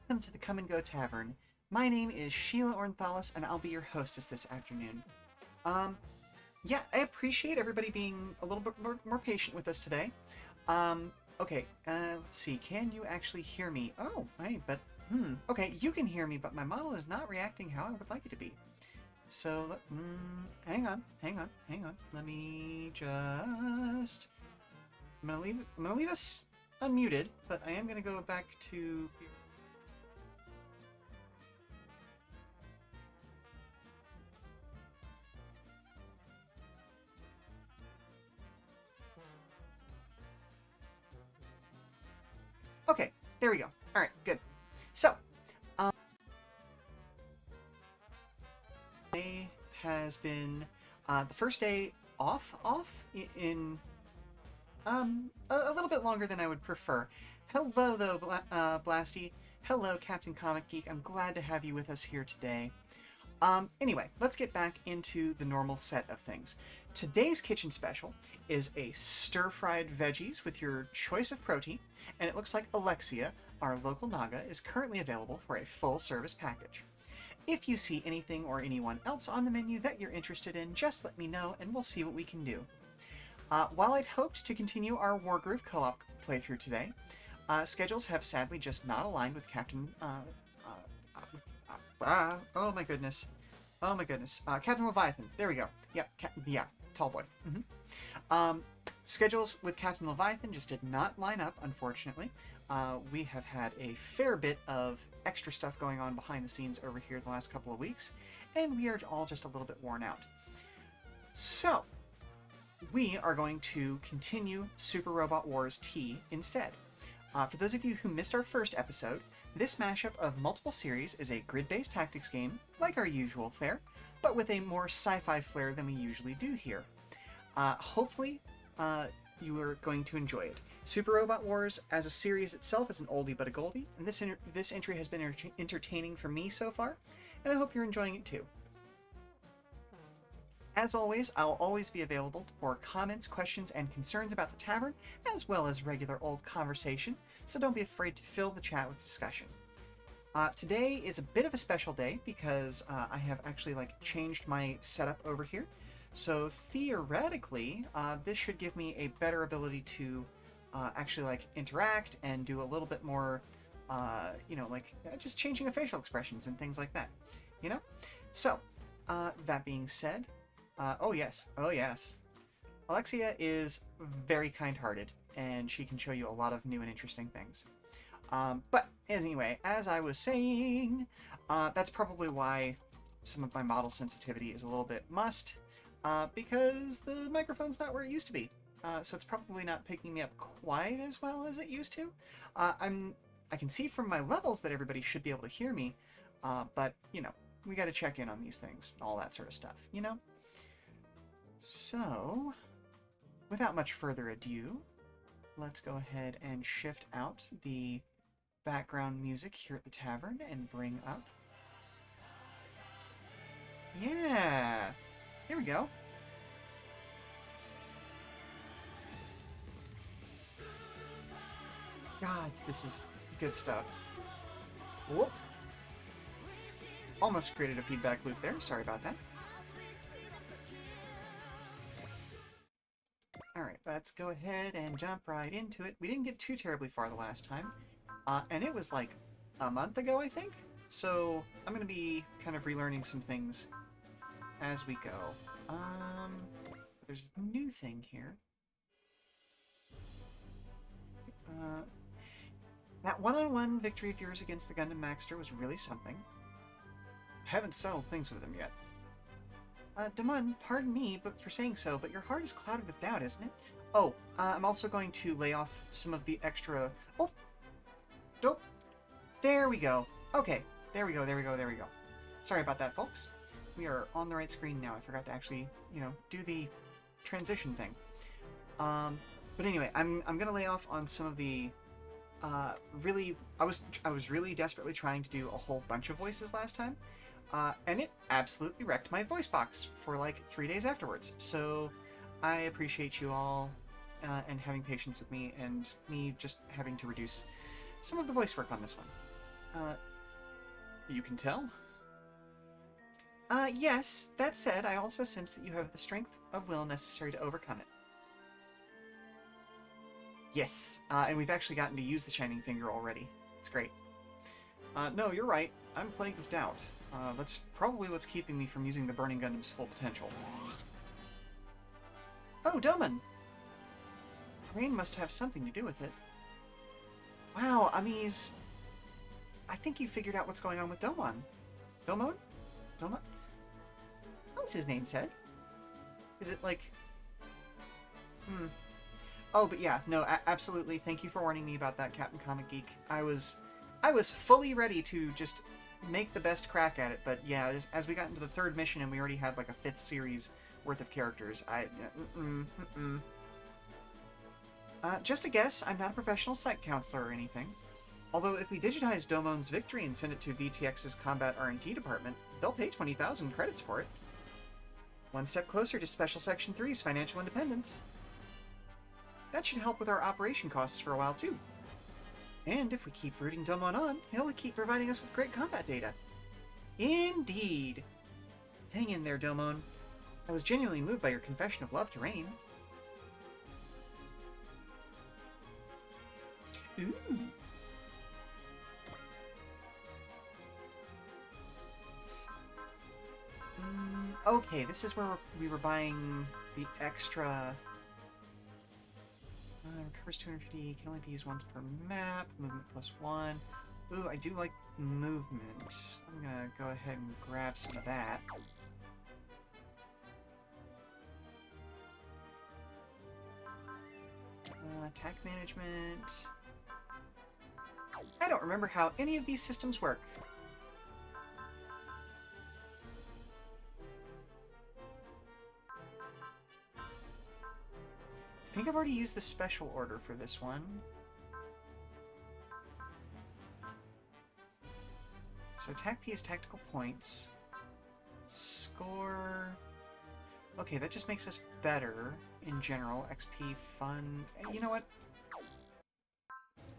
welcome to the Come and Go Tavern. My name is Sheela Ornthalis, and I'll be your hostess this afternoon. Um, yeah, I appreciate everybody being a little bit more patient with us today. Okay, let's see, can you actually hear me? Oh, hey, but, okay, you can hear me, but my model is not reacting how I would like it to be. So, hang on. Let me just... I'm gonna leave us unmuted, but I am gonna go back to... Okay, there we go. All right, good. So, today has been the first day off in a little bit longer than I would prefer. Hello, though, Blasty. Hello, Captain Comic Geek. I'm glad to have you with us here today. Anyway, let's get back into the normal set of things. Today's kitchen special is a stir-fried veggies with your choice of protein, and it looks like Alexia, our local Naga, is currently available for a full-service package. If you see anything or anyone else on the menu that you're interested in, just let me know and we'll see what we can do. While I'd hoped to continue our Wargroove co-op playthrough today, schedules have sadly just not aligned with Captain... oh my goodness. Oh my goodness. Captain Leviathan. There we go. Yep. Yeah. Tall boy. Schedules with Captain Leviathan just did not line up, unfortunately. We have had a fair bit of extra stuff going on behind the scenes over here the last couple of weeks, and we are all just a little bit worn out. So, we are going to continue Super Robot Wars T instead. For those of you who missed our first episode, this mashup of multiple series is a grid-based tactics game, like our usual fare, but with a more sci-fi flair than we usually do here. Hopefully, you are going to enjoy it. Super Robot Wars as a series itself is an oldie but a goldie, and this entry has been entertaining for me so far, and I hope you're enjoying it too. As always, I'll always be available for comments, questions, and concerns about the tavern, as well as regular old conversation, so don't be afraid to fill the chat with discussion. Today is a bit of a special day because I have actually changed my setup over here. So theoretically, this should give me a better ability to actually interact and do a little bit more, just changing of facial expressions and things like that, you know? So, that being said, oh yes, Alexia is very kind-hearted, and she can show you a lot of new and interesting things. But anyway, as I was saying, that's probably why some of my model sensitivity is a little bit mussed, because the microphone's not where it used to be. So it's probably not picking me up quite as well as it used to. I can see from my levels that everybody should be able to hear me, but, you know, we gotta check in on these things, all that sort of stuff, you know? So, without much further ado, let's go ahead and shift out the background music here at the tavern and bring up... Yeah! Here we go. Gods, this is good stuff. Whoop! Almost created a feedback loop there, sorry about that. Alright, let's go ahead and jump right into it. We didn't get too terribly far the last time, and it was like a month ago, I think? So I'm going to be kind of relearning some things as we go. There's a new thing here. That one-on-one victory of yours against the Gundam Maxter was really something. I haven't settled things with him yet. Damon, pardon me but for saying so, but your heart is clouded with doubt, isn't it? Oh, I'm also going to lay off some of the extra... Oh! Dope! There we go. Okay, there we go. Sorry about that, folks. We are on the right screen now. I forgot to actually, do the transition thing. But anyway, I'm gonna lay off on some of the... I was really desperately trying to do a whole bunch of voices last time. And it absolutely wrecked my voice box for 3 days afterwards. So I appreciate you all and having patience with me and me just having to reduce some of the voice work on this one. Uh, you can tell? Yes. That said, I also sense that you have the strength of will necessary to overcome it. Yes, and we've actually gotten to use the Shining Finger already. It's great. No, you're right. I'm plagued with doubt. That's probably what's keeping me from using the Burning Gundam's full potential. Oh, Doman! Rain must have something to do with it. Wow, Amiz... I think you figured out what's going on with Domon. Domon? Domon? What's his name said? Is it like... Oh, but yeah, no, absolutely. Thank you for warning me about that, Captain Comic Geek. I was fully ready to just make the best crack at it, but yeah, as we got into the third mission and we already had like a 5th series worth of characters, just a guess, I'm not a professional psych counselor or anything. Although if we digitize Domon's victory and send it to VTX's Combat R&D department, they'll pay 20,000 credits for it. One step closer to Special Section 3's financial independence. That should help with our operation costs for a while too. And if we keep rooting Domon on, he'll keep providing us with great combat data. Indeed! Hang in there, Domon. I was genuinely moved by your confession of love to Rain. Ooh! Okay, this is where we were buying the extra... recovers 250, can only be used once per map, movement +1. Ooh, I do like movement. I'm gonna go ahead and grab some of that. Attack management... I don't remember how any of these systems work. I think I've already used the special order for this one. So attack P is tactical points. Score... Okay, that just makes us better in general. XP, fun... You know what?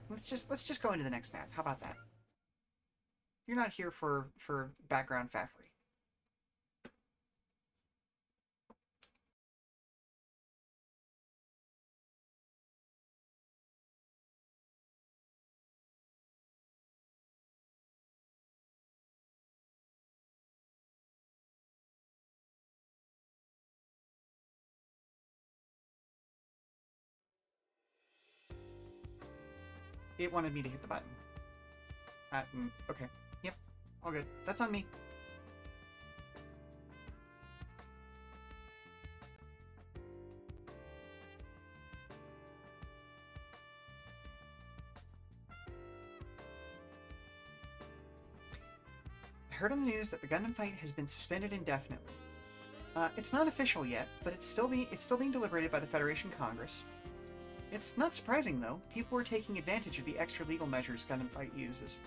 Let's just go into the next map. How about that? You're not here for background faffery. It wanted me to hit the button. Okay. Yep. All good. That's on me. I heard on the news that the Gundam fight has been suspended indefinitely. It's not official yet, but it's still being deliberated by the Federation Congress. It's not surprising, though. People were taking advantage of the extra legal measures Gundam Fight uses.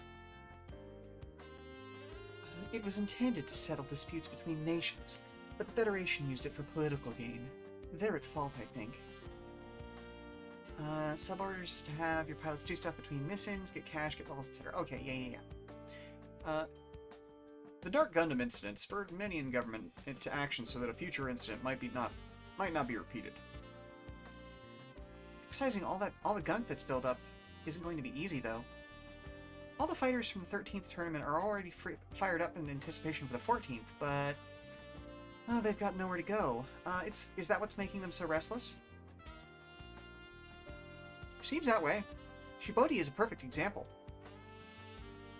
It was intended to settle disputes between nations, but the Federation used it for political gain. They're at fault, I think. Suborders is to have your pilots do stuff between missions, get cash, get levels, etc. Okay, yeah. The Dark Gundam incident spurred many in government into action so that a future incident might not be repeated. Excising all the gunk that's built up isn't going to be easy, though. All the fighters from the 13th tournament are already fired up in anticipation for the 14th, but they've got nowhere to go. Is that what's making them so restless? Seems that way. Chibodi is a perfect example.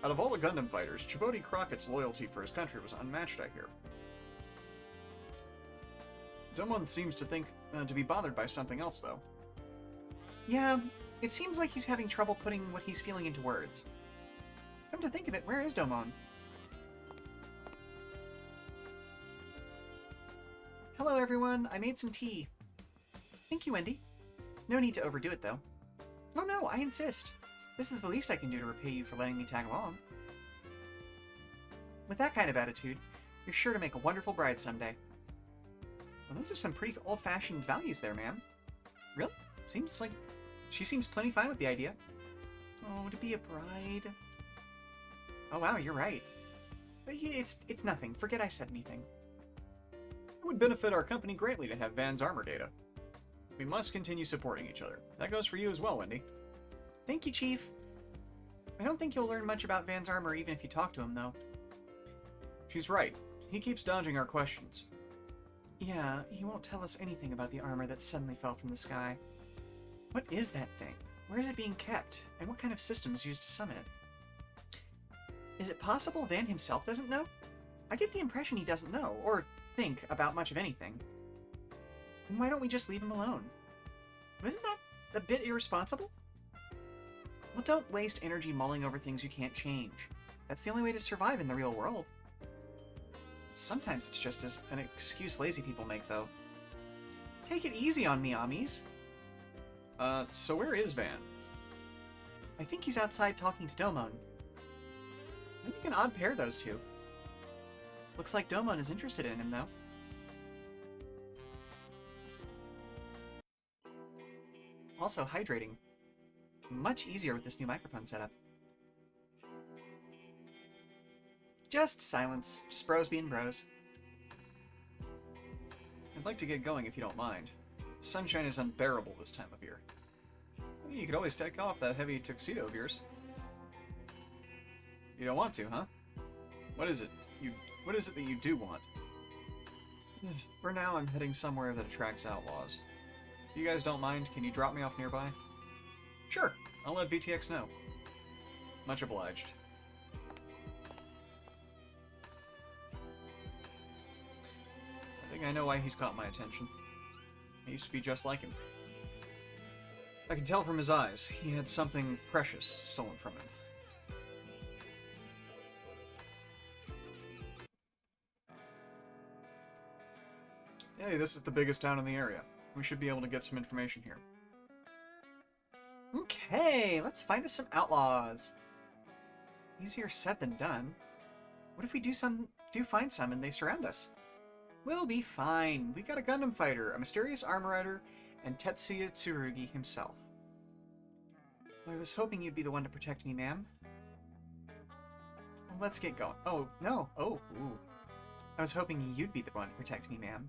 Out of all the Gundam fighters, Chibodi Crockett's loyalty for his country was unmatched, I hear. Someone seems to think to be bothered by something else, though. Yeah, it seems like he's having trouble putting what he's feeling into words. Come to think of it, where is Domon? Hello, everyone. I made some tea. Thank you, Wendy. No need to overdo it, though. Oh no, I insist. This is the least I can do to repay you for letting me tag along. With that kind of attitude, you're sure to make a wonderful bride someday. Well, those are some pretty old-fashioned values there, ma'am. Really? Seems like she seems plenty fine with the idea. Oh, to be a bride. Oh wow, you're right. It's nothing. Forget I said anything. It would benefit our company greatly to have Van's armor data. We must continue supporting each other. That goes for you as well, Wendy. Thank you, Chief. I don't think you'll learn much about Van's armor even if you talk to him, though. She's right. He keeps dodging our questions. Yeah, he won't tell us anything about the armor that suddenly fell from the sky. What is that thing? Where is it being kept? And what kind of system is used to summon it? Is it possible Van himself doesn't know? I get the impression he doesn't know, or think, about much of anything. Then why don't we just leave him alone? Isn't that a bit irresponsible? Well, don't waste energy mulling over things you can't change. That's the only way to survive in the real world. Sometimes it's just an excuse lazy people make, though. Take it easy on me, Amis. So where is Van? I think he's outside talking to Domon. Maybe you can odd pair those two. Looks like Domon is interested in him, though. Also, hydrating. Much easier with this new microphone setup. Just silence. Just bros being bros. I'd like to get going if you don't mind. The sunshine is unbearable this time of year. Well, you could always take off that heavy tuxedo of yours. You don't want to, huh? What is it that you do want? For now, I'm heading somewhere that attracts outlaws. If you guys don't mind, can you drop me off nearby? Sure, I'll let VTX know. Much obliged. I think I know why he's caught my attention. I used to be just like him. I could tell from his eyes he had something precious stolen from him. Hey, this is the biggest town in the area. We should be able to get some information here. Okay, let's find us some outlaws. Easier said than done. What if we do find some and they surround us? We'll be fine. We got a Gundam fighter, a mysterious armor rider, and Tetsuya Tsurugi himself. I was hoping you'd be the one to protect me, ma'am. Well, let's get going. Oh, no. Oh, ooh. I was hoping you'd be the one to protect me, ma'am.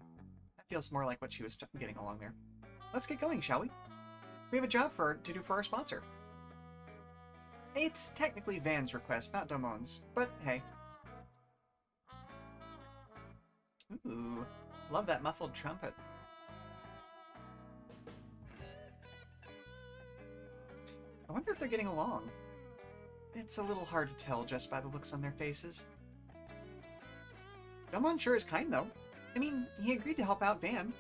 That feels more like what she was getting along there. Let's get going, shall we? We have a job to do for our sponsor. It's technically Van's request, not Domon's, but hey. Ooh, love that muffled trumpet. I wonder if they're getting along. It's a little hard to tell just by the looks on their faces. Domon sure is kind, though. I mean, he agreed to help out Van.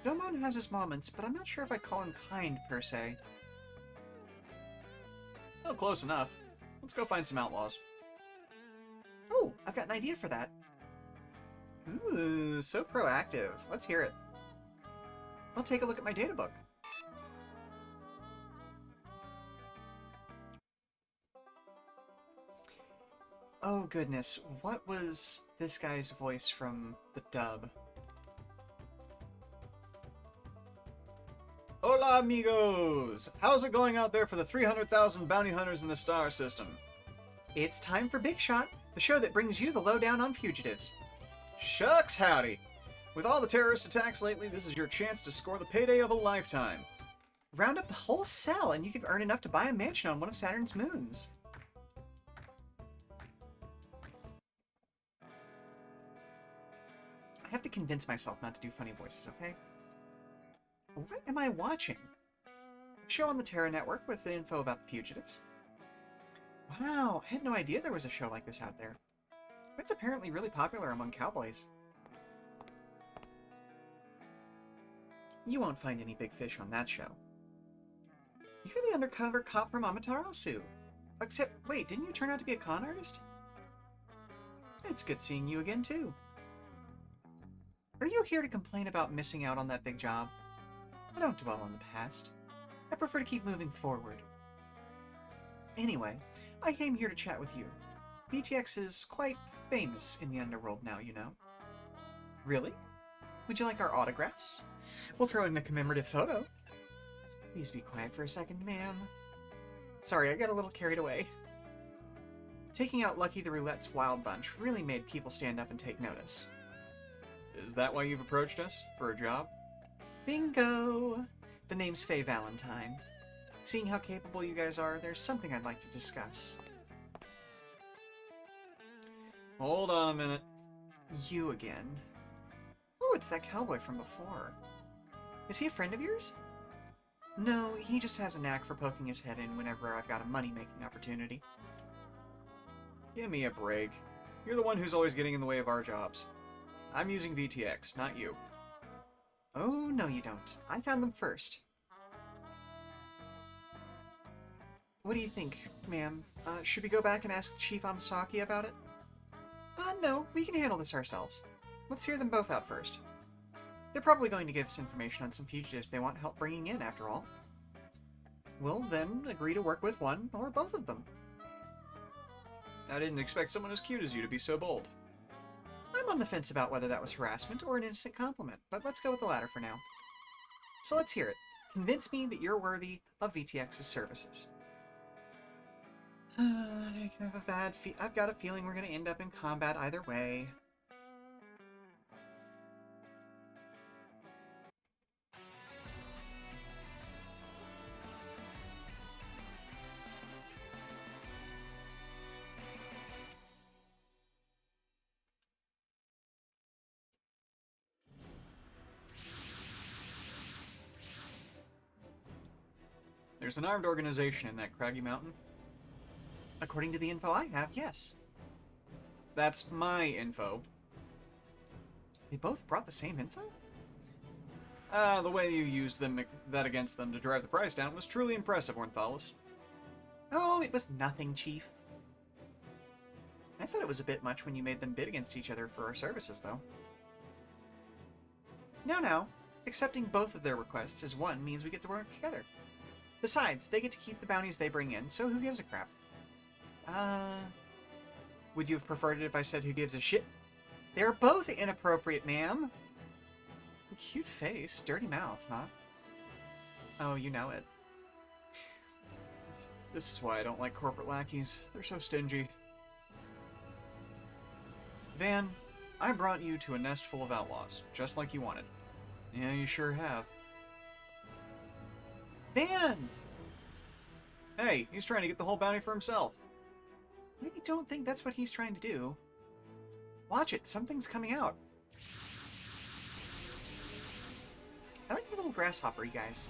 Domon has his moments, but I'm not sure if I'd call him kind, per se. Oh, close enough. Let's go find some outlaws. Oh, I've got an idea for that. Ooh, so proactive. Let's hear it. I'll take a look at my data book. Oh goodness, what was this guy's voice from the dub? Hola, amigos! How's it going out there for the 300,000 bounty hunters in the star system? It's time for Big Shot, the show that brings you the lowdown on fugitives. Shucks howdy! With all the terrorist attacks lately, this is your chance to score the payday of a lifetime. Round up the whole cell and you could earn enough to buy a mansion on one of Saturn's moons. I have to convince myself not to do funny voices, okay? What am I watching? A show on the Terra Network with the info about the fugitives. Wow, I had no idea there was a show like this out there. It's apparently really popular among cowboys. You won't find any big fish on that show. You're the undercover cop from Amaterasu. Except, wait, didn't you turn out to be a con artist? It's good seeing you again, too. Are you here to complain about missing out on that big job? I don't dwell on the past. I prefer to keep moving forward. Anyway, I came here to chat with you. BTX is quite famous in the underworld now, you know. Really? Would you like our autographs? We'll throw in a commemorative photo. Please be quiet for a second, ma'am. Sorry, I got a little carried away. Taking out Lucky the Roulette's Wild Bunch really made people stand up and take notice. Is that why you've approached us? For a job? Bingo! The name's Faye Valentine. Seeing how capable you guys are, there's something I'd like to discuss. Hold on a minute. You again. Oh, it's that cowboy from before. Is he a friend of yours? No, he just has a knack for poking his head in whenever I've got a money-making opportunity. Give me a break. You're the one who's always getting in the way of our jobs. I'm using VTX, not you. Oh, no you don't. I found them first. What do you think, ma'am? Should we go back and ask Chief Amasaki about it? No, we can handle this ourselves. Let's hear them both out first. They're probably going to give us information on some fugitives they want help bringing in, after all. We'll then agree to work with one or both of them. I didn't expect someone as cute as you to be so bold. I'm on the fence about whether that was harassment or an innocent compliment, but let's go with the latter for now. So let's hear it. Convince me that you're worthy of VTX's services. I've got a feeling we're going to end up in combat either way. There's an armed organization in that craggy mountain. According to the info I have, yes. That's my info. They both brought the same info? The way you used that against them to drive the price down was truly impressive, Ornthalis. Oh, it was nothing, Chief. I thought it was a bit much when you made them bid against each other for our services, though. No. Accepting both of their requests as one means we get to work together. Besides, they get to keep the bounties they bring in, so who gives a crap? Would you have preferred it if I said who gives a shit? They're both inappropriate, ma'am. Cute face, dirty mouth, huh? Oh, you know it. This is why I don't like corporate lackeys. They're so stingy. Van, I brought you to a nest full of outlaws, just like you wanted. Yeah, you sure have. Van! Hey, he's trying to get the whole bounty for himself. I don't think that's what he's trying to do. Watch it, something's coming out. I like the little grasshopper, you guys.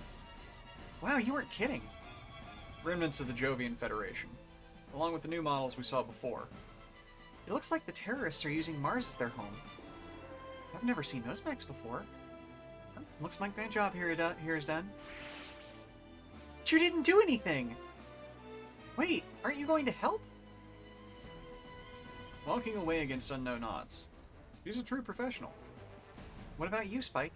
Wow, you weren't kidding. Remnants of the Jovian Federation, along with the new models we saw before. It looks like the terrorists are using Mars as their home. I've never seen those mechs before. Well, looks like my job here is done. But you didn't do anything! Wait, aren't you going to help? Walking away against unknown odds. He's a true professional. What about you, Spike?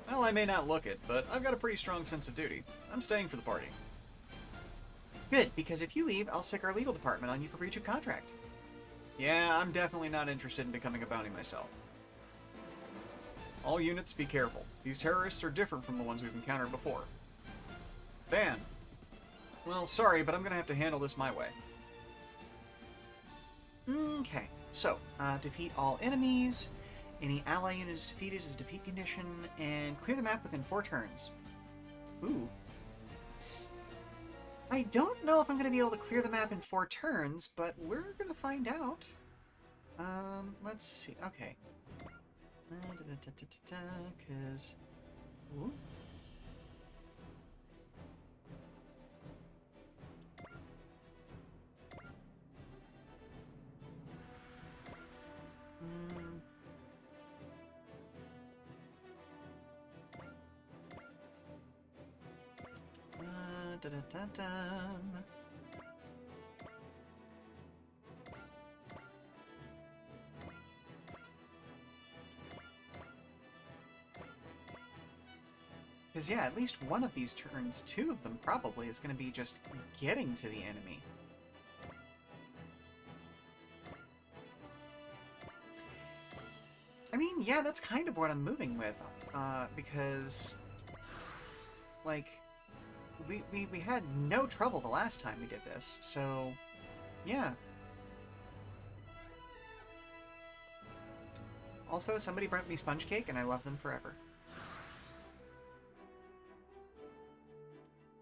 Well, I may not look it, but I've got a pretty strong sense of duty. I'm staying for the party. Good, because if you leave, I'll sick our legal department on you for breach of contract. Yeah, I'm definitely not interested in becoming a bounty myself. All units, be careful. These terrorists are different from the ones we've encountered before. Van! Well, sorry, but I'm gonna have to handle this my way. Okay, so, defeat all enemies, any ally unit is defeated is defeat condition, and clear the map within 4 turns. Ooh. I don't know if I'm going to be able to clear the map in 4 turns, but we're going to find out. Let's see, okay. Because... Ooh. Because, yeah, at least one of these turns, 2 of them probably, is going to be just getting to the enemy. I mean, yeah, that's kind of what I'm moving with, because, like, we had no trouble the last time we did this, so Yeah. Also, somebody brought me sponge cake, and I love them forever.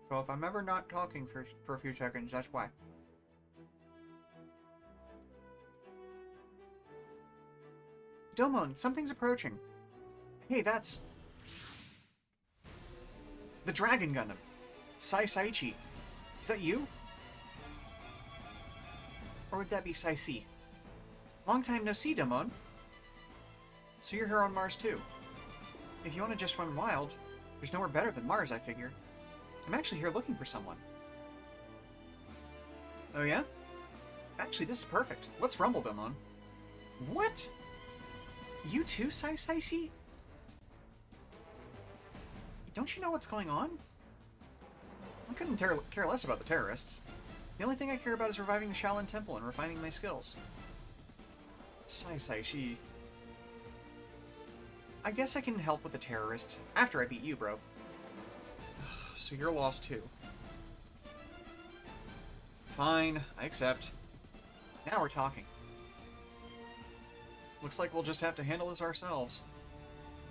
So if I'm ever not talking for a few seconds, that's why. Domon, something's approaching. Hey, that's... the Dragon Gundam. Saichi. Is that you? Or would that be Sai-Si? Long time no see, Domon. So you're here on Mars too. If you want to just run wild, there's nowhere better than Mars, I figure. I'm actually here looking for someone. Oh yeah? Actually, this is perfect. Let's rumble, Domon. What? You too, Saichi? Don't you know what's going on? I couldn't care less about the terrorists. The only thing I care about is reviving the Shaolin Temple and refining my skills. Saichi. I guess I can help with the terrorists after I beat you, bro. So you're lost too. Fine, I accept. Now we're talking. Looks like we'll just have to handle this ourselves.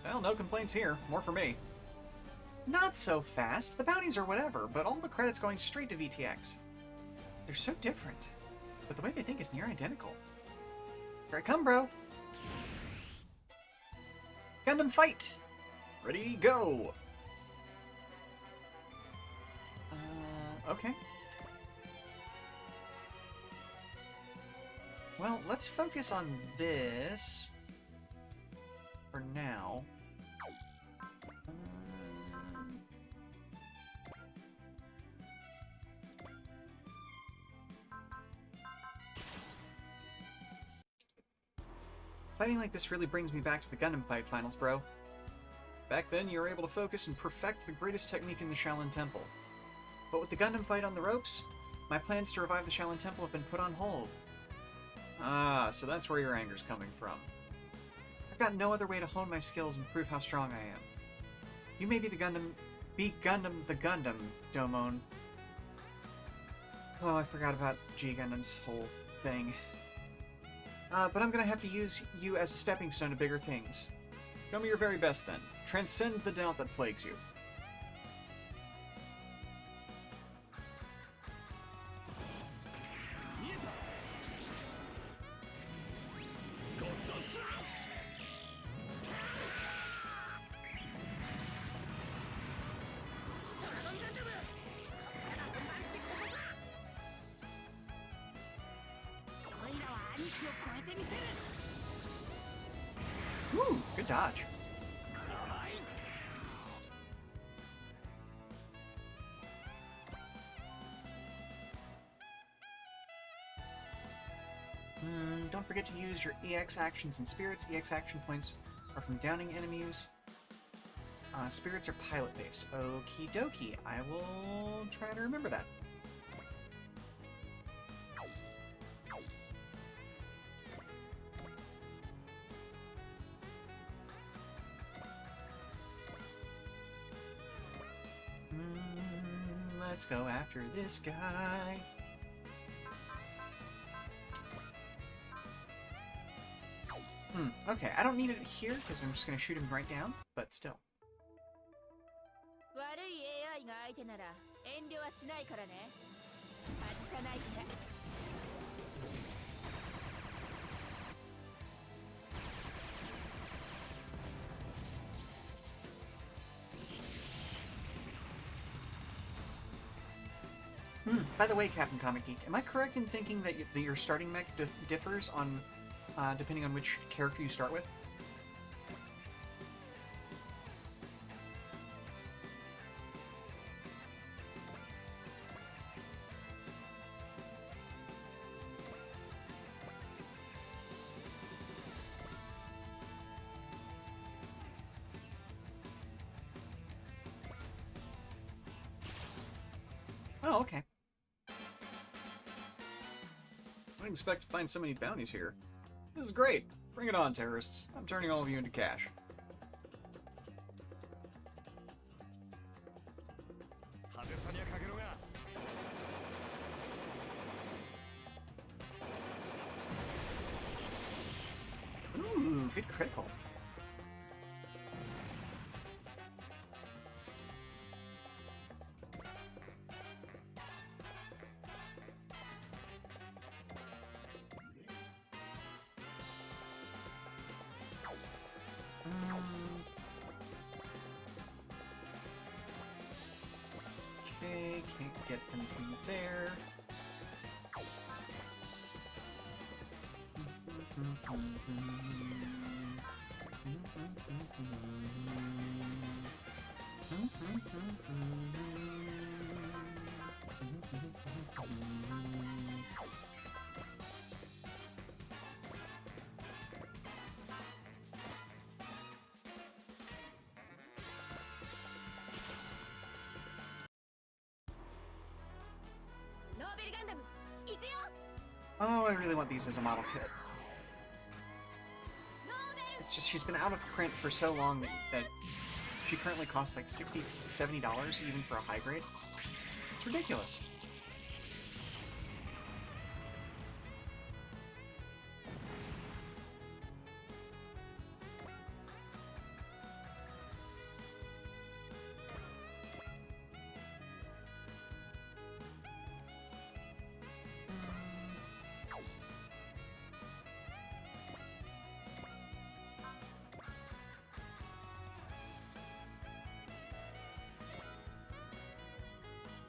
Well, no complaints here. More for me. Not so fast. The bounties are whatever, but all the credit's going straight to VTX. They're so different, but the way they think is near identical. Here I come, bro. Gundam fight! Ready, go! Okay. Well, let's focus on this for now. Fighting like this really brings me back to the Gundam fight finals, bro. Back then, you were able to focus and perfect the greatest technique in the Shaolin Temple. But with the Gundam fight on the ropes, my plans to revive the Shaolin Temple have been put on hold. Ah, so that's where your anger's coming from. I've got no other way to hone my skills and prove how strong I am. You may be the Gundam the Gundam, Domon. Oh, I forgot about G Gundam's whole thing. But I'm gonna have to use you as a stepping stone to bigger things. Show me your very best, then. Transcend the doubt that plagues you. Woo! Good dodge. Don't forget to use your EX actions and spirits. EX action points are from downing enemies. Spirits are pilot-based. Okie dokie. I will try to remember that. Let's go after this guy. Okay, I don't need it here because I'm just going to shoot him right down, but still. By the way, Captain Comic Geek, am I correct in thinking that your starting mech differs on depending on which character you start with? Oh, okay. I didn't expect to find so many bounties here. This is great. Bring it on, terrorists. I'm turning all of you into cash. Ooh, good critical. Okay, can't get anything there. Oh, I really want these as a model kit. It's just she's been out of print for so long that she currently costs like $60, $70 even for a high grade. It's ridiculous.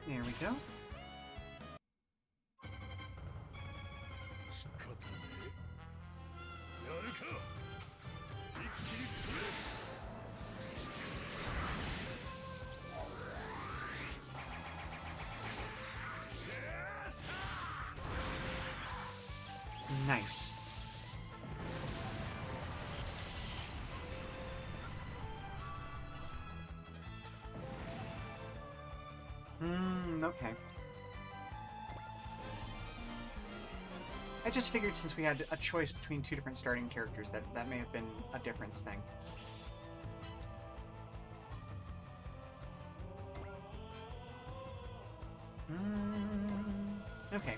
There we go. Nice. Okay. I just figured since we had a choice between two different starting characters that may have been a difference thing. Okay.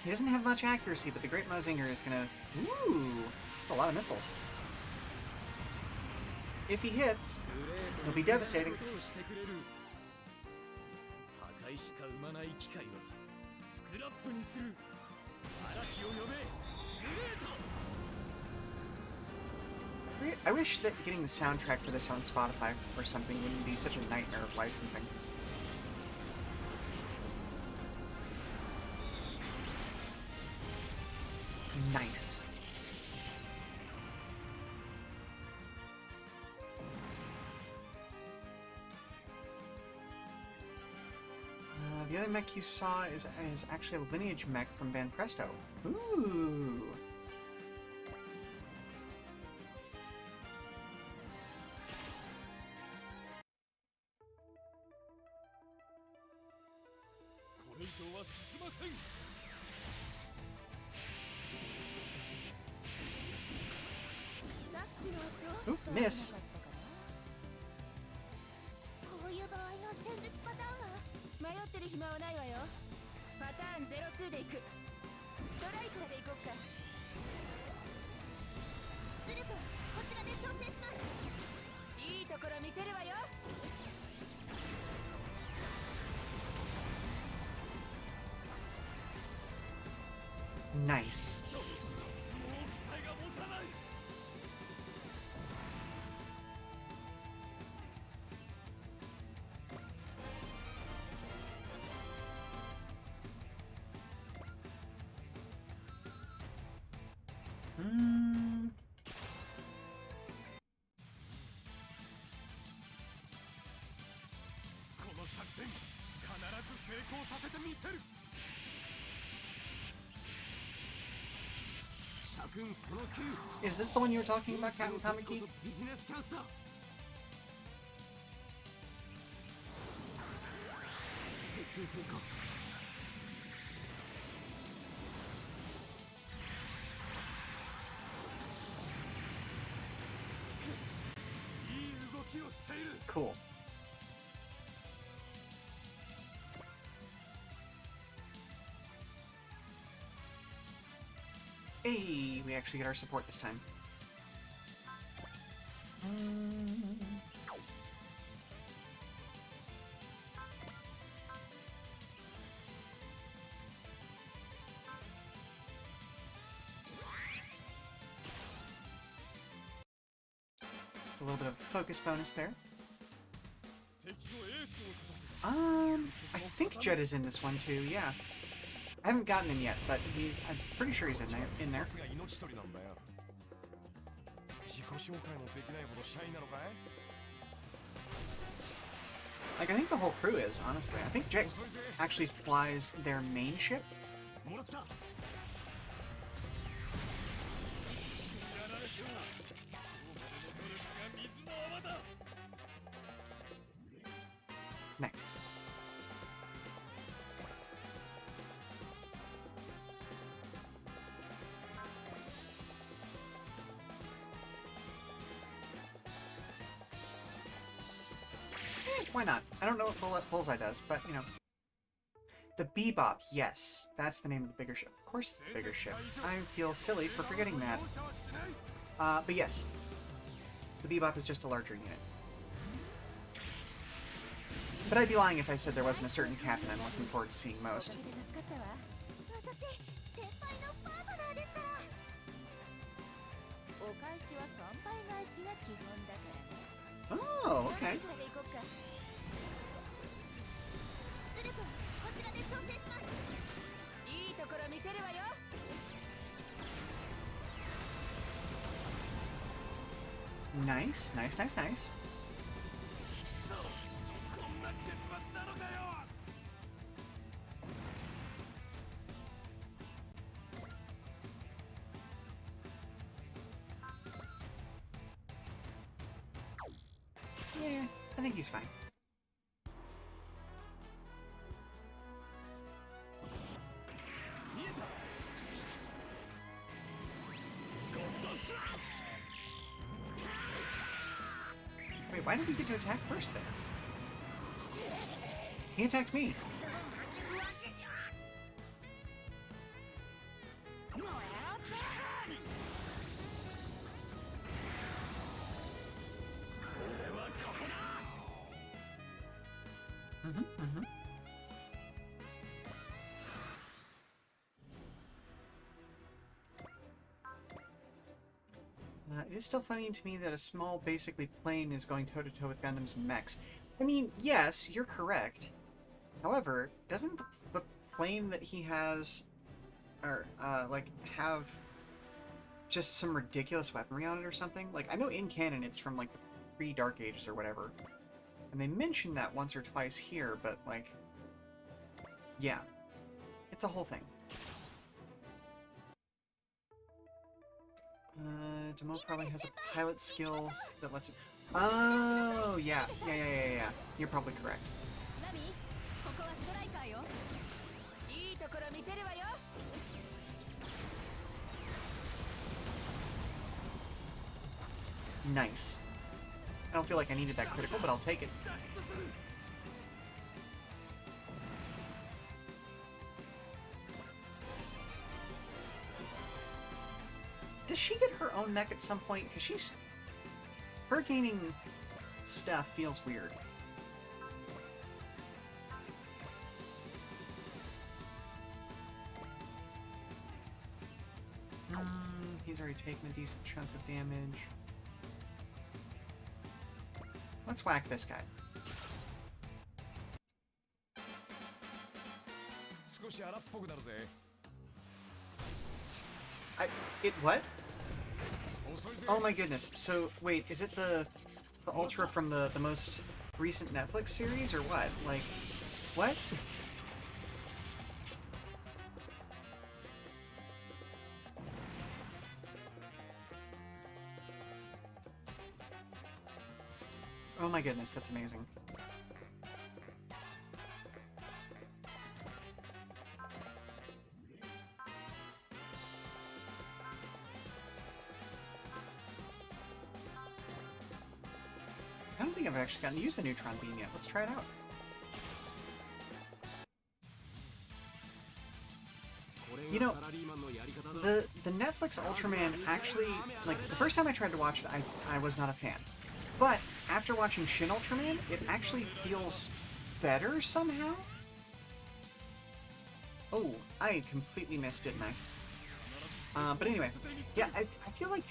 He doesn't have much accuracy, but the Great Mazinger is gonna... Ooh! That's a lot of missiles. If he hits, he'll be devastating. I wish that getting the soundtrack for this on Spotify or something wouldn't be such a nightmare of licensing. Nice. The other mech you saw is actually a lineage mech from Van Presto. Ooh. Oop, miss. Nice. Is this the one you were talking about, Captain Tamaki? Cool. Hey, we actually get our support this time. A little bit of focus bonus there. I think Jet is in this one too, yeah. I haven't gotten him yet, but I'm pretty sure he's in there. Like, I think the whole crew is, honestly. I think Jet actually flies their main ship. Nice. Why not? I don't know what Bullseye does, but, you know. The Bebop, yes. That's the name of the bigger ship. Of course it's the bigger ship. I feel silly for forgetting that. But yes. The Bebop is just a larger unit. But I'd be lying if I said there wasn't a certain captain I'm looking forward to seeing most. Oh, okay. Nice, nice, nice, nice. Yeah, I think he's fine. Wait, why did he get to attack first there? He attacked me. It is still funny to me that a small, basically plane is going toe-to-toe with Gundams and mechs. I mean, yes, you're correct. However, doesn't the plane that he has, or, like, have just some ridiculous weaponry on it or something? Like, I know in canon it's from, like, the pre-Dark Ages or whatever. And they mention that once or twice here, but, like, yeah. It's a whole thing. Demo probably has a pilot skill that lets it... Oh, yeah. Yeah. You're probably correct. Nice. I don't feel like I needed that critical, but I'll take it. Does she get her own mech at some point? Because she's... her gaining stuff feels weird. He's already taken a decent chunk of damage. Let's whack this guy. What? Oh my goodness. So, wait, is it the Ultra from the most recent Netflix series, or what? Like, what? Oh my goodness, that's amazing. I don't don't think I've actually gotten to use the Neutron Beam yet. Let's try it out. You know, the Netflix Ultraman actually, like, the first time I tried to watch it, I was not a fan. But after watching Shin Ultraman, it actually feels better somehow. Oh, I completely missed, didn't I? But anyway, yeah, I feel like,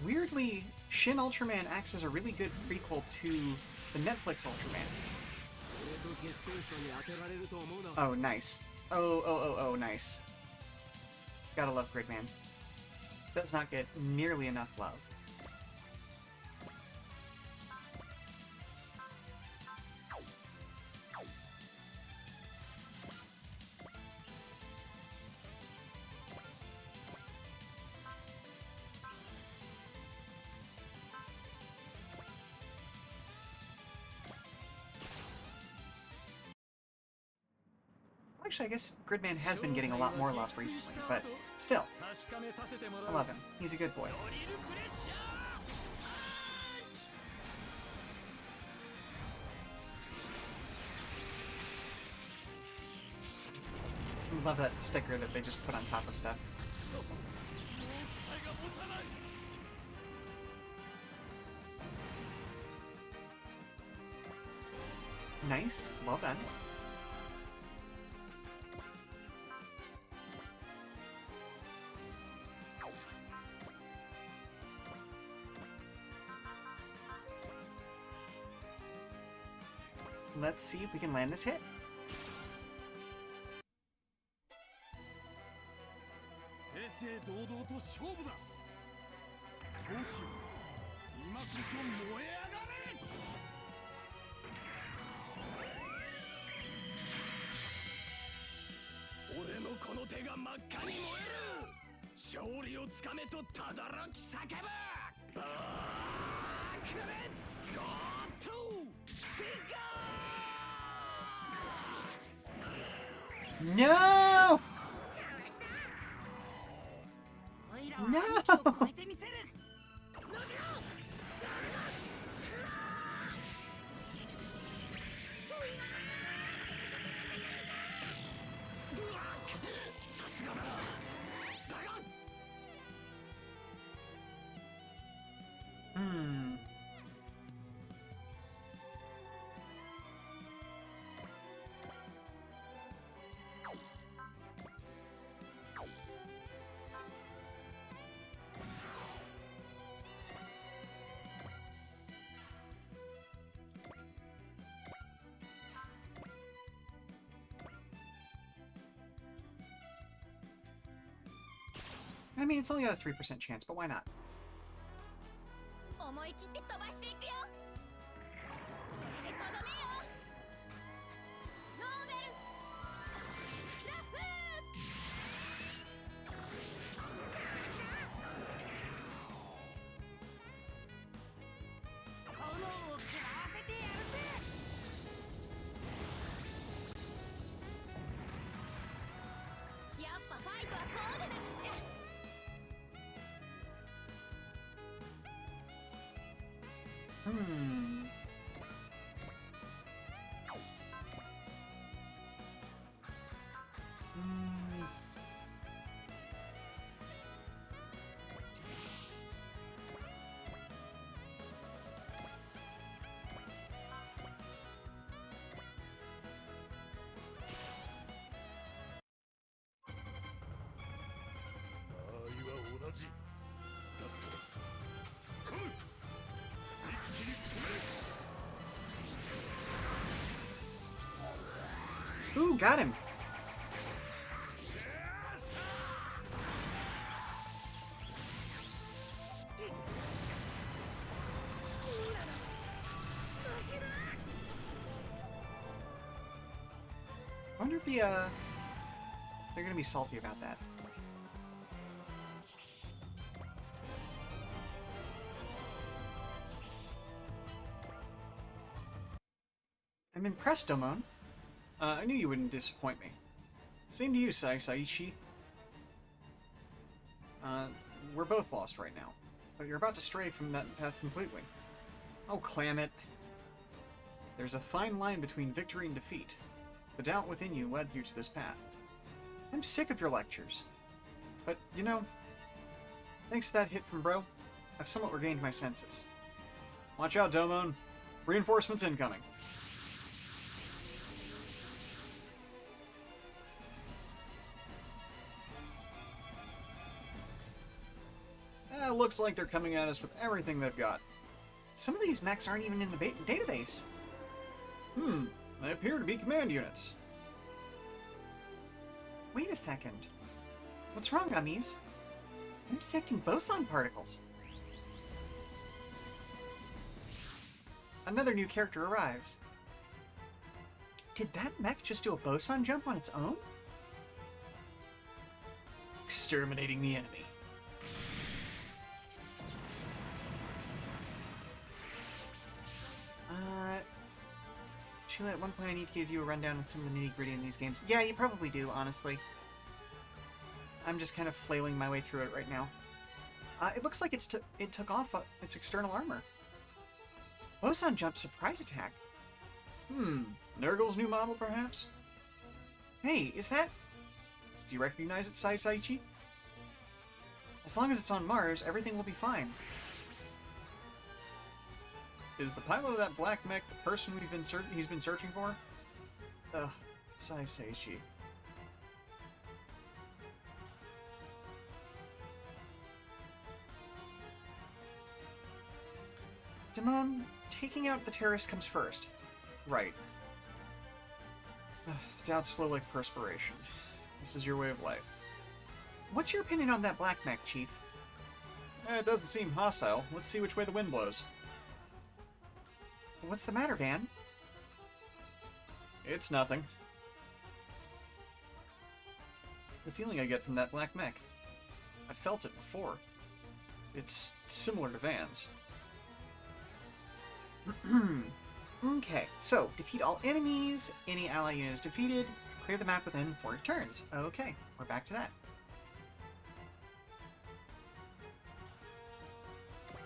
weirdly, Shin Ultraman acts as a really good prequel to the Netflix Ultraman. Oh, nice. Oh, nice. Gotta love Gridman. Does not get nearly enough love. Actually, I guess Gridman has been getting a lot more love recently, but still, I love him. He's a good boy. I love that sticker that they just put on top of stuff. Nice. Well done. Let's see if we can land this hit. No! No! Hmm. I mean, it's only got a 3% chance, but why not? Hmm. Hmm. Ooh, got him. I wonder if they're gonna be salty about that. I'm impressed, Domon. I knew you wouldn't disappoint me. Same to you, Saishi. We're both lost right now, but you're about to stray from that path completely. Oh, clam it. There's a fine line between victory and defeat. The doubt within you led you to this path. I'm sick of your lectures. But, you know, thanks to that hit from Bro, I've somewhat regained my senses. Watch out, Domon. Reinforcements incoming. Looks like they're coming at us with everything they've got. Some of these mechs aren't even in the database. They appear to be command units. Wait a second. What's wrong, Gummies? I'm detecting boson particles. Another new character arrives. Did that mech just do a boson jump on its own? Exterminating the enemy. Sheila, at one point I need to give you a rundown on some of the nitty-gritty in these games. Yeah, you probably do, honestly. I'm just kind of flailing my way through it right now. It looks like it took off its external armor. Boson jump surprise attack. Nurgle's new model, perhaps? Hey, is that... Do you recognize it, Saichi? As long as it's on Mars, everything will be fine. Is the pilot of that black mech the person he's been searching for? Ugh, Saichi. Damon, taking out the terrorist comes first. Right. Doubts flow like perspiration. This is your way of life. What's your opinion on that black mech, Chief? It doesn't seem hostile. Let's see which way the wind blows. What's the matter, Van? It's nothing. The feeling I get from that black mech. I've felt it before. It's similar to Van's. Okay, so defeat all enemies, any ally unit is defeated, clear the map within 4 turns. Okay, we're back to that.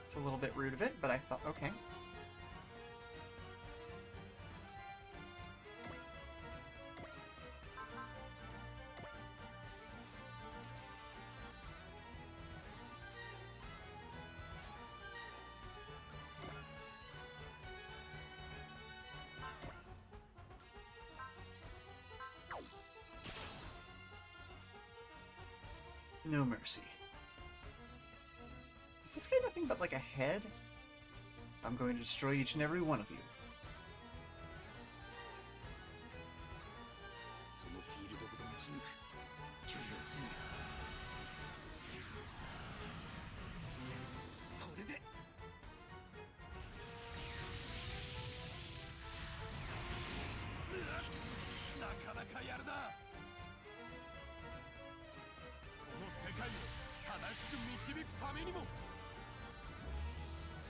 It's a little bit rude of it, but I thought, okay. No mercy. Is this guy nothing but like a head? I'm going to destroy each and every one of you.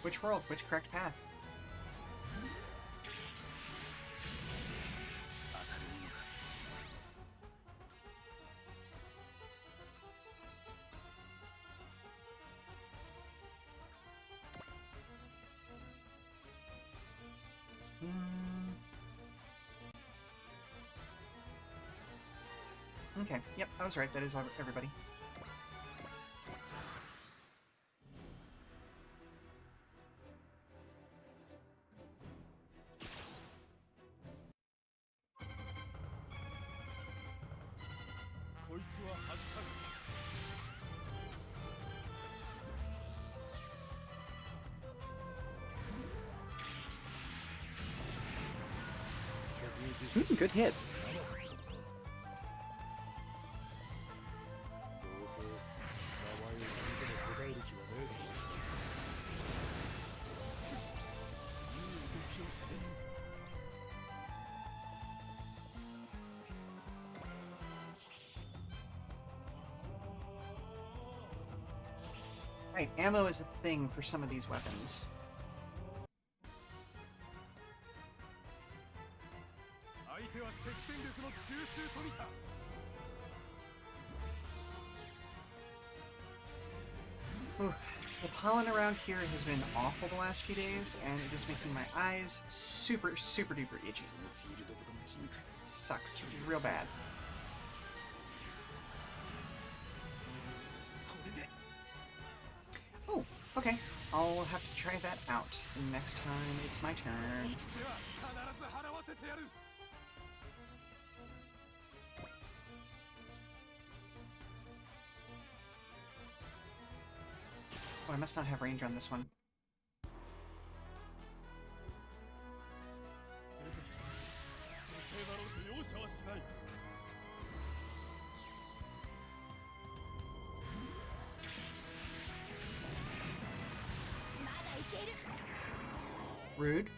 Which world? Which correct path? Okay, yep, I was right. That is everybody. Good hit. Right, ammo is a thing for some of these weapons. Ooh. The pollen around here has been awful the last few days, and it is making my eyes super, super duper itchy. It sucks real bad. Oh, okay. I'll have to try that out next time it's my turn. Oh, I must not have range on this one. Rude.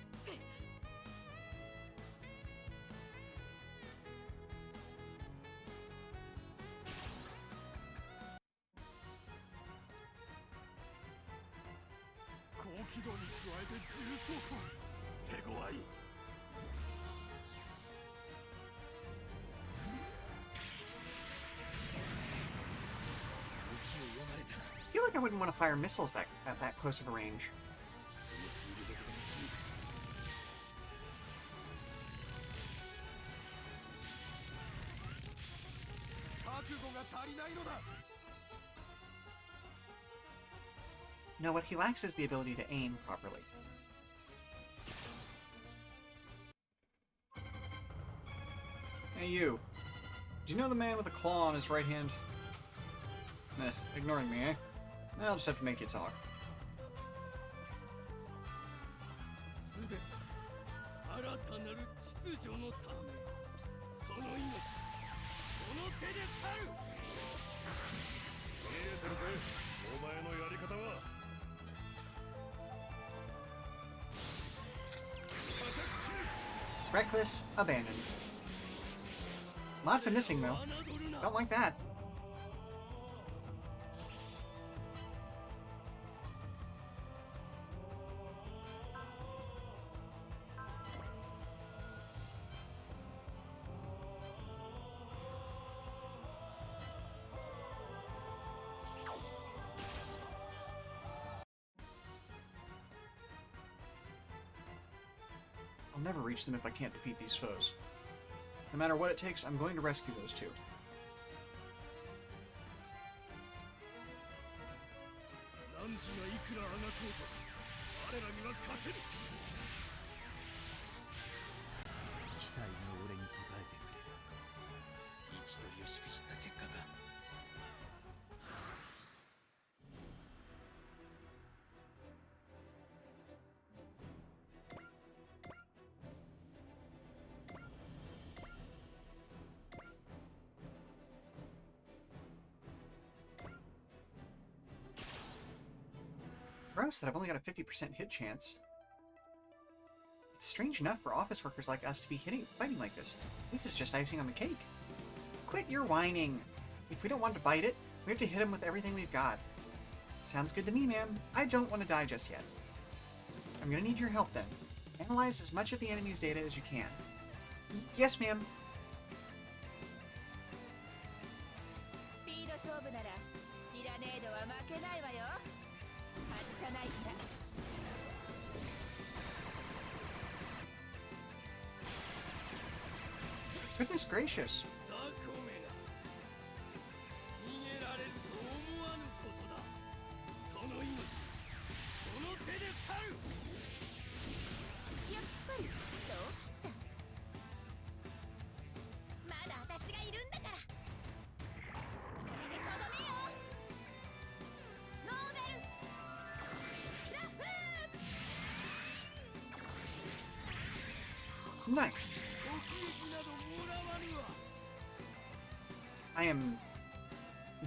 I feel like I wouldn't want to fire missiles at that close of a range. No, what he lacks is the ability to aim properly. Hey, you. Do you know the man with a claw on his right hand? Ignoring me, eh? I'll just have to make you talk. Reckless, abandoned. Lots of missing, though. Don't like that. I'll never reach them if I can't defeat these foes. No matter what it takes, I'm going to rescue those two. Gross that I've only got a 50% hit chance. It's strange enough for office workers like us to be fighting like this. This is just icing on the cake. Quit your whining. If we don't want to bite it, we have to hit him with everything we've got. Sounds good to me, ma'am. I don't want to die just yet. I'm gonna need your help then. Analyze as much of the enemy's data as you can. Yes, ma'am. Goodness gracious. Nice. I am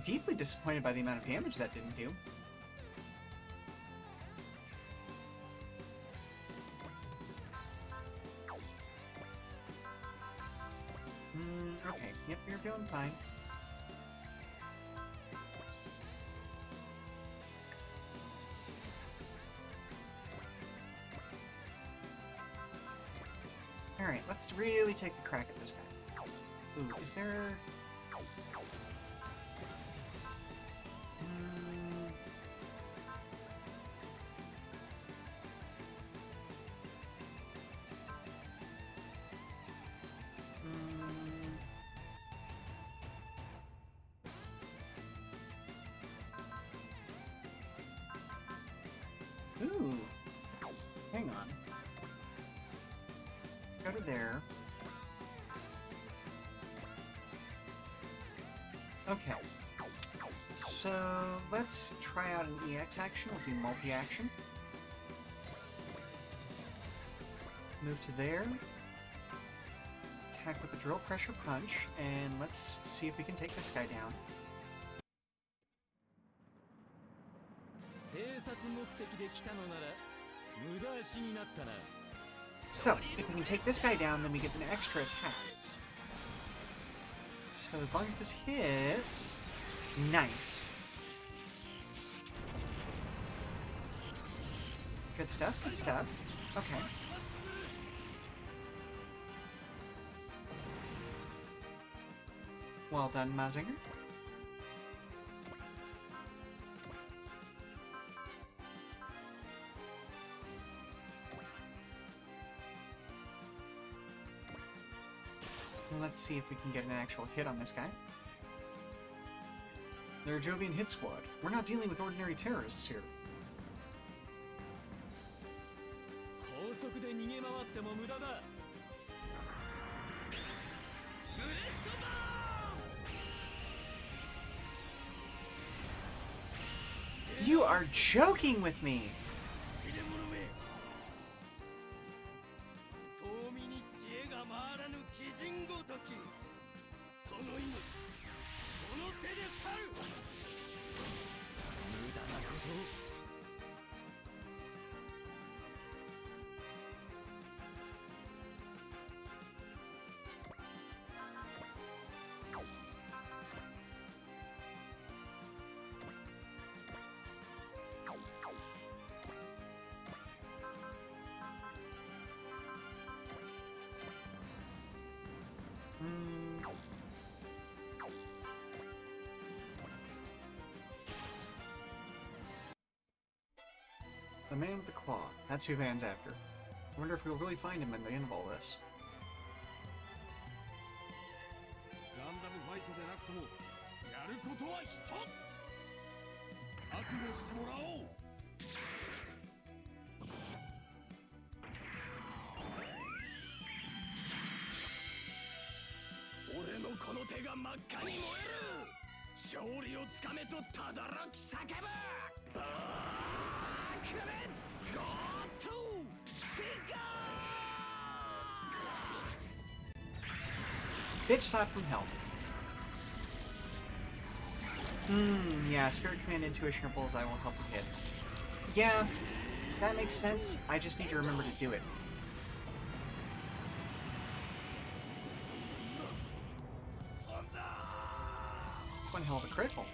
deeply disappointed by the amount of damage that didn't do. Okay. Yep, you're doing fine. Alright, let's really take a crack at this guy. Ooh, is there... Ooh. Hang on. Go to there. Okay. So let's try out an EX action. We'll do multi-action. Move to there. Attack with the drill pressure punch, and let's see if we can take this guy down. So, if we can take this guy down, then we get an extra attack. So as long as this hits... Nice. Good stuff, good stuff. Okay. Well done, Mazinger. Let's see if we can get an actual hit on this guy. They're a Jovian hit squad. We're not dealing with ordinary terrorists here. You are joking with me! The man with the claw. That's who Van's after. I wonder if we'll really find him at the end of all this. Bitch slap from hell. Yeah, Spirit Command, Intuition, or Bullseye will help with hit. Yeah, that makes sense. I just need to remember to do it. That's one hell of a critical.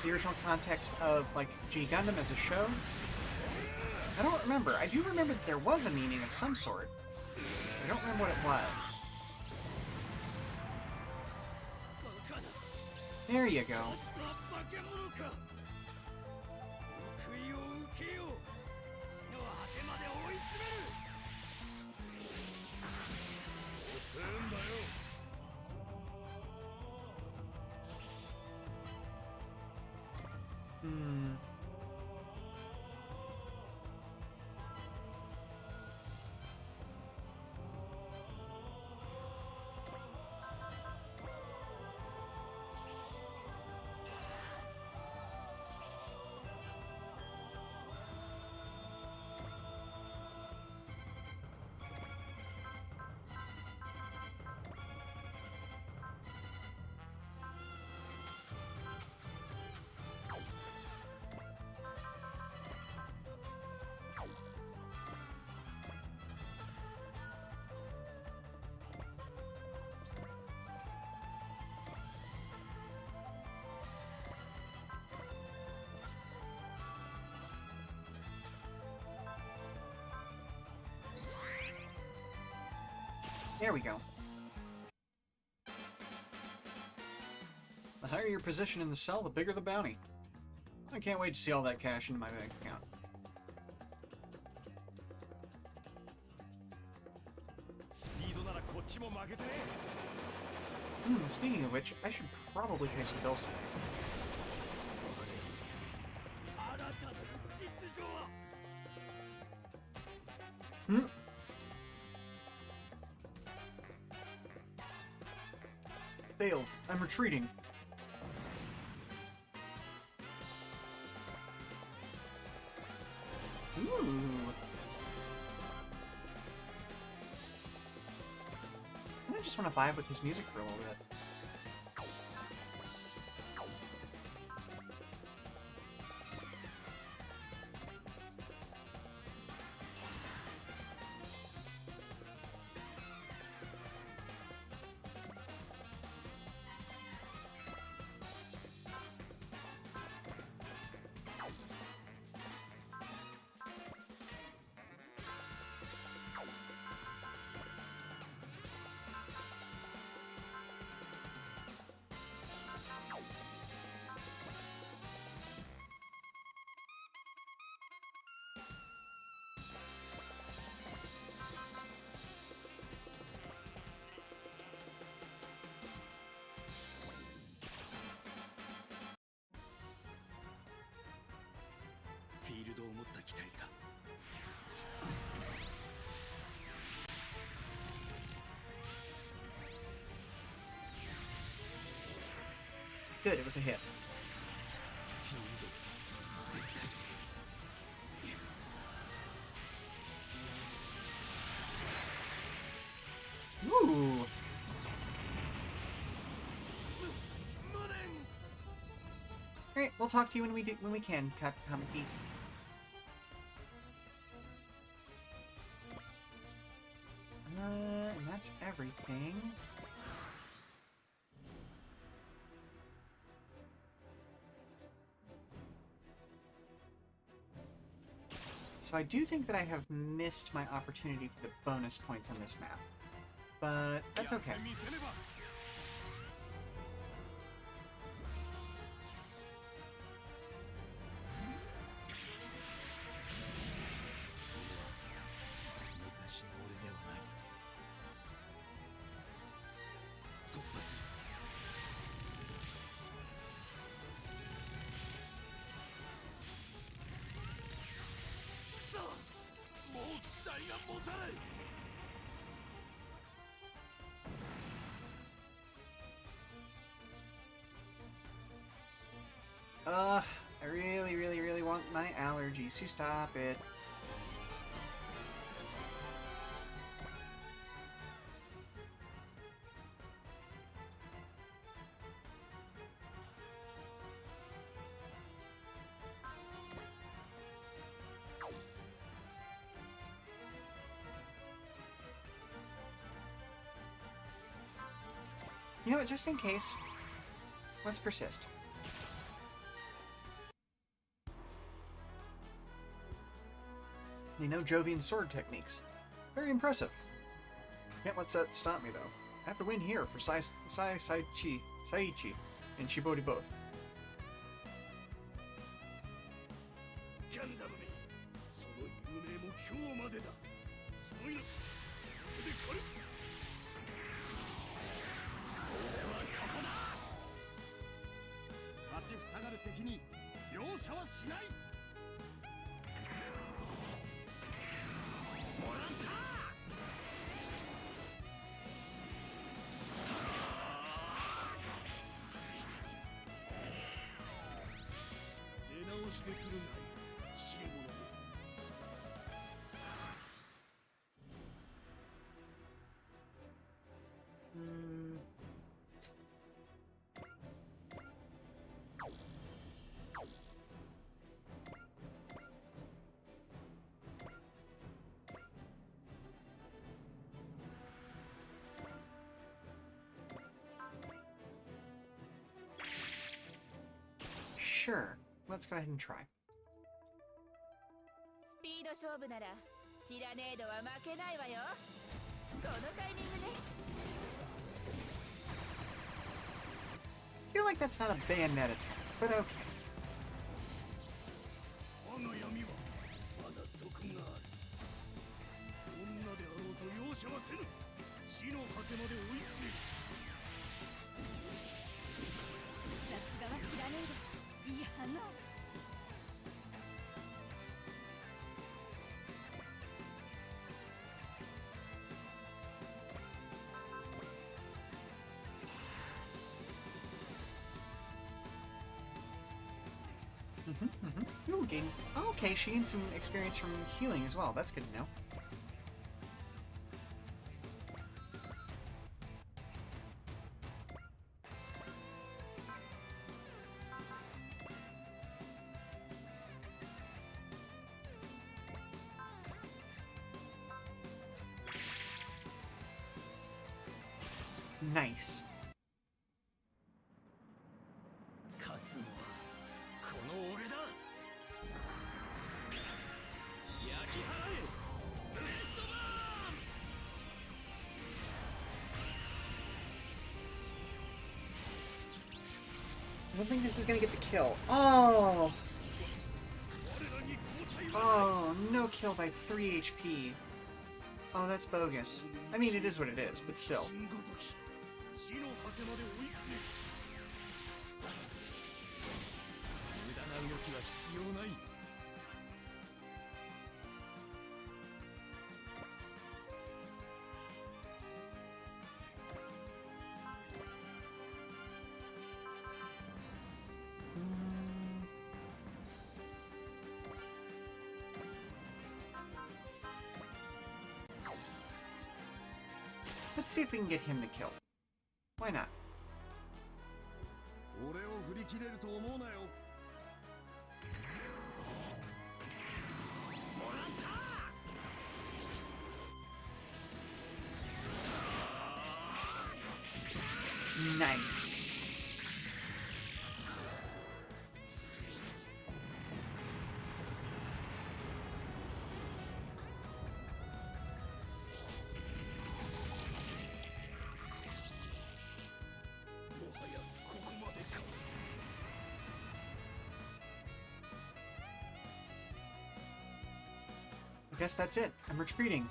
The original context of, like, G Gundam as a show? I don't remember. I do remember that there was a meaning of some sort. I don't remember what it was. There you go. There we go. The higher your position in the cell, the bigger the bounty. I can't wait to see all that cash in my bank account. Speaking of which, I should probably pay some bills today. Failed. I'm retreating. Ooh. I just want to vibe with his music for a little bit. Good, it was a hit. Ooh. Alright, we'll talk to you when we can, Kamiki. And that's everything. So I do think that I have missed my opportunity for the bonus points on this map. But that's okay. I really, really, really want my allergies to stop it. You know what, just in case, let's persist. They know Jovian's sword techniques. Very impressive. Can't let that stop me, though. I have to win here for Saichi and Shibori both. Sure, let's go ahead and try. スピード勝負ならティラネードは負けないわよ。I feel like that's not a bayonet attack, but okay. 我が闇はまだ底がある。女であろうと容赦はせぬ。死の果てまで追い詰める。さすがはキラネイド。いい反応。You'll gain. Oh, okay, she gained some experience from healing as well. That's good to know. Nice. 勝つのはこの俺だ。焼き払え。ブレストバーン。 I don't think this is gonna get the kill. Oh! 我らに交代は。 Oh, no kill by 3 HP. Oh, that's bogus. I mean, it is what it is, but still. 死んごとき。死の果てまで追い詰める。無駄な動きは必要ない。 Let's see if we can get him to kill. Why not? 俺を振り切れると思うなよ。もらった。 Nice. I guess that's it. I'm retreating.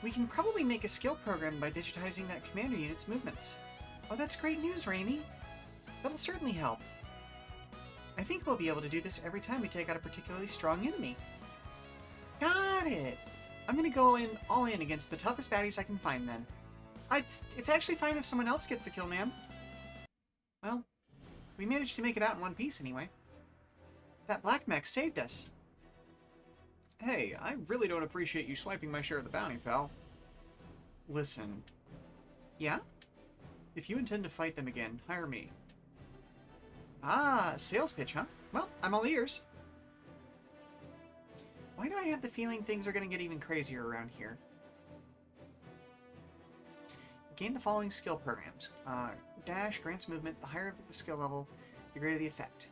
We can probably make a skill program by digitizing that commander unit's movements. Oh, that's great news, Raimi. That'll certainly help. I think we'll be able to do this every time we take out a particularly strong enemy. Got it! I'm gonna go in all in against the toughest baddies I can find then. It's actually fine if someone else gets the kill, ma'am. Well, we managed to make it out in one piece anyway. That black mech saved us. Hey, I really don't appreciate you swiping my share of the bounty, pal. Listen, Yeah? if you intend to fight them again, hire me. Ah, sales pitch, huh? Well, I'm all ears. Why do I have the feeling things are going to get even crazier around here? Gain the following skill programs. Dash grants movement. The higher the skill level, the greater the effect.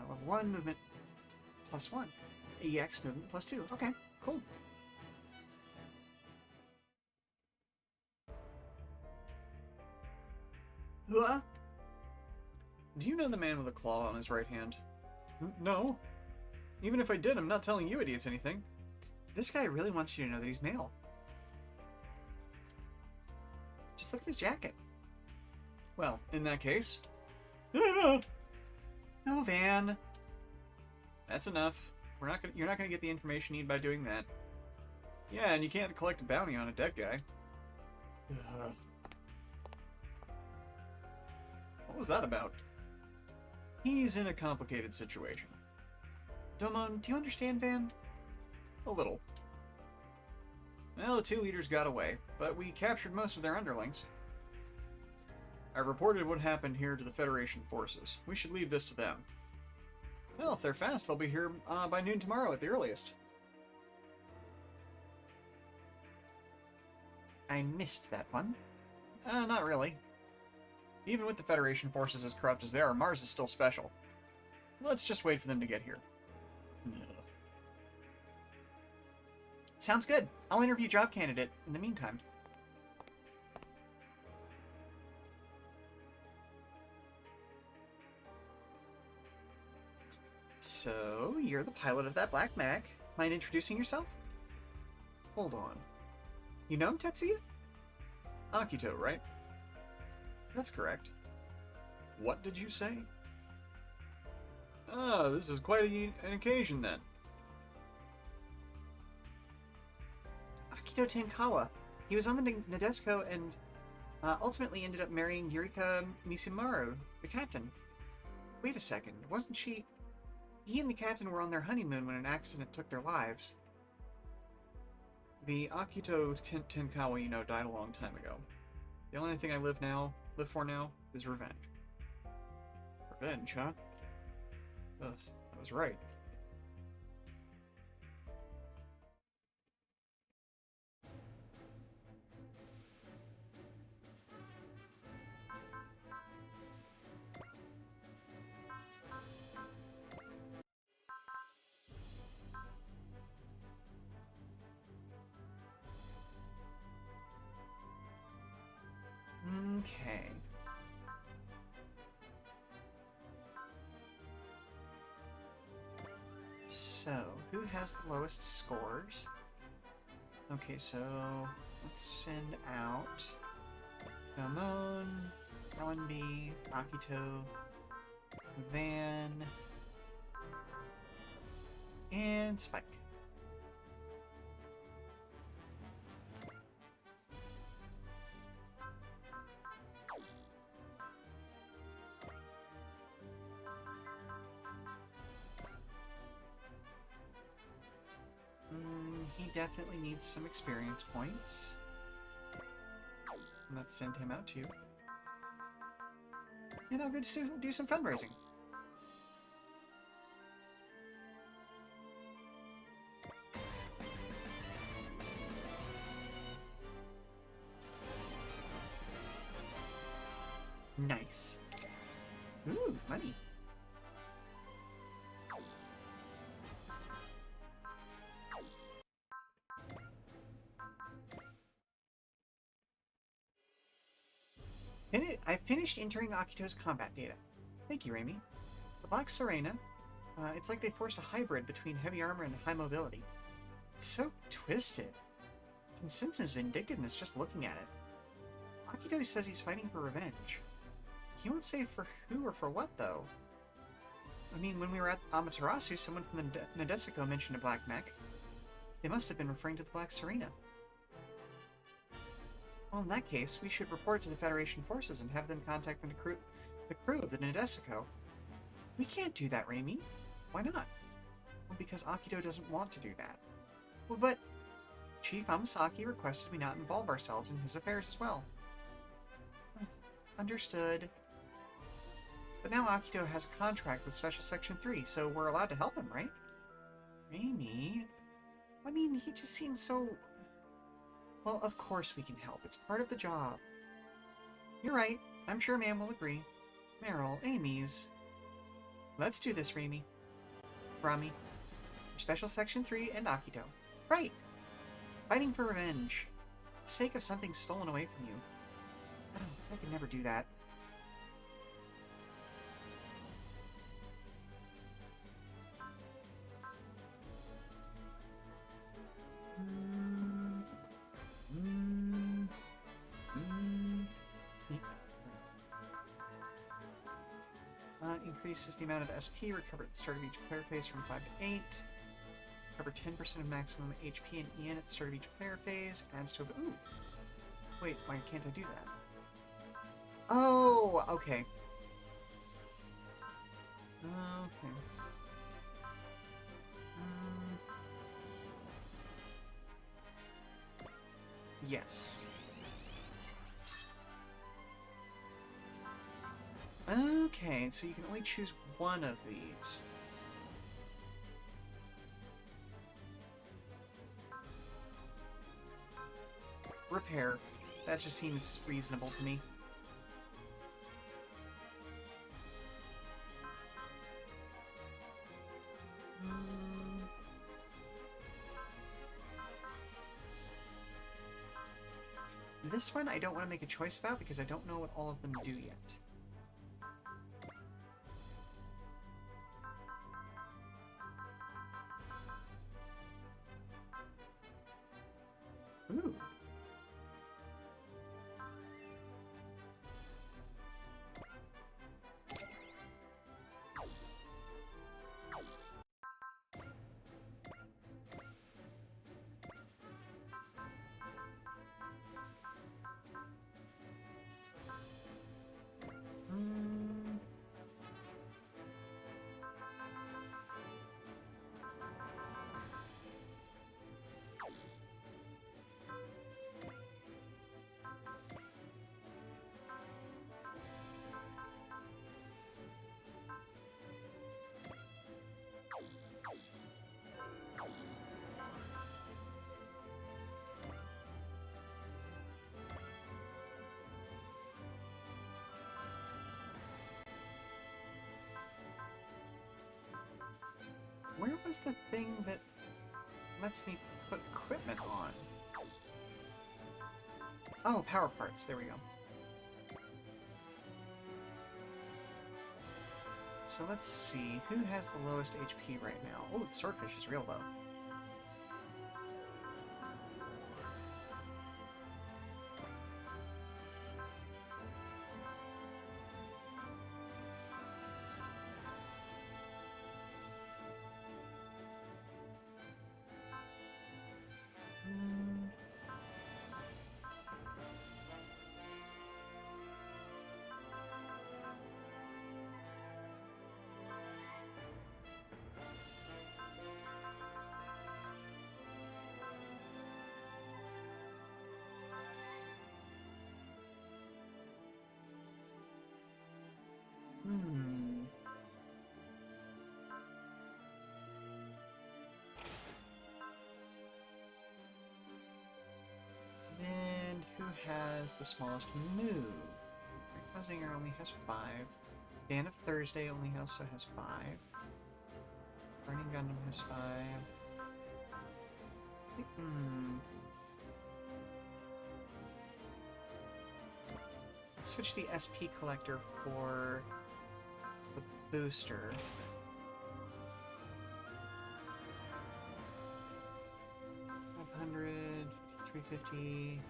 Level 1, movement +1. EX, movement +2. Okay, cool. Do you know the man with a claw on his right hand? No. Even if I did, I'm not telling you idiots anything. This guy really wants you to know that he's male. Just look at his jacket. Well, in that case... No, Van. That's enough. You're not gonna get the information you need by doing that. Yeah, and you can't collect a bounty on a dead guy. What was that about? He's in a complicated situation. Domon, do you understand, Van? A little. Well, the two leaders got away, but we captured most of their underlings. I reported what happened here to the Federation forces. We should leave this to them. Well, if they're fast, they'll be here by noon tomorrow at the earliest. I missed that one. Not really. Even with the Federation forces as corrupt as they are, Mars is still special. Let's just wait for them to get here. Sounds good. I'll interview job candidate in the meantime. So, you're the pilot of that black Mac. Mind introducing yourself? Hold on. You know him, Tetsuya? Akito, right? That's correct. What did you say? Ah, this is quite an occasion then. Akito Tenkawa. He was on the Nadesco and ultimately ended up marrying Yurika Misumaru, the captain. Wait a second, wasn't she... He and the captain were on their honeymoon when an accident took their lives. The Akito Tenkawa you know died a long time ago. The only thing I live for now is revenge. Revenge, huh? Ugh, I was right. Okay. So, who has the lowest scores? Okay, so let's send out Gamon, LNB, Akito, Van, and Spike. He definitely needs some experience points. Let's send him out too. And I'll go do some fundraising. Nice. Ooh, money. I finished entering Akito's combat data. Thank you, Raimi. The Black Serena, it's like they forced a hybrid between heavy armor and high mobility. It's so twisted. I can sense his vindictiveness just looking at it. Akito says he's fighting for revenge. He won't say for who or for what, though. I mean, when we were at Amaterasu, someone from the Nadesico mentioned a black mech. They must have been referring to the Black Serena. Well, in that case, we should report to the Federation forces and have them contact the crew of the Nadesico. We can't do that, Raimi. Why not? Well, because Akito doesn't want to do that. Well, but Chief Amasaki requested we not involve ourselves in his affairs as well. Understood. But now Akito has a contract with Special Section 3, so we're allowed to help him, right? Raimi? I mean, he just seems so... Well, of course we can help. It's part of the job. You're right. I'm sure Mam will agree. Meryl, Amy's... Let's do this, Raimi. Rami. For Special Section 3 and Akito. Right! Fighting for revenge. For the sake of something stolen away from you. I could never do that. Increases the amount of SP recovered at the start of each player phase from 5 to 8. Recover 10% of maximum HP and EN at the start of each player phase. Adds to a... Ooh! Wait, why can't I do that? Oh, okay. Okay. Yes. Okay, so you can only choose one of these. Repair. That just seems reasonable to me. This one I don't want to make a choice about because I don't know what all of them do yet. Ooh. Mm. Where was the thing that lets me put equipment on? Oh, power parts. There we go. So let's see. Who has the lowest HP right now? Oh, the swordfish is real low. Hmm. Hmm. And who has the smallest move? Buzinger only has 5. Dan of Thursday only also has 5. Burning Gundam has 5. Hmm. Switch the SP collector for the booster. $500, 350.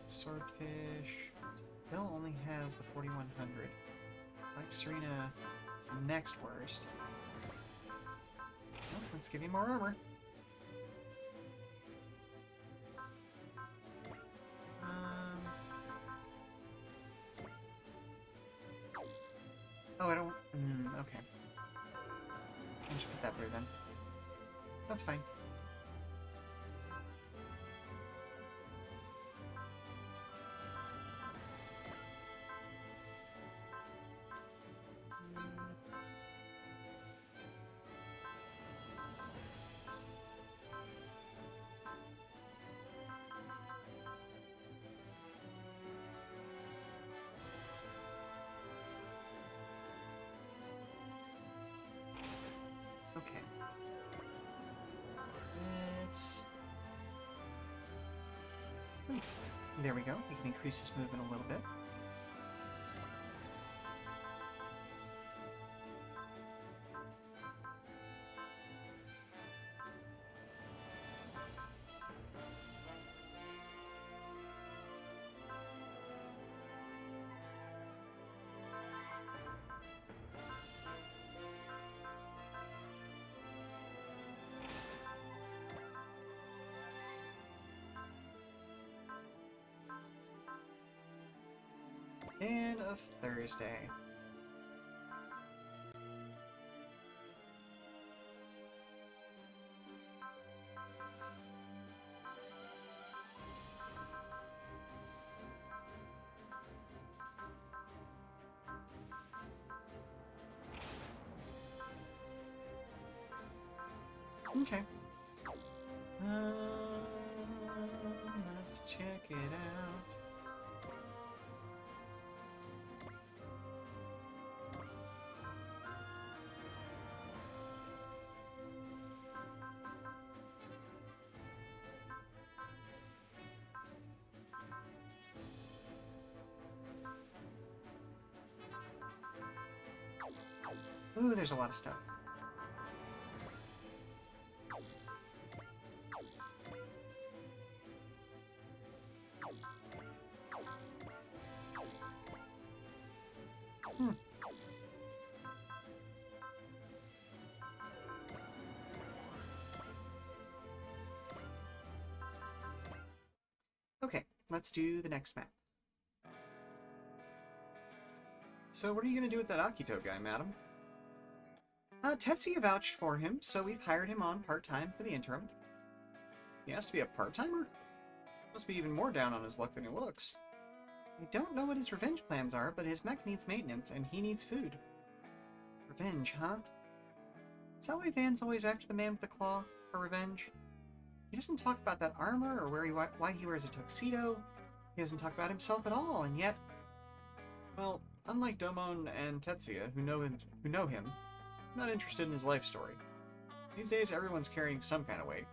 Swordfish still only has the 4100. Like Serena is the next worst. Well, let's give you more armor. Oh, I don't... okay. I'll just put that there then. That's fine. Okay. Let's... There we go. We can increase his movement a little bit. Dan of Thursday. Okay. Let's check it out. Ooh, there's a lot of stuff. Hmm. Okay, let's do the next map. So what are you going to do with that Akito guy, madam? Tetsuya vouched for him, so we've hired him on part-time for the interim. He has to be a part-timer? Must be even more down on his luck than he looks. I don't know what his revenge plans are, but his mech needs maintenance, and he needs food. Revenge, huh? Is that why Van's always after the man with the claw for revenge? He doesn't talk about that armor or why he wears a tuxedo. He doesn't talk about himself at all, and yet... Well, unlike Domon and Tetsuya, who know him, I'm not interested in his life story. These days, everyone's carrying some kind of weight.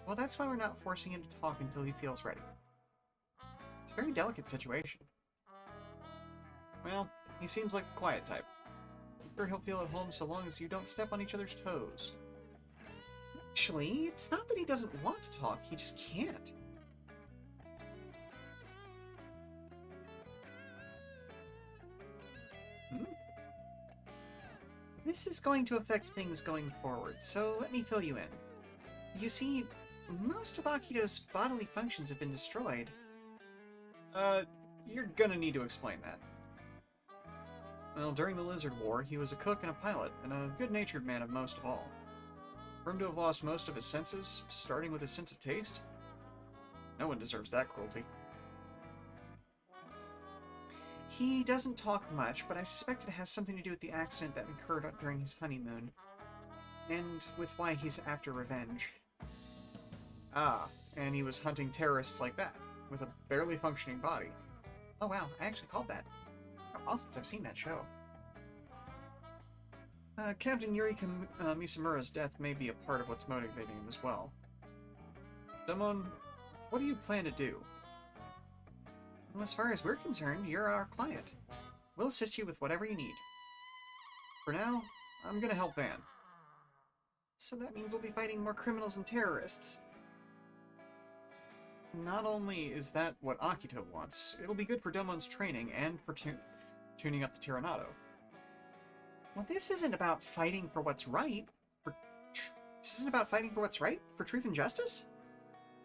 Well, that's why we're not forcing him to talk until he feels ready. It's a very delicate situation. Well, he seems like the quiet type. I'm sure he'll feel at home so long as you don't step on each other's toes. Actually, it's not that he doesn't want to talk, he just can't. This is going to affect things going forward, so let me fill you in. You see, most of Akito's bodily functions have been destroyed. You're gonna need to explain that. Well, during the Lizard War, he was a cook and a pilot, and a good-natured man of most of all. For him to have lost most of his senses, starting with his sense of taste? No one deserves that cruelty. He doesn't talk much, but I suspect it has something to do with the accident that occurred during his honeymoon, and with why he's after revenge. Ah, and he was hunting terrorists like that, with a barely functioning body. Oh wow, I actually called that. A while since I've seen that show. Captain Yurika Misamura's death may be a part of what's motivating him as well. Domon, what do you plan to do? Well, as far as we're concerned, you're our client. We'll assist you with whatever you need. For now, I'm gonna help Van. So that means we'll be fighting more criminals and terrorists. Not only is that what Akito wants, it'll be good for Domon's training and for tuning up the Tyranado. Well, this isn't about fighting for what's right. This isn't about fighting for what's right, for truth and justice?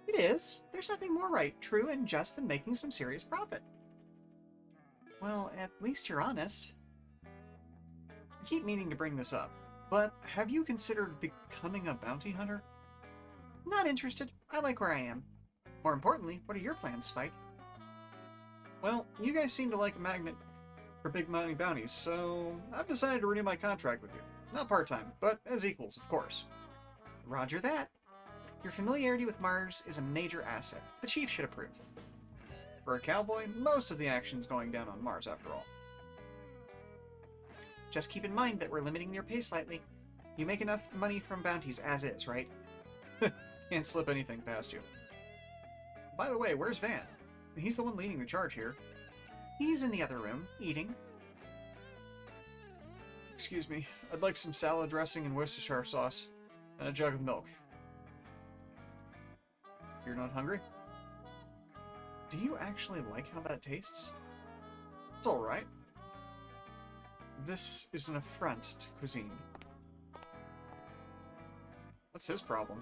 It is. There's nothing more right, true, and just than making some serious profit. Well, at least you're honest. I keep meaning to bring this up, but have you considered becoming a bounty hunter? Not interested. I like where I am. More importantly, what are your plans, Spike? Well, you guys seem to like a magnet for big money bounties, so I've decided to renew my contract with you. Not part-time, but as equals, of course. Roger that. Your familiarity with Mars is a major asset. The Chief should approve. For a cowboy, most of the action's going down on Mars, after all. Just keep in mind that we're limiting your pay slightly. You make enough money from bounties as is, right? Can't slip anything past you. By the way, where's Van? He's the one leading the charge here. He's in the other room, eating. Excuse me, I'd like some salad dressing and Worcestershire sauce, and a jug of milk. You're not hungry? Do you actually like how that tastes? It's alright. This is an affront to cuisine. What's his problem?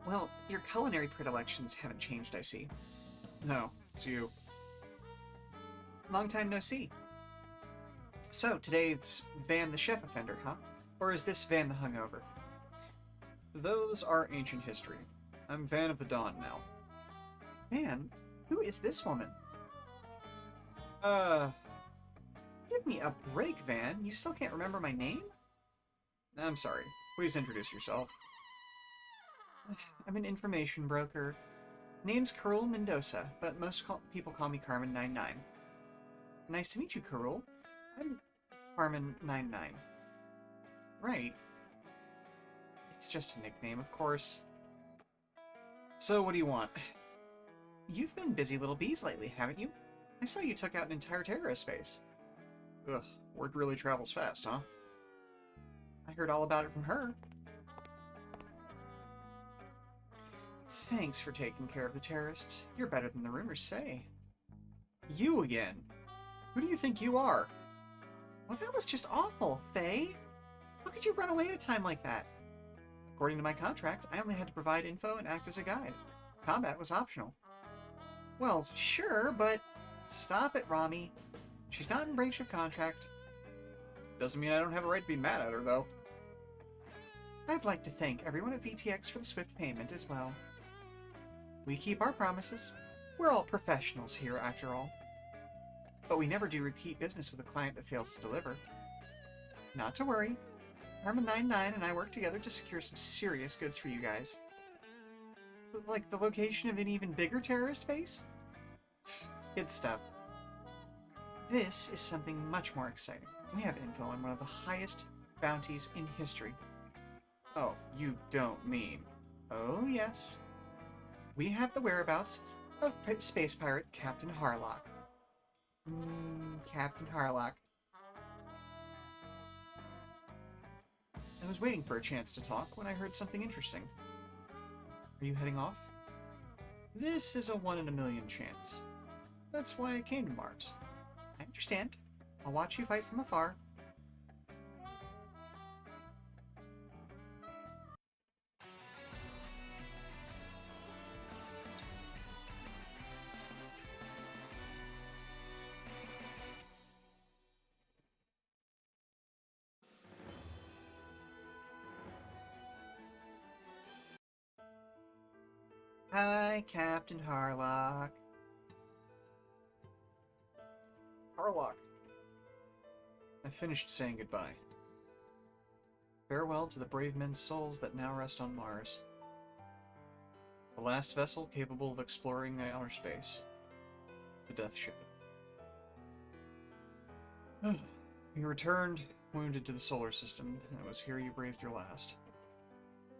Well, your culinary predilections haven't changed, I see. No, it's you. Long time no see. So, today's Van the chef offender, huh? Or is this Van the hungover? Those are ancient history. I'm Van of the Dawn now. Van? Who is this woman? Give me a break, Van. You still can't remember my name? I'm sorry. Please introduce yourself. I'm an information broker. Name's Carol Mendoza, but most people call me Carmen99. Nice to meet you, Carol. I'm Carmen99. Right. It's just a nickname, of course. So, what do you want? You've been busy little bees lately, haven't you? I saw you took out an entire terrorist base. Ugh, word really travels fast, huh? I heard all about it from her. Thanks for taking care of the terrorists. You're better than the rumors say. You again? Who do you think you are? Well, that was just awful, Faye. How could you run away at a time like that? According to my contract, I only had to provide info and act as a guide. Combat was optional. Well, sure, but... Stop it, Rami. She's not in breach of contract. Doesn't mean I don't have a right to be mad at her, though. I'd like to thank everyone at VTX for the swift payment as well. We keep our promises. We're all professionals here, after all. But we never do repeat business with a client that fails to deliver. Not to worry. Harmon 99 and I work together to secure some serious goods for you guys. Like the location of an even bigger terrorist base? Good stuff. This is something much more exciting. We have info on one of the highest bounties in history. Oh, you don't mean... Oh, yes. We have the whereabouts of space pirate Captain Harlock. Captain Harlock. I was waiting for a chance to talk when I heard something interesting. Are you heading off? This is a 1 in a million chance. That's why I came to Mars. I understand. I'll watch you fight from afar. Hi, Captain Harlock. Harlock. I finished saying goodbye. Farewell to the brave men's souls that now rest on Mars. The last vessel capable of exploring outer space. The Death Ship. You returned, wounded to the solar system, and it was here you breathed your last.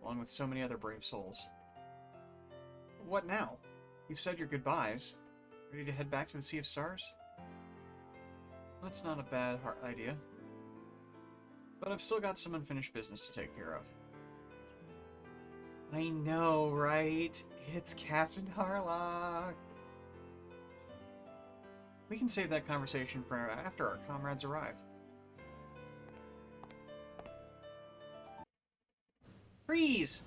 Along with so many other brave souls. What now? You've said your goodbyes. Ready to head back to the Sea of Stars? That's not a bad idea. But I've still got some unfinished business to take care of. I know, right? It's Captain Harlock. We can save that conversation for after our comrades arrive. Freeze!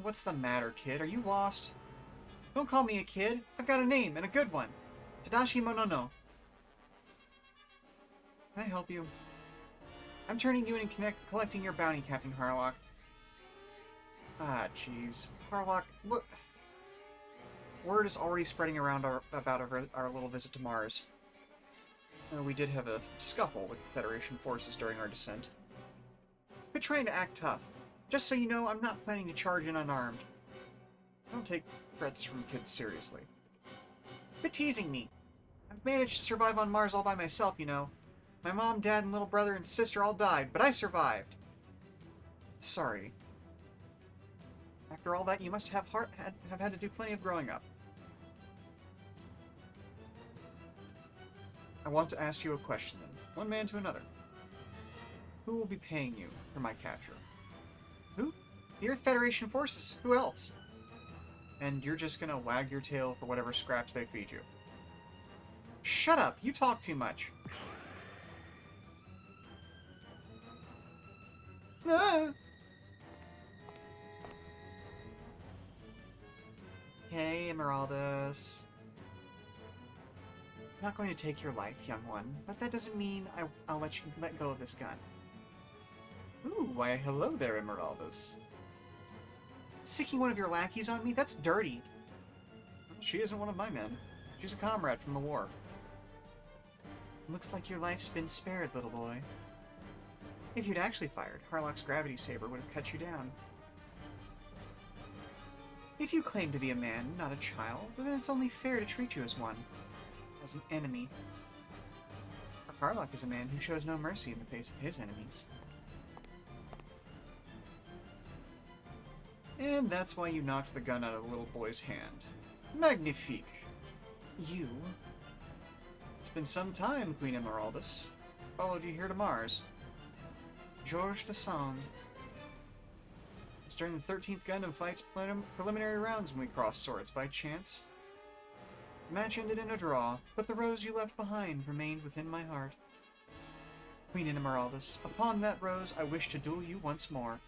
What's the matter, kid? Are you lost? Don't call me a kid. I've got a name, and a good one. Tadashi Monono. Can I help you? I'm turning you in and collecting your bounty, Captain Harlock. Ah, jeez. Harlock, look... Word is already spreading around about our little visit to Mars. We did have a scuffle with Federation forces during our descent. Quit trying to act tough. Just so you know, I'm not planning to charge in unarmed. I don't take threats from kids seriously. Quit teasing me. I've managed to survive on Mars all by myself, you know. My mom, dad, and little brother and sister all died, but I survived. Sorry. After all that, you must have had to do plenty of growing up. I want to ask you a question then, one man to another. Who will be paying you for my capture? Who? The Earth Federation forces. Who else? And you're just gonna wag your tail for whatever scraps they feed you. Shut up! You talk too much. Ah! Hey, Emeraldus. I'm not going to take your life, young one, but that doesn't mean I'll let you let go of this gun. Ooh, why hello there, Emeraldus. Sicking one of your lackeys on me? That's dirty. She isn't one of my men. She's a comrade from the war. Looks like your life's been spared, little boy. If you'd actually fired, Harlock's gravity saber would have cut you down. If you claim to be a man, not a child, then it's only fair to treat you as one. As an enemy. Harlock is a man who shows no mercy in the face of his enemies. And that's why you knocked the gun out of the little boy's hand. Magnifique. You? It's been some time, Queen Emeraldus. Followed you here to Mars. Georges de Sand. It's during the 13th Gundam fight's preliminary rounds when we crossed swords by chance. The match ended in a draw, but the rose you left behind remained within my heart. Queen Emeraldus, upon that rose I wish to duel you once more.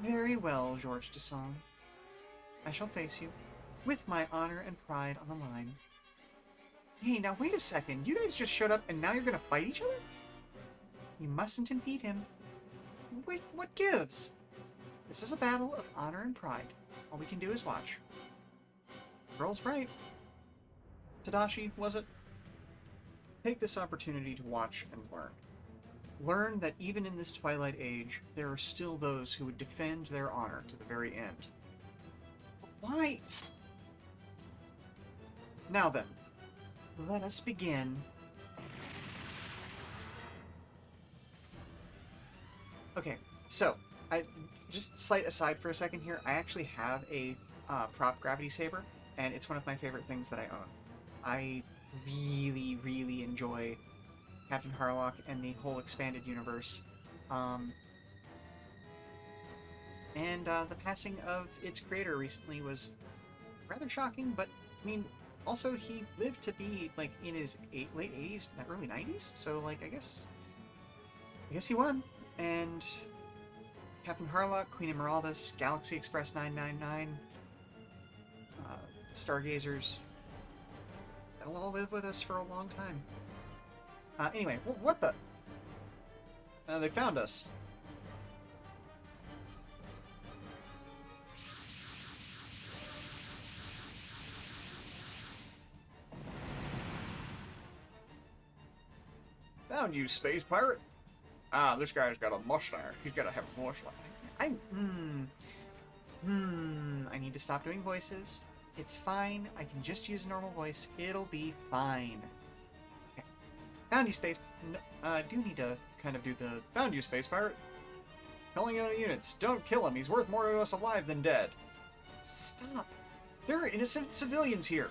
Very well, Georges de Sand. I shall face you, with my honor and pride on the line. Hey, now wait a second. You guys just showed up and now you're gonna fight each other? You mustn't impede him. Wait, what gives? This is a battle of honor and pride. All we can do is watch. Girl's right. Tadashi, was it? Take this opportunity to watch and learn. Learn that even in this Twilight Age, there are still those who would defend their honor to the very end. Why? Now then, let us begin. Okay, so, just slight aside for a second here, I actually have a prop gravity saber, and it's one of my favorite things that I own. I really, really enjoy Captain Harlock and the whole expanded universe. The passing of its creator recently was rather shocking, but, I mean, also he lived to be, like, in his late 80s, early 90s, so, like, I guess he won. And Captain Harlock, Queen Emeraldus, Galaxy Express 999, Stargazers, they'll all live with us for a long time. Anyway, what the? They found us. Found you, space pirate. Ah, this guy's got a mustache. He's gotta have a mustache. I need to stop doing voices. It's fine. I can just use a normal voice. It'll be fine. Okay. Found you, space. No, I do need to kind of do the found you, space pirate. Calling out units. Don't kill him. He's worth more to us alive than dead. Stop. There are innocent civilians here.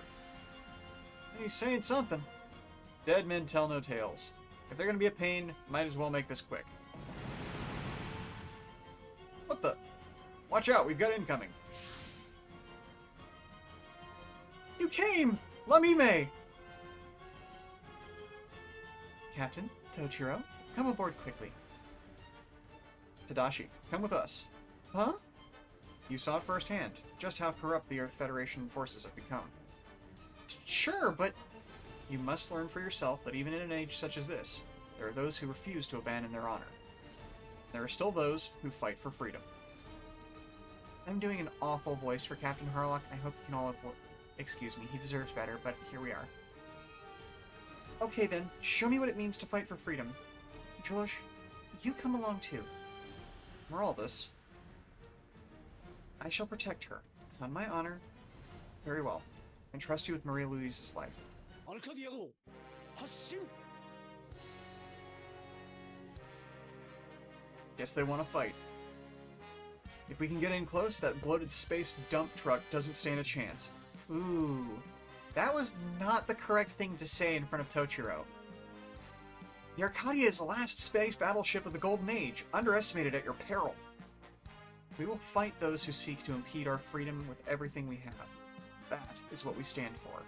He's saying something. Dead men tell no tales. If they're gonna be a pain, might as well make this quick. What the? Watch out, we've got incoming. You came! Lamime! Captain, Tochiro, come aboard quickly. Tadashi, come with us. Huh? You saw it firsthand, just how corrupt the Earth Federation forces have become. Sure, but you must learn for yourself that even in an age such as this, there are those who refuse to abandon their honor. There are still those who fight for freedom. I'm doing an awful voice for Captain Harlock. I hope you can all avoid... Excuse me, he deserves better, but here we are. Okay then, show me what it means to fight for freedom. George, you come along too. Meraldus, I shall protect her. On my honor. Very well. And trust you with Maria Louise's life. Guess they want to fight. If we can get in close, that bloated space dump truck doesn't stand a chance. Ooh. That was not the correct thing to say in front of Tochiro. The Arcadia is the last space battleship of the Golden Age, underestimated at your peril. We will fight those who seek to impede our freedom with everything we have. That is what we stand for.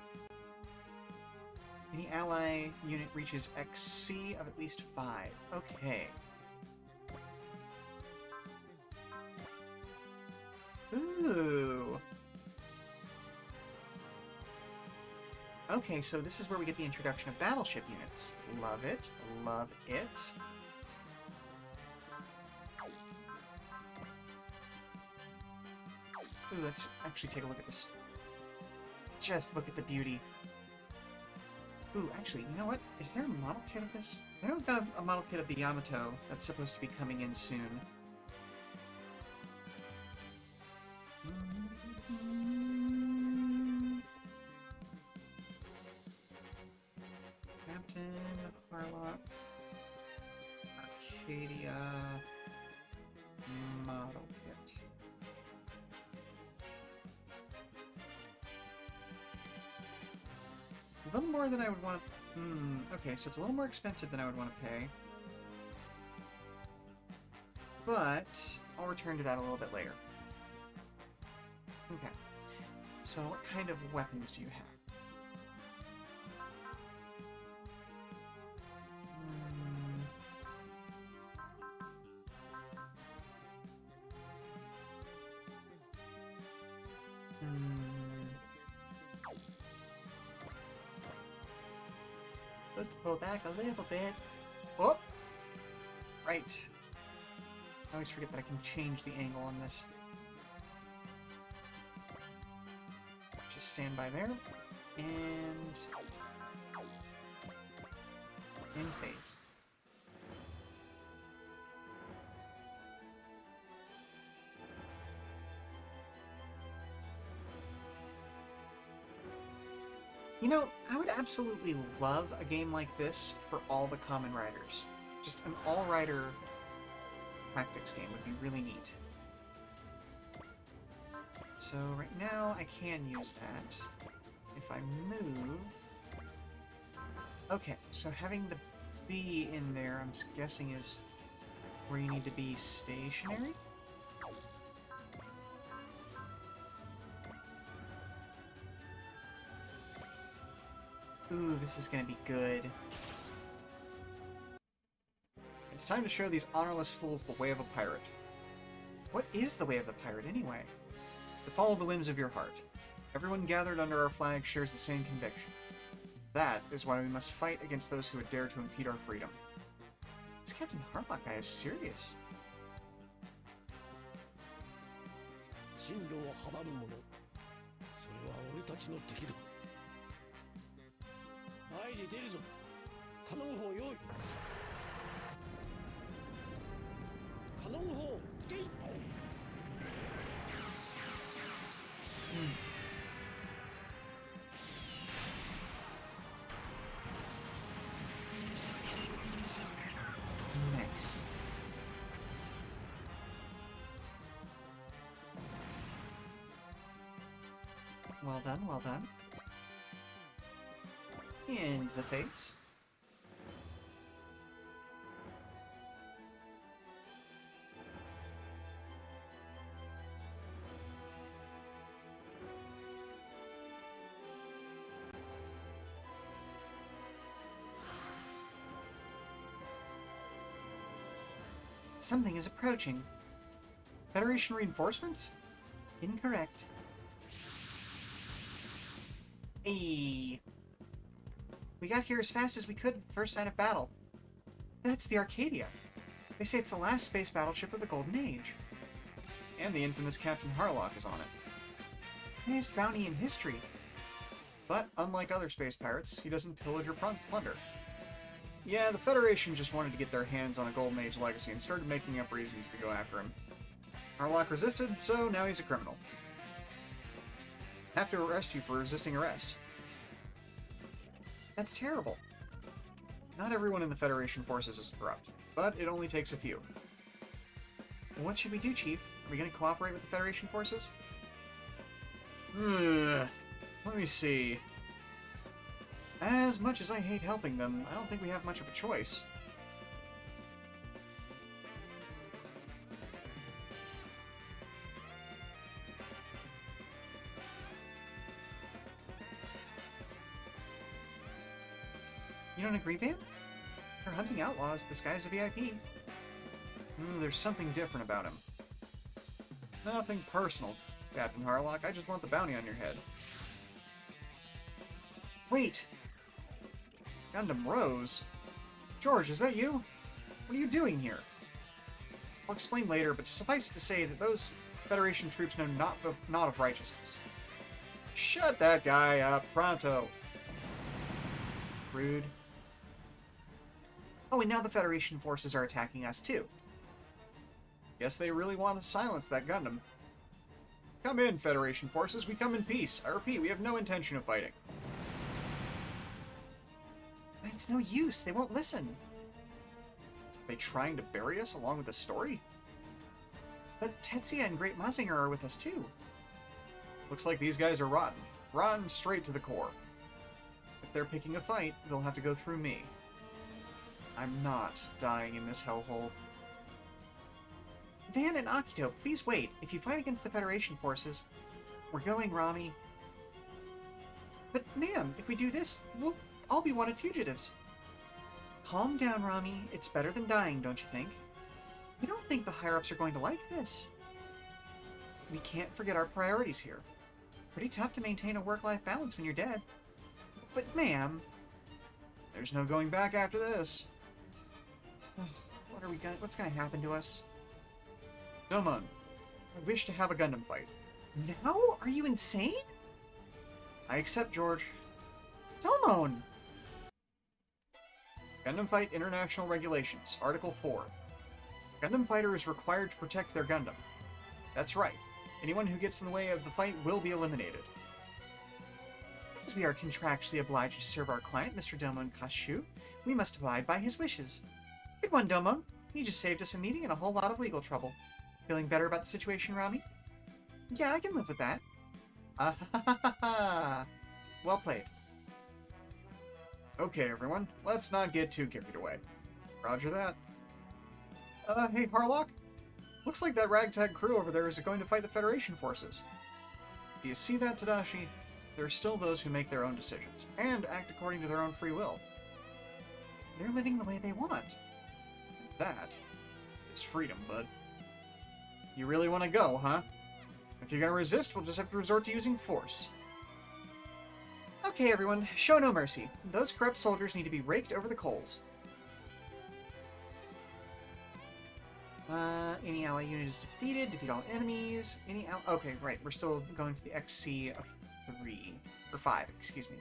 Any ally unit reaches XC of at least 5. Okay. Ooh. Okay, so this is where we get the introduction of battleship units. Love it. Love it. Ooh, let's actually take a look at this. Just look at the beauty. Ooh, actually, you know what? Is there a model kit of this? I know we've got a model kit of the Yamato that's supposed to be coming in soon. Captain Harlock, Arcadia model kit. A little more than I would want to... okay, so it's a little more expensive than I would want to pay. But I'll return to that a little bit later. Okay. So what kind of weapons do you have? Let's pull back a little bit. Oh! Right. I always forget that I can change the angle on this. Just stand by there. And... in phase. You know, I would absolutely love a game like this for all the common riders. Just an all-rider tactics game would be really neat. So right now I can use that. If I move... Okay, so having the B in there, I'm guessing is where you need to be stationary? Ooh, this is gonna be good. It's time to show these honorless fools the way of a pirate. What is the way of the pirate, anyway? To follow the whims of your heart. Everyone gathered under our flag shares the same conviction. That is why we must fight against those who would dare to impede our freedom. This Captain Harlock guy is serious. 進路を阻む者、それは俺たちの敵だ。前に出るぞ。カノン砲用意。カノン砲、ゲイ。Nice. Well done, well done. And the fates. Something is approaching. Federation reinforcements? Incorrect. Hey. We got here as fast as we could at the first sign of battle. That's the Arcadia. They say it's the last space battleship of the Golden Age. And the infamous Captain Harlock is on it. Highest bounty in history. But, unlike other space pirates, he doesn't pillage or plunder. Yeah, the Federation just wanted to get their hands on a Golden Age legacy and started making up reasons to go after him. Harlock resisted, so now he's a criminal. Have to arrest you for resisting arrest. That's terrible. Not everyone in the Federation forces is corrupt, but it only takes a few. What should we do, Chief? Are we going to cooperate with the Federation forces? Let me see. As much as I hate helping them, I don't think we have much of a choice. You don't agree, Van? You're hunting outlaws. This guy's a VIP. There's something different about him. Nothing personal, Captain Harlock. I just want the bounty on your head. Wait! Gundam Rose? George, is that you? What are you doing here? I'll explain later, but suffice it to say that those Federation troops know not of righteousness. Shut that guy up, pronto! Rude. Oh, and now the Federation forces are attacking us, too. Guess they really want to silence that Gundam. Come in, Federation forces. We come in peace. I repeat, we have no intention of fighting. It's no use. They won't listen. Are they trying to bury us along with the story? But Tetsuya and Great Mazinger are with us, too. Looks like these guys are rotten. Rotten straight to the core. The they're picking a fight, they'll have to go through me. I'm not dying in this hellhole. Van and Akito, please wait. If you fight against the Federation forces... We're going, Rami. But, ma'am, if we do this, we'll all be wanted fugitives. Calm down, Rami. It's better than dying, don't you think? We don't think the higher-ups are going to like this. We can't forget our priorities here. Pretty tough to maintain a work-life balance when you're dead. But, ma'am... There's no going back after this. What's gonna happen to us? Domon, I wish to have a Gundam fight. Now? Are you insane? I accept, George. Domon! Gundam Fight International Regulations, Article 4. Gundam fighter is required to protect their Gundam. That's right. Anyone who gets in the way of the fight will be eliminated. As we are contractually obliged to serve our client, Mr. Domon Kashu, we must abide by his wishes. Good one, Domon. You just saved us a meeting and a whole lot of legal trouble. Feeling better about the situation, Rami? Yeah, I can live with that. Ah ha ha ha ha! Well played. Okay, everyone, let's not get too carried away. Roger that. Hey, Harlock? Looks like that ragtag crew over there is going to fight the Federation forces. Do you see that, Tadashi? There are still those who make their own decisions, and act according to their own free will. They're living the way they want. That is freedom, bud. You really want to go, huh? If you're gonna resist, we'll just have to resort to using force. Okay, everyone, show no mercy. Those corrupt soldiers need to be raked over the coals. Any ally unit is defeated. Defeat all enemies. Okay, right. We're still going for the XC of 3. Or 5, excuse me.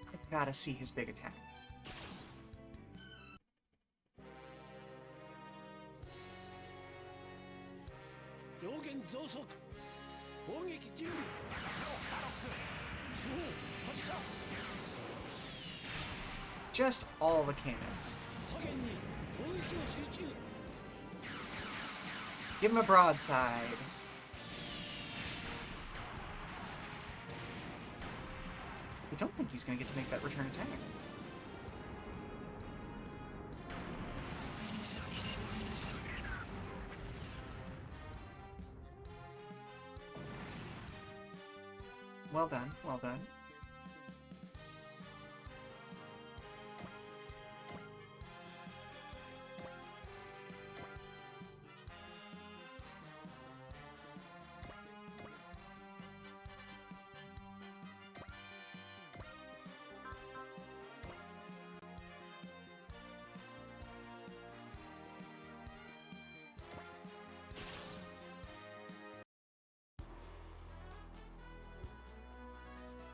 I gotta see his big attack. Just all the cannons. Give him a broadside. I don't think he's going to get to make that return attack. Well done, well done.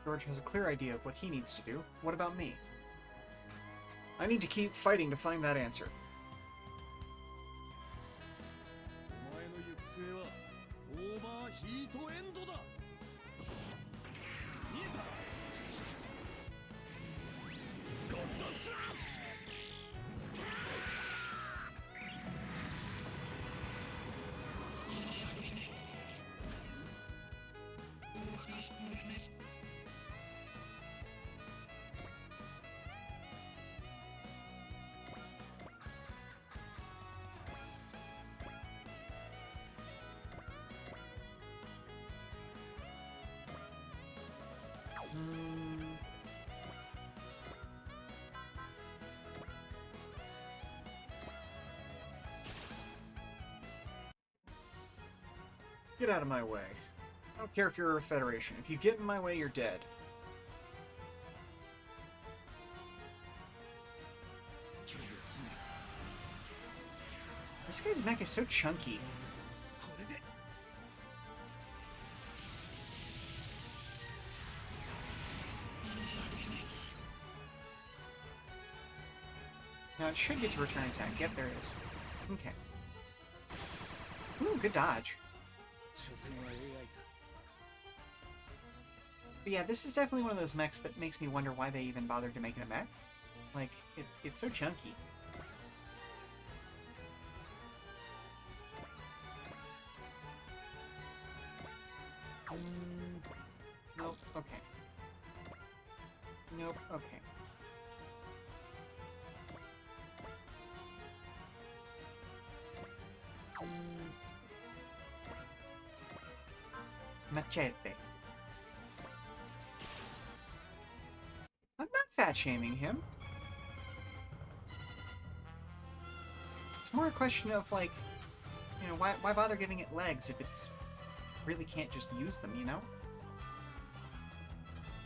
George has a clear idea of what he needs to do. What about me? I need to keep fighting to find that answer. Get out of my way. I don't care if you're a Federation. If you get in my way, you're dead. This guy's mech is so chunky. Now it should get to return attack. Yep, there it is. Okay. Ooh, good dodge. But yeah, this is definitely one of those mechs that makes me wonder why they even bothered to make it a mech. Like, it's so chunky. Nope, okay. Nope, okay. Machete. I'm not fat-shaming him. It's more a question of, like, you know, why bother giving it legs if it's really can't just use them, you know?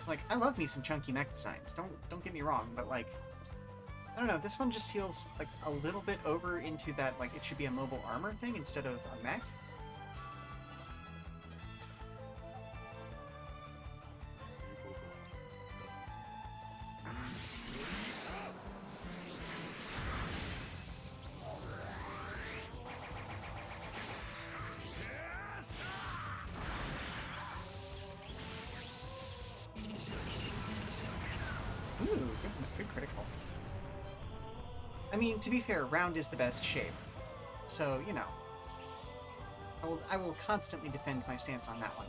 Like, I love me some chunky mech designs, don't get me wrong, but like, I don't know, this one just feels like a little bit over into that, like, it should be a mobile armor thing instead of a mech. Ooh, good critical. I mean, to be fair, round is the best shape. So, you know. I will constantly defend my stance on that one.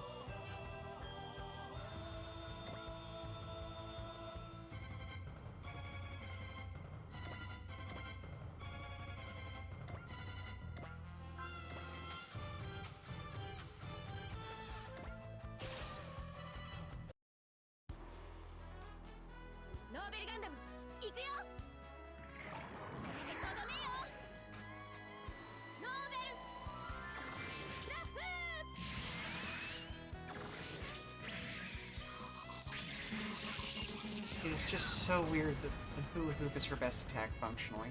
It's just so weird that the hula hoop is her best attack functionally.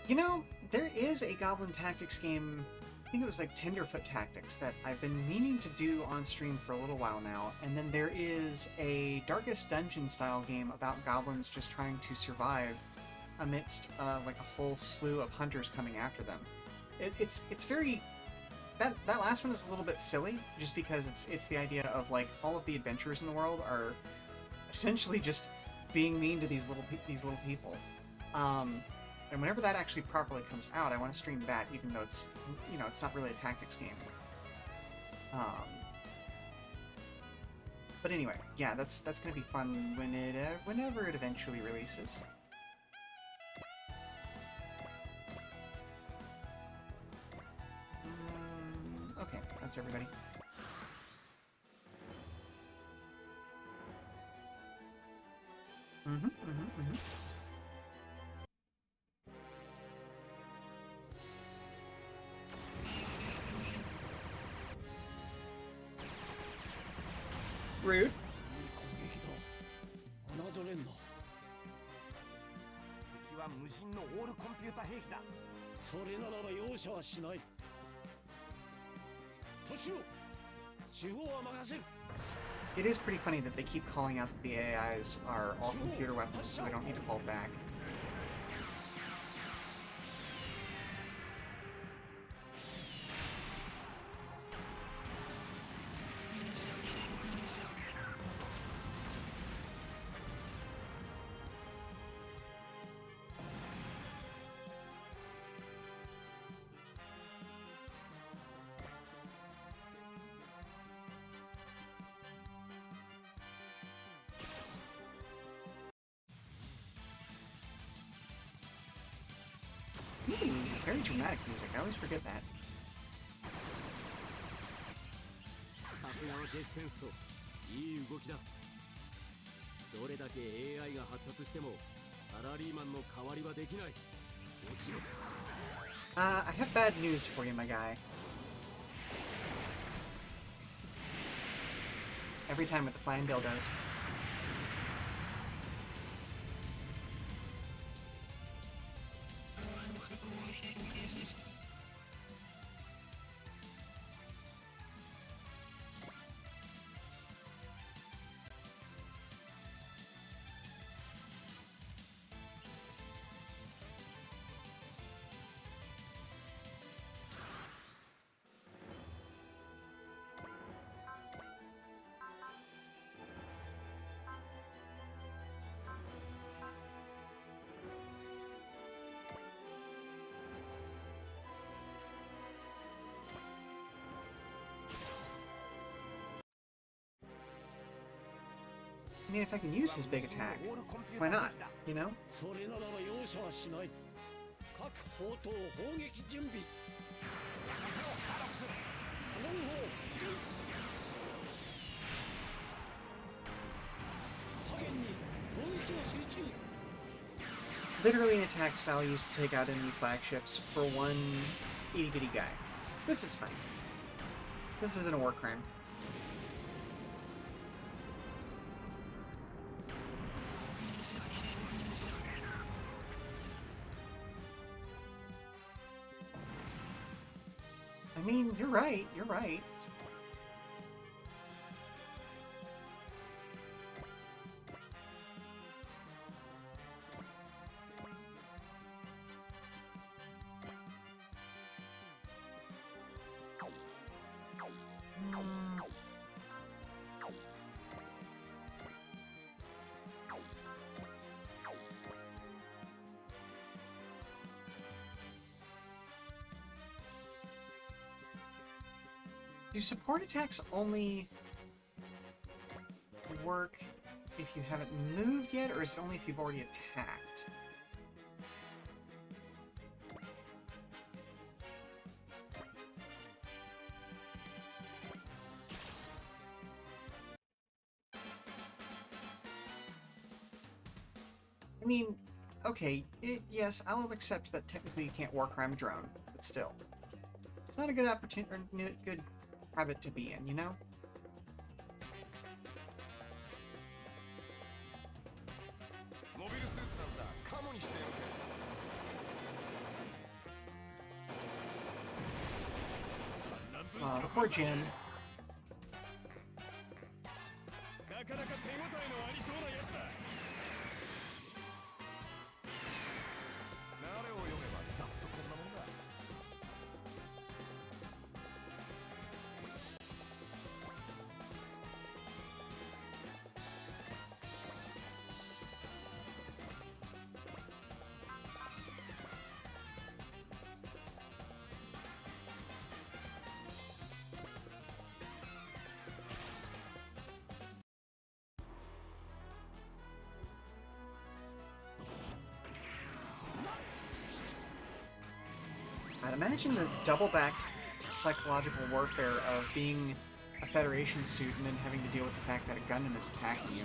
You know, there is a Goblin Tactics game, I think it was like Tenderfoot Tactics, that I've been meaning to do on stream for a little while now, and then there is a Darkest Dungeon style game about goblins just trying to survive amidst like a whole slew of hunters coming after them. It's very... That last one is a little bit silly, just because it's the idea of, like, all of the adventurers in the world are essentially just being mean to these little people. And whenever that actually properly comes out, I want to stream that, even though it's, you know, it's not really a tactics game. But anyway, yeah, that's gonna be fun whenever it eventually releases. Okay, that's everybody. Rude. 侮れんの。敵は無人のオールコンピュータ兵器だ。それならば容赦はしない。年を手法は任せる。 It is pretty funny that they keep calling out that the AIs are all computer weapons, so they don't need to hold back. Ooh, very dramatic music. I always forget that. さすがはゲシュテンスト。いい動きだ。どれだけ AI が発達してもサラリーマンの代わりはできない。もちろん。I have bad news for you, my guy. Every time with the flying dildos. I mean, if I can use his big attack, why not? You know? それならば容赦はしない。各砲塔砲撃準備。任せろカロック。カノン砲撃て。左舷に砲撃を集中。 Literally an attack style used to take out enemy flagships for one itty-bitty guy. This is fine. This isn't a war crime. I mean, you're right, you're right. Do support attacks only work if you haven't moved yet, or is it only if you've already attacked? I mean, okay, yes, I'll accept that technically you can't war crime a drone, but still. It's not a good opportunity, or good habit to be in, you know? The poor Jin. なかなか手応えのありそうなやつだ。流れを読めばざっとこんなもんだ。 I'd imagine the double-back psychological warfare of being a Federation suit and then having to deal with the fact that a Gundam is attacking you.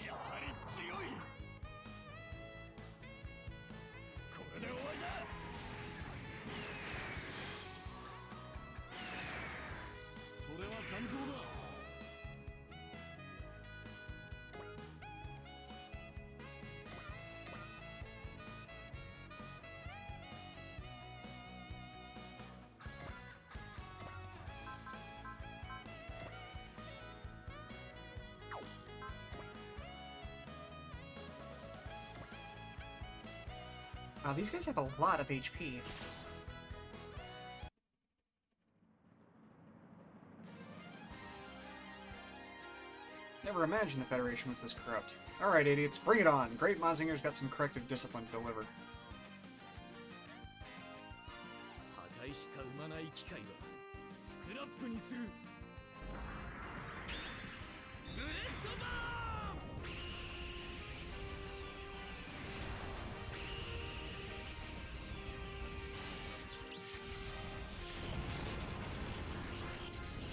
やはり強い。これで終わりだ。それは残像だ。 Wow, these guys have a lot of HP. Never imagined the Federation was this corrupt. Alright, idiots, bring it on! Great Mazinger's got some corrective discipline to deliver. 破壊しか生まない機械はスクラップにする。ブレストバーン。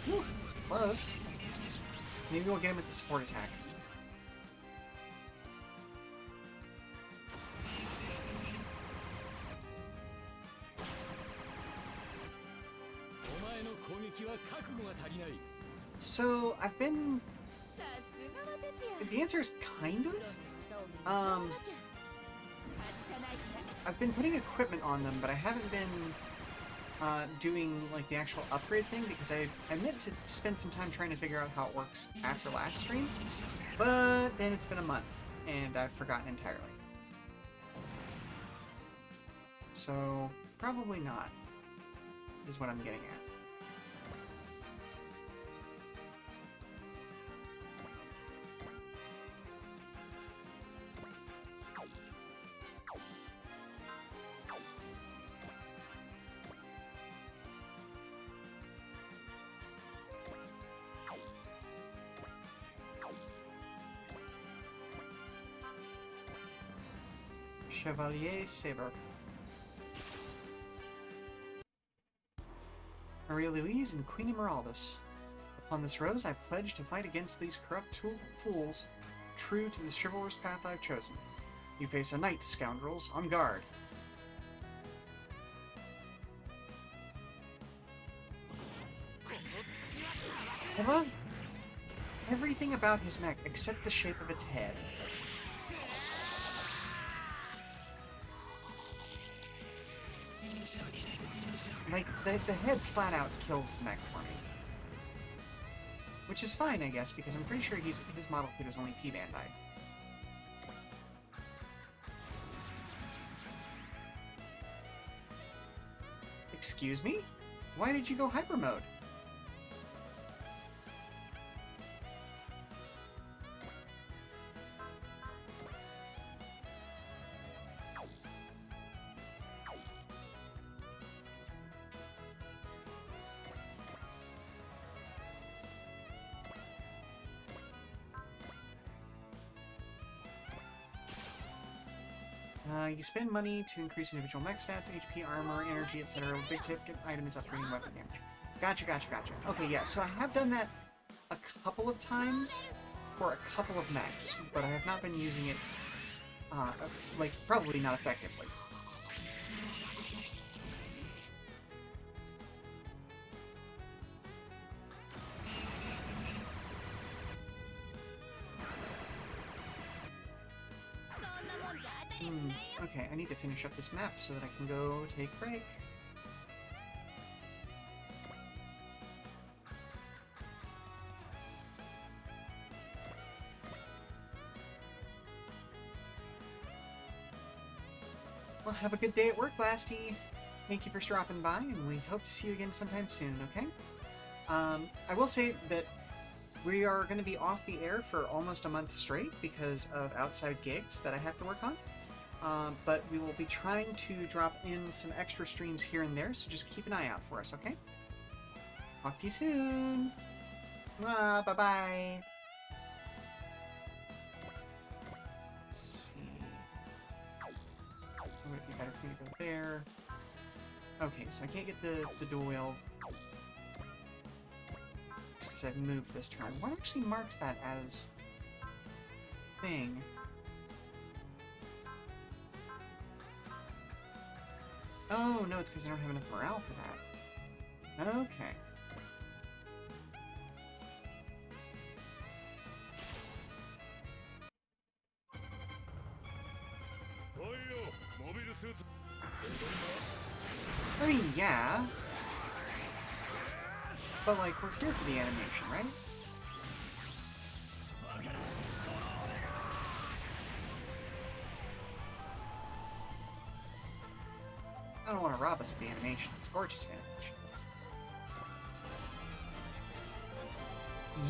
Whew, close. Maybe we'll get him with the support attack. So, I've been... さすがは哲也。 The answer is kind of. 外さない気が I've been putting equipment on them, but I haven't been doing like the actual upgrade thing because I meant to spend some time trying to figure out how it works after last stream, but then it's been a month and I've forgotten entirely. So probably not, is what I'm getting at. Chevalier Saber. Maria Louise and Queen Emeraldus. Upon this rose, I pledge to fight against these corrupt fools, true to the chivalrous path I've chosen. You face a knight, scoundrels, on guard. I love everything about his mech except the shape of its head. Like, the head flat out kills the mech for me. Which is fine, I guess, because I'm pretty sure his model kit is only P-Bandai. Excuse me? Why did you go hyper mode? You spend money to increase individual mech stats, HP, armor, energy, etc. Big ticket item is upgrading weapon damage. Gotcha, gotcha, gotcha. Okay, yeah, so I have done that a couple of times for a couple of mechs, but I have not been using it, like, probably not effectively. Okay, I need to finish up this map so that I can go take a break. Well, have a good day at work, Blasty. Thank you for stopping by, and we hope to see you again sometime soon, okay? I will say that we are going to be off the air for almost a month straight because of outside gigs that I have to work on. But we will be trying to drop in some extra streams here and there, so just keep an eye out for us, okay? Talk to you soon! Bye-bye! Let's see... Would it be better for me to go there? Okay, so I can't get the dual wield. Just because I've moved this turn. What actually marks that as... thing? Oh, no, it's because I don't have enough morale for that. Okay. I mean, yeah. But, like, we're here for the animation, right? I don't want to rob us of the animation. It's gorgeous animation.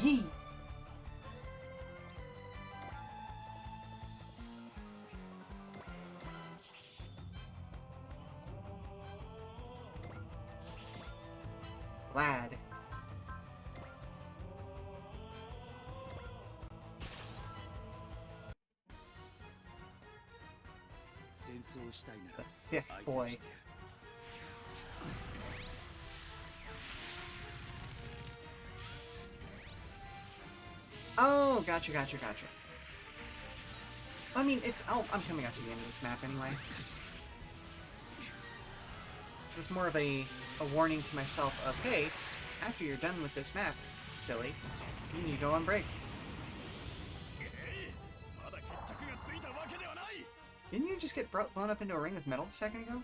Yee! Glad. The fifth boy. Oh, gotcha, gotcha, gotcha. I mean, I'm coming up to the end of this map anyway. It was more of a warning to myself of, hey, after you're done with this map, silly, you need to go on break. Didn't you just get blown up into a ring of metal a second ago?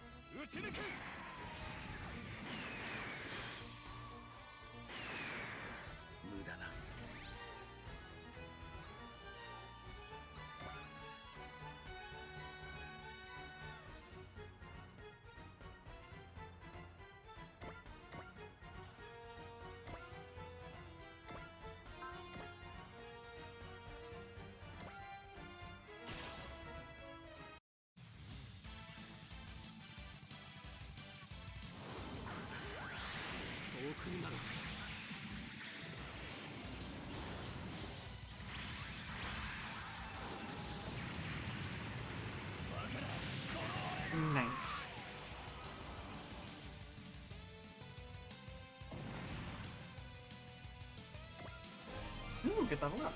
Ooh, good level up.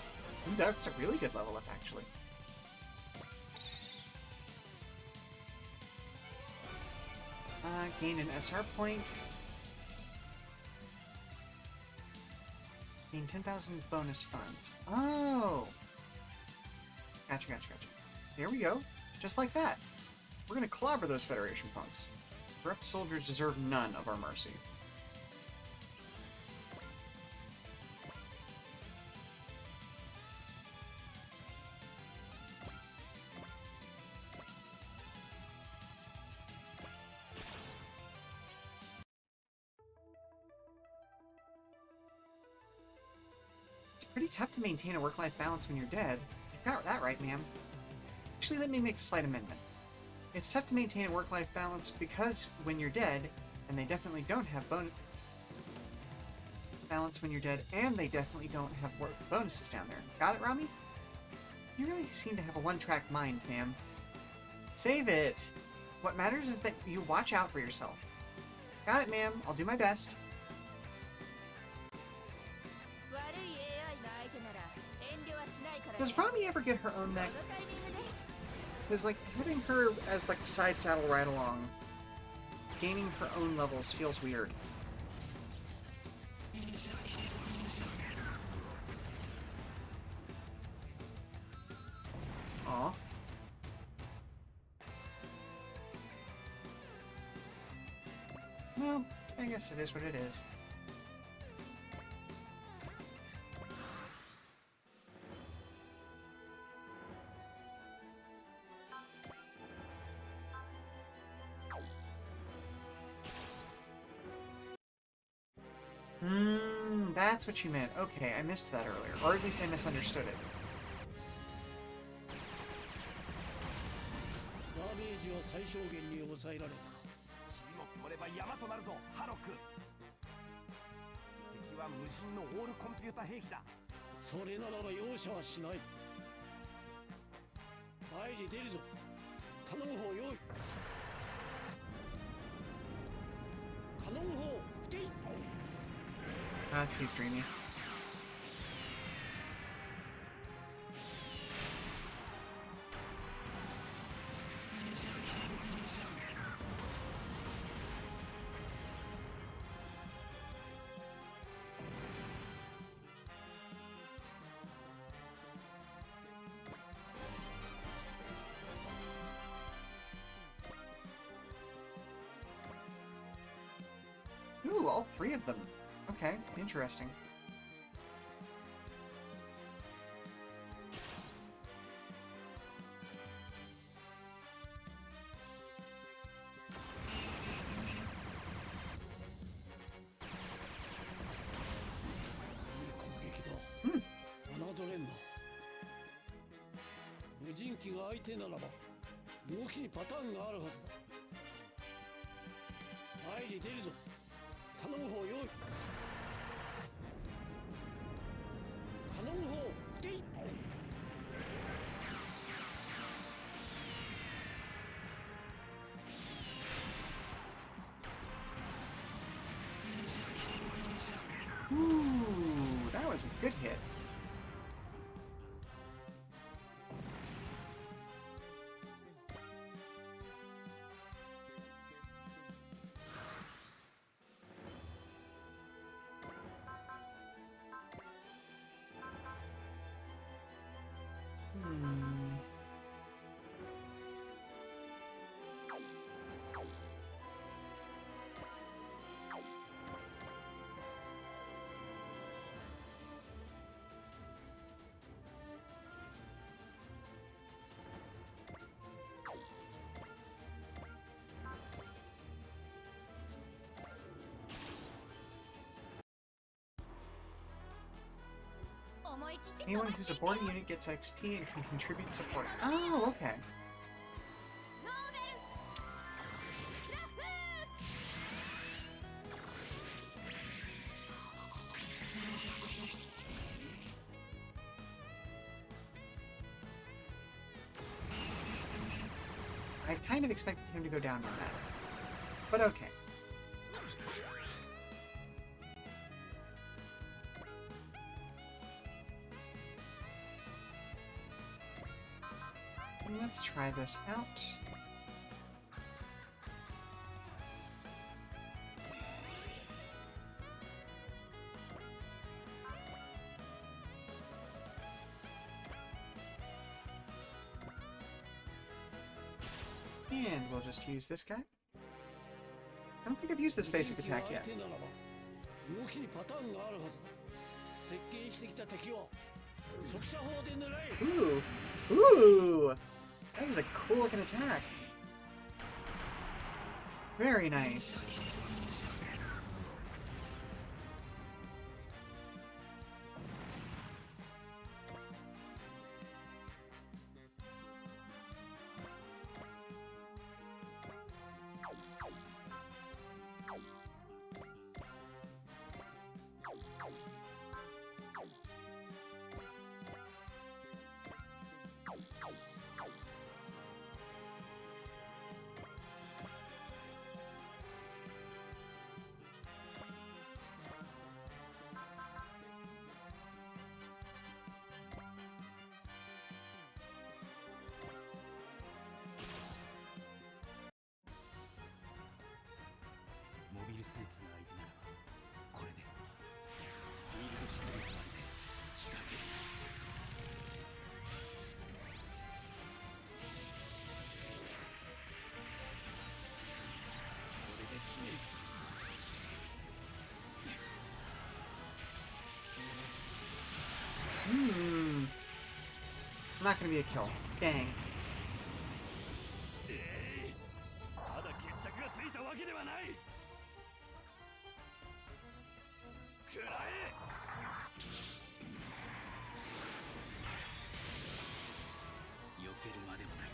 Ooh, that's a really good level up, actually. Gain an SR point. Gain 10,000 bonus funds. Oh! Gotcha, gotcha, gotcha. There we go. Just like that. We're gonna clobber those Federation punks. Corrupt soldiers deserve none of our mercy. It's pretty tough to maintain a work-life balance when you're dead. You got that right, ma'am. Actually, let me make a slight amendment. It's tough to maintain a work-life balance because when you're dead, and they definitely don't have balance when you're dead, and they definitely don't have bonuses down there. Got it, Rami? You really seem to have a one-track mind, ma'am. Save it! What matters is that you watch out for yourself. Got it, ma'am. I'll do my best. Does Rami ever get her own mech? Because, like, having her as, like, a side saddle ride along, gaining her own levels feels weird. Aw. Well, I guess it is what it is. That's what you meant. Okay, I missed that earlier. Or at least I misunderstood it. ダメージは最小限に抑えられた。塵も積もれば山となるぞ、ハロック。敵は無人のオールコンピュータ兵器だ。それならば容赦はしない。前に出るぞ。カノン砲用意。カノン砲撃て。 That's he's dreamy. Ooh, all three of them. Okay, interesting. Hmm. 侮れんな。無人機が相手ならば動きにパターンがあるはずだ。前に出るぞ。カノン砲用意。カノン砲撃て。Ooh, that was a good hit. Anyone who's aboard a unit gets XP and can contribute support. Oh, okay. I kind of expected him to go down on that. But okay. let's try this out. And we'll just use this guy. I don't think I've used this basic attack yet. 動きにパターンがあるはずだ。接近してきた敵を速射砲で狙え。 Ooh! Ooh! That is a cool looking attack. Very nice. Not gonna be a kill. Dang. まだ決着がついたわけではない。食らえ。避けるまでもない。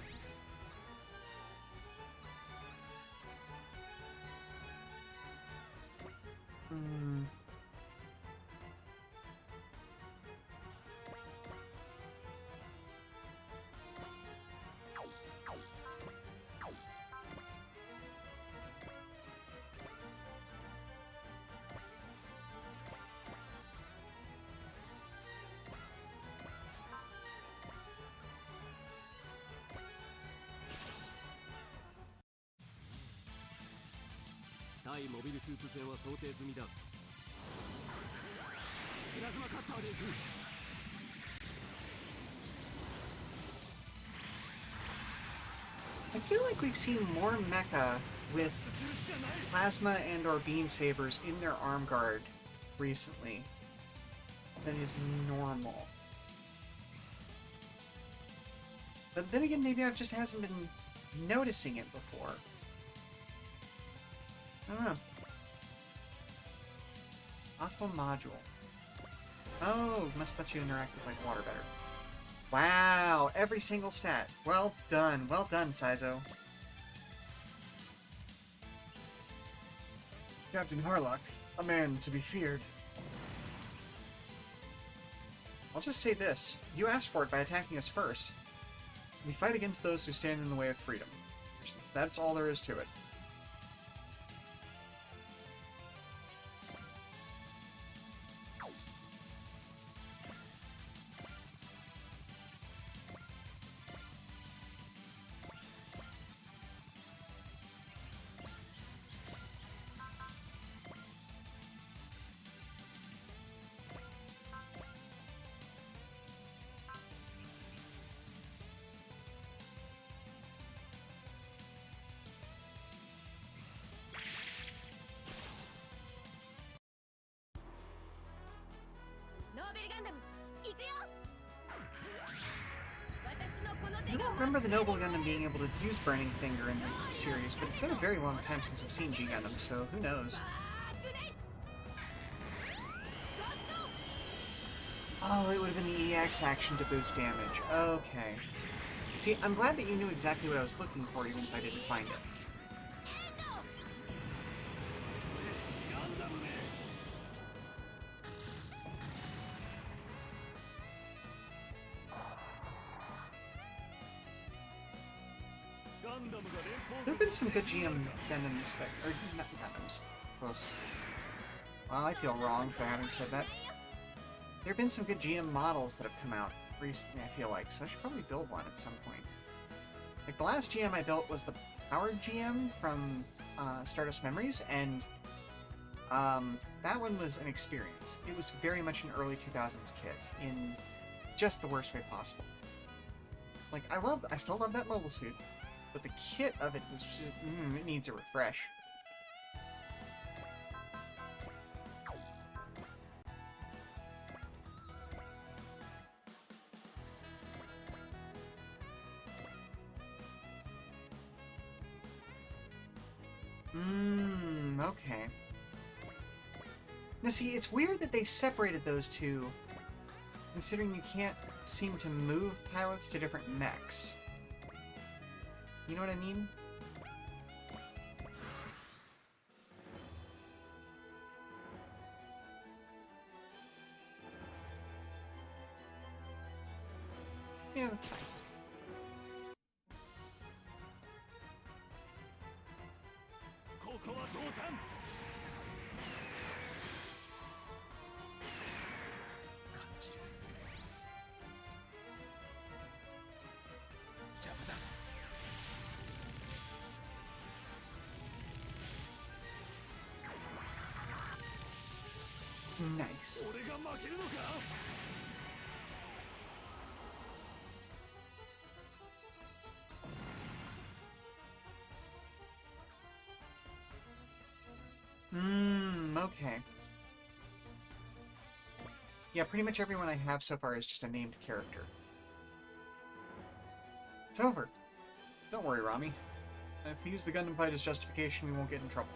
対モビルスーツ戦は想定済みだ。プラズマカッターで行く。 I feel like we've seen more mecha with plasma and or beam sabers in their arm guard recently than is normal. But then again, maybe I've just hasn't been noticing it before. I don't know. Aqua module. Oh, must let you interact with like water better. Wow, every single stat. Well done, Saizo. Captain Harlock, a man to be feared. I'll just say this. You asked for it by attacking us first. We fight against those who stand in the way of freedom. That's all there is to it. I don't remember the Noble Gundam being able to use Burning Finger in the series, but it's been a very long time since I've seen G Gundam, so who knows? Oh, it would have been the EX action to boost damage. Okay. See, I'm glad that you knew exactly what I was looking for, even if I didn't find it. There have been some good GM Gundams that... or, not Gundams. Ugh. Well, I feel wrong for having said that. There have been some good GM models that have come out recently, I feel like, so I should probably build one at some point. Like, the last GM I built was the powered GM from Stardust Memories, and that one was an experience. It was very much an early 2000s kit, in just the worst way possible. Like, I still love that mobile suit, but the kit of it was just, it needs a refresh. Okay. Now see, it's weird that they separated those two, considering you can't seem to move pilots to different mechs. You know what I mean? Yeah, that's fine. Nice. Okay. Yeah, pretty much everyone I have so far is just a named character. It's over. Don't worry, Rami. If we use the Gundam fight as justification, we won't get in trouble.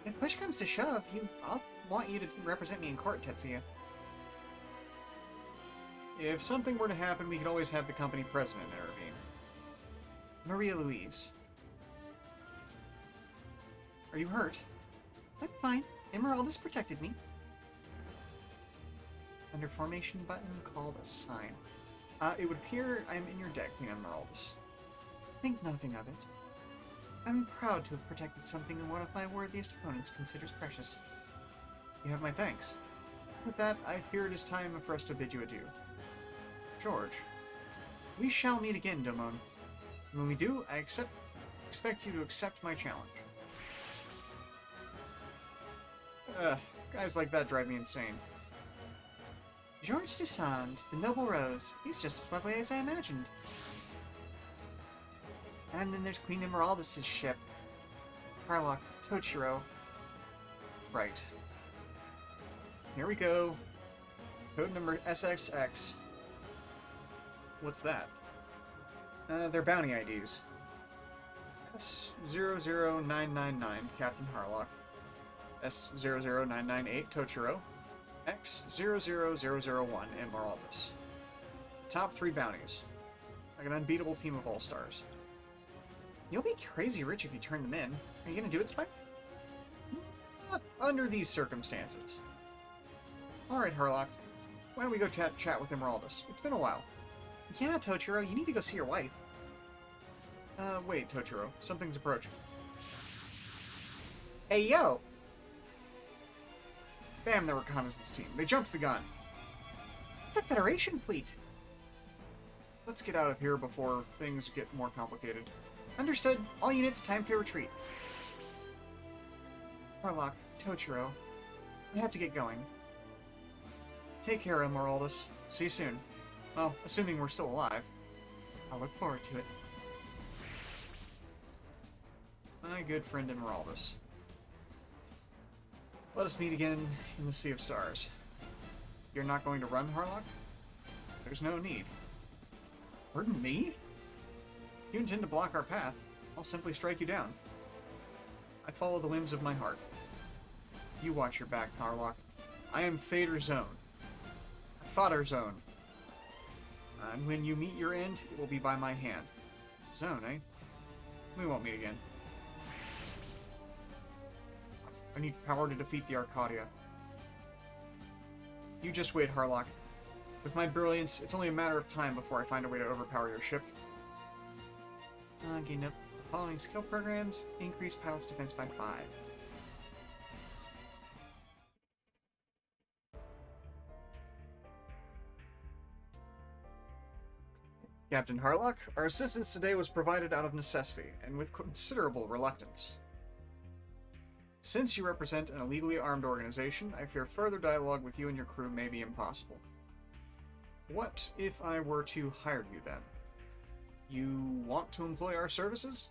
If push comes to shove, I'll want you to represent me in court, Tetsuya. If something were to happen, we could always have the company president intervene. Maria Louise. Are you hurt? I'm fine. Emeraldus protected me. Under formation button called a sign. It would appear I'm in your deck, Queen Emeraldus. Think nothing of it. I'm proud to have protected something that one of my worthiest opponents considers precious. You have my thanks. With that, I fear it is time for us to bid you adieu. George. We shall meet again, Domon. When we do, I expect you to accept my challenge. Guys like that drive me insane. George Desand, the noble rose. He's just as lovely as I imagined. And then there's Queen Emeraldus' ship. Harlock, Tochiro. Right. Here we go. Code number SXX. What's that? They're bounty IDs. S00999, Captain Harlock. S00998, Tochiro. X00001, Emeraldus. Top 3 bounties. Like an unbeatable team of all-stars. You'll be crazy rich if you turn them in. Are you gonna do it, Spike? Not under these circumstances. Alright, Harlock. Why don't we go chat with Emeraldus? It's been a while. Yeah, Tochiro, you need to go see your wife. Wait, Tochiro. Something's approaching. Hey, yo! Bam, the reconnaissance team. They jumped the gun. It's a Federation fleet. Let's get out of here before things get more complicated. Understood. All units, time for retreat. Harlock, Tochiro, I have to get going. Take care, Emeraldus. See you soon. Well, assuming we're still alive. I'll look forward to it. My good friend Emeraldus. Let us meet again in the Sea of Stars. You're not going to run, Harlock? There's no need. Pardon me? If you intend to block our path, I'll simply strike you down. I follow the whims of my heart. You watch your back, Harlock. I am Fader Zone. Fodder Zone. And when you meet your end, it will be by my hand. Zone, eh? We won't meet again. I need power to defeat the Arcadia. You just wait, Harlock. With my brilliance, it's only a matter of time before I find a way to overpower your ship. Gain up the following skill programs. Increase pilot's defense by 5. Captain Harlock, our assistance today was provided out of necessity, and with considerable reluctance. Since you represent an illegally armed organization, I fear further dialogue with you and your crew may be impossible. What if I were to hire you then? You want to employ our services?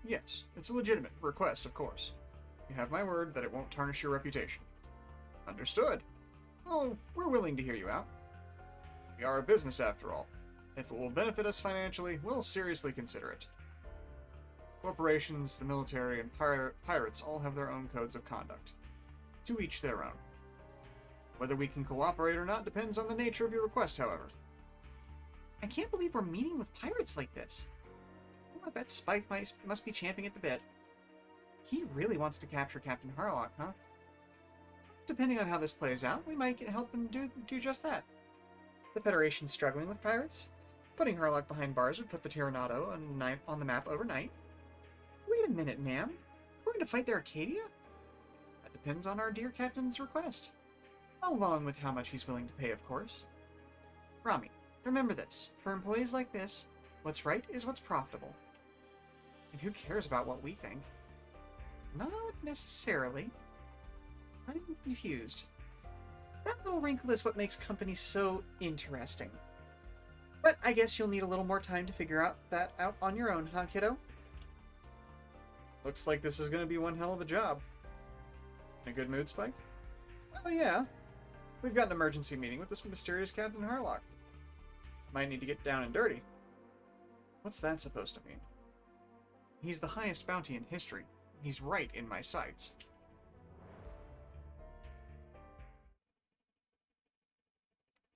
Yes, it's a legitimate request, of course. You have my word that it won't tarnish your reputation. Understood. Oh, we're willing to hear you out. We are a business after all. If it will benefit us financially, we'll seriously consider it. Corporations, the military, and pirates all have their own codes of conduct. To each their own. Whether we can cooperate or not depends on the nature of your request, however. I can't believe we're meeting with pirates like this. Oh, I bet Spike must be champing at the bit. He really wants to capture Captain Harlock, huh? Depending on how this plays out, we might help him do just that. The Federation's struggling with pirates. Putting Harlock behind bars would put the Terranado on the map overnight. Wait a minute, ma'am. We're going to fight their Arcadia? That depends on our dear captain's request. Along with how much he's willing to pay, of course. Rami, remember this. For employees like this, what's right is what's profitable. And who cares about what we think? Not necessarily. I'm confused. That little wrinkle is what makes companies so interesting. But I guess you'll need a little more time to figure that out on your own, huh, kiddo? Looks like this is going to be one hell of a job. In a good mood, Spike? Well, yeah. We've got an emergency meeting with this mysterious Captain Harlock. Might need to get down and dirty. What's that supposed to mean? He's the highest bounty in history. He's right in my sights.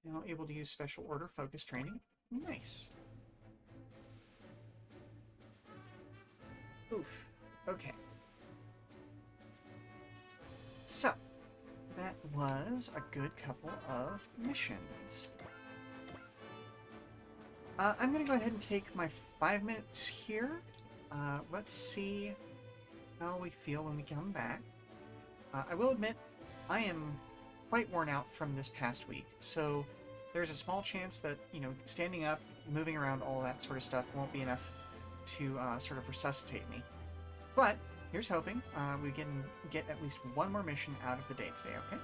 Now able to use special order focus training. Nice. Oof. Okay. So, that was a good couple of missions. I'm going to go ahead and take my 5 minutes here. Let's see how we feel when we come back. I will admit, I am quite worn out from this past week, so there's a small chance that, standing up, moving around, all that sort of stuff won't be enough to sort of resuscitate me. But here's hoping we can get at least one more mission out of the day today, okay?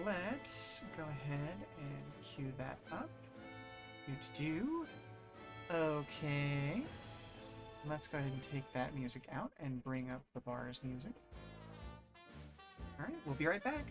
Let's go ahead and cue that up. Do. Okay. Let's go ahead and take that music out and bring up the bar's music. Alright, we'll be right back.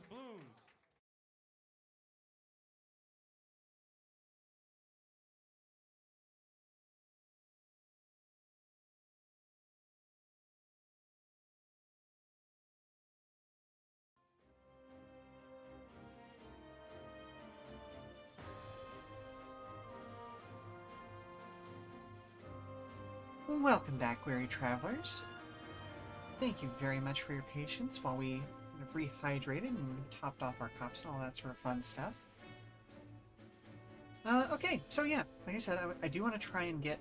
Balloons. Welcome back, weary travelers. Thank you very much for your patience while we kind of rehydrated and topped off our cups and all that sort of fun stuff. Okay, so yeah, like I said, I do want to try and get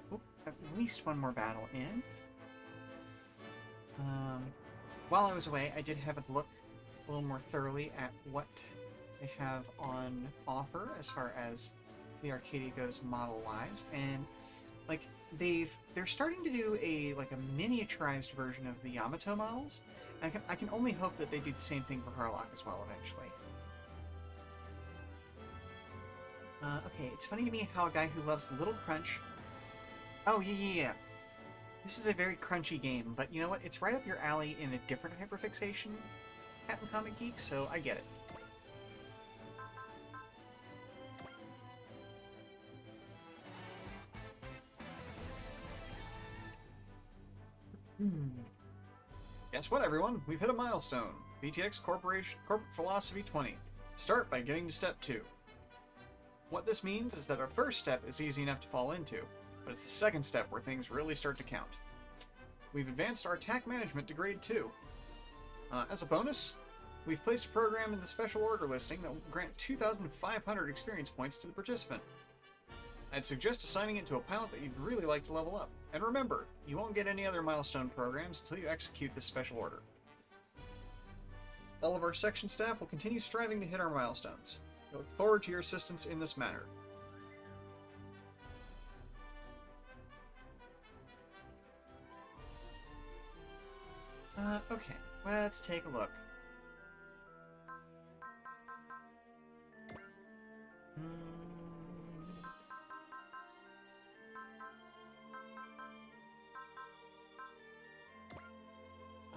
at least one more battle in. While I was away, I did have a look a little more thoroughly at what they have on offer as far as the Arcadia goes model-wise, and like they're starting to do a miniaturized version of the Yamato models. I can only hope that they do the same thing for Harlock as well eventually. Okay, it's funny to me how a guy who loves Little Crunch... Oh, yeah. This is a very crunchy game, but you know what? It's right up your alley in a different hyperfixation, Captain Comic Geek, so I get it. Guess what, everyone? We've hit a milestone. VTX Corporate Philosophy 20. Start by getting to Step 2. What this means is that our first step is easy enough to fall into, but it's the second step where things really start to count. We've advanced our attack management to Grade 2. As a bonus, we've placed a program in the special order listing that will grant 2,500 experience points to the participant. I'd suggest assigning it to a pilot that you'd really like to level up. And remember, you won't get any other milestone programs until you execute this special order. All of our section staff will continue striving to hit our milestones. We look forward to your assistance in this matter. Okay, let's take a look.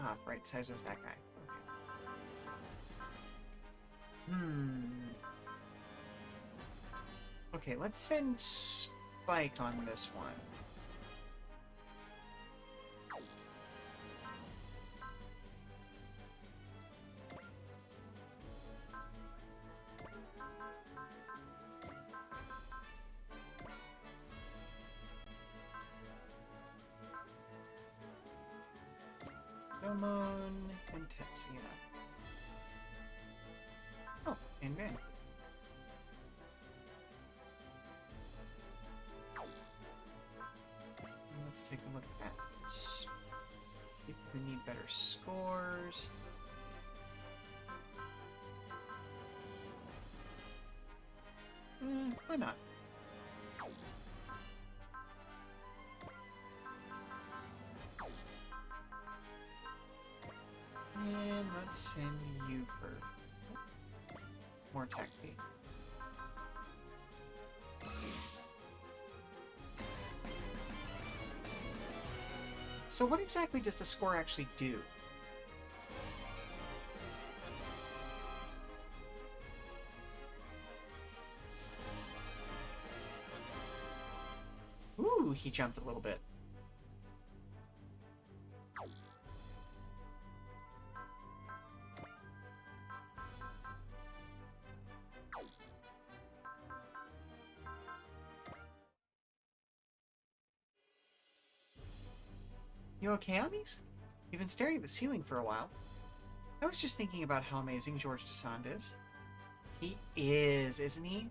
Ah, right size was that guy. Okay. Okay, let's send Spike on this one. Domon and Tetsuya. Oh, and Van. Let's take a look at people who need better scores. Why not? And let's send you for more tech feed. So what exactly does the score actually do? Ooh, he jumped a little bit. You okay, Amis? You've been staring at the ceiling for a while. I was just thinking about how amazing George Descend is. He is, isn't he?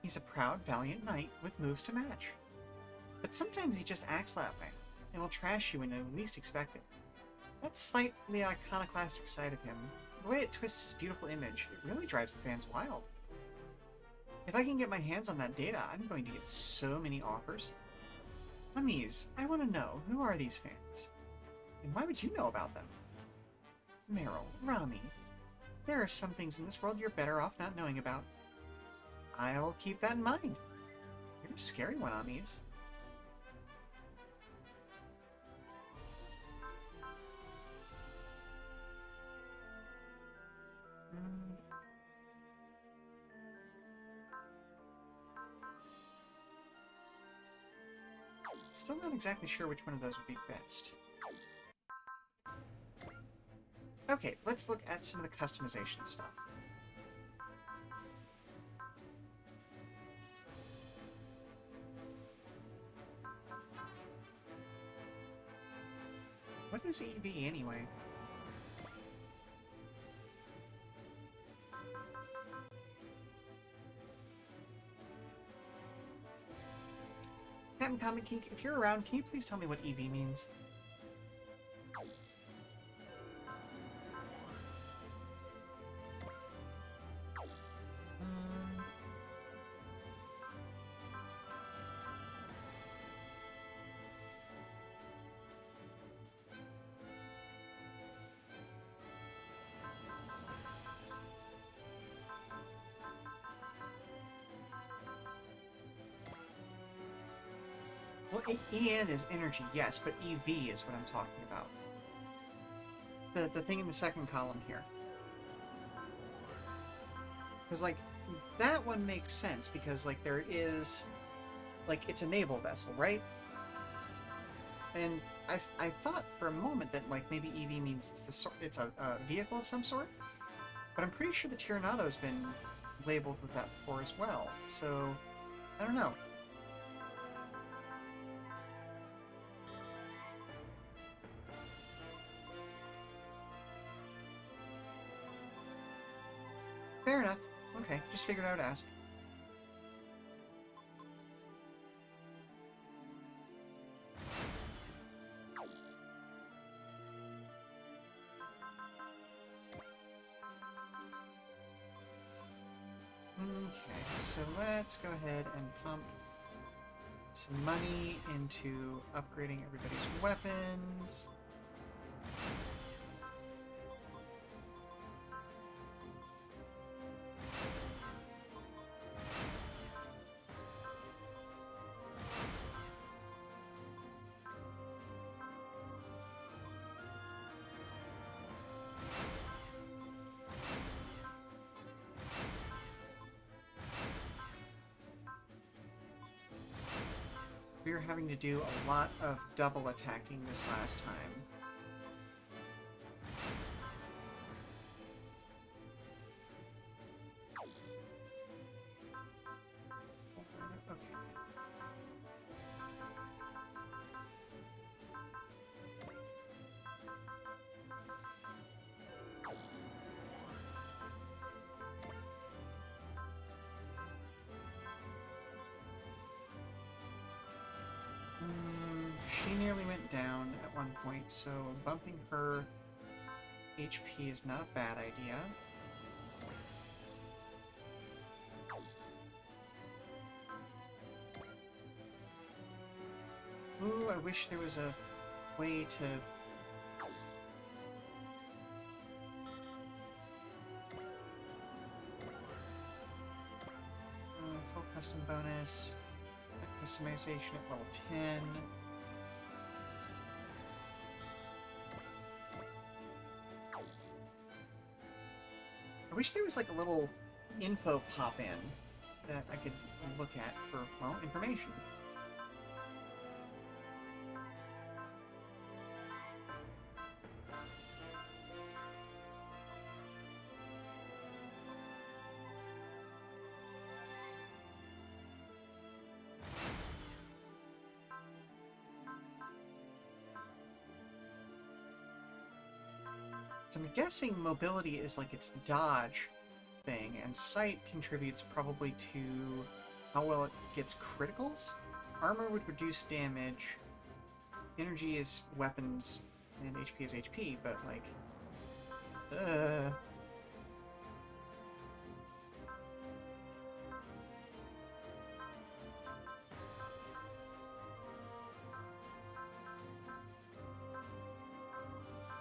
He's a proud, valiant knight with moves to match. But sometimes he just acts that way, and will trash you when you least expect it. That slightly iconoclastic side of him, the way it twists his beautiful image, it really drives the fans wild. If I can get my hands on that data, I'm going to get so many offers. Amis, I want to know, who are these fans? And why would you know about them? Meryl, Rami, there are some things in this world you're better off not knowing about. I'll keep that in mind. You're a scary one, Amis. Still not exactly sure which one of those would be best. Okay, let's look at some of the customization stuff. What is EV anyway? Captain Comic Geek, if you're around, can you please tell me what EV means? Well, EN is energy, yes, but EV is what I'm talking about. The thing in the second column here. Because, like, that one makes sense, because, like, there is... Like, it's a naval vessel, right? And I thought for a moment that, like, maybe EV means it's a vehicle of some sort. But I'm pretty sure the Tyranado's been labeled with that before as well. So, I don't know. Fair enough. Okay, just figured I would ask. Okay, so let's go ahead and pump some money into upgrading everybody's weapons. We were having to do a lot of double attacking this last time. Okay. She nearly went down at one point, so bumping her HP is not a bad idea. Ooh, I wish there was a way to... full custom bonus. Customization at level 10. I wish there was like a little info pop-in that I could look at for, well, information. So I'm guessing mobility is like its dodge thing, and sight contributes probably to how well it gets criticals. Armor would reduce damage, energy is weapons, and HP is HP, but like...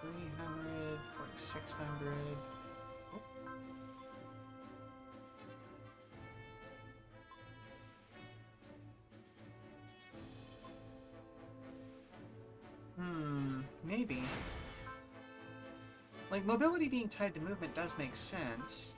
$300, $4,600... Maybe. Like, mobility being tied to movement does make sense.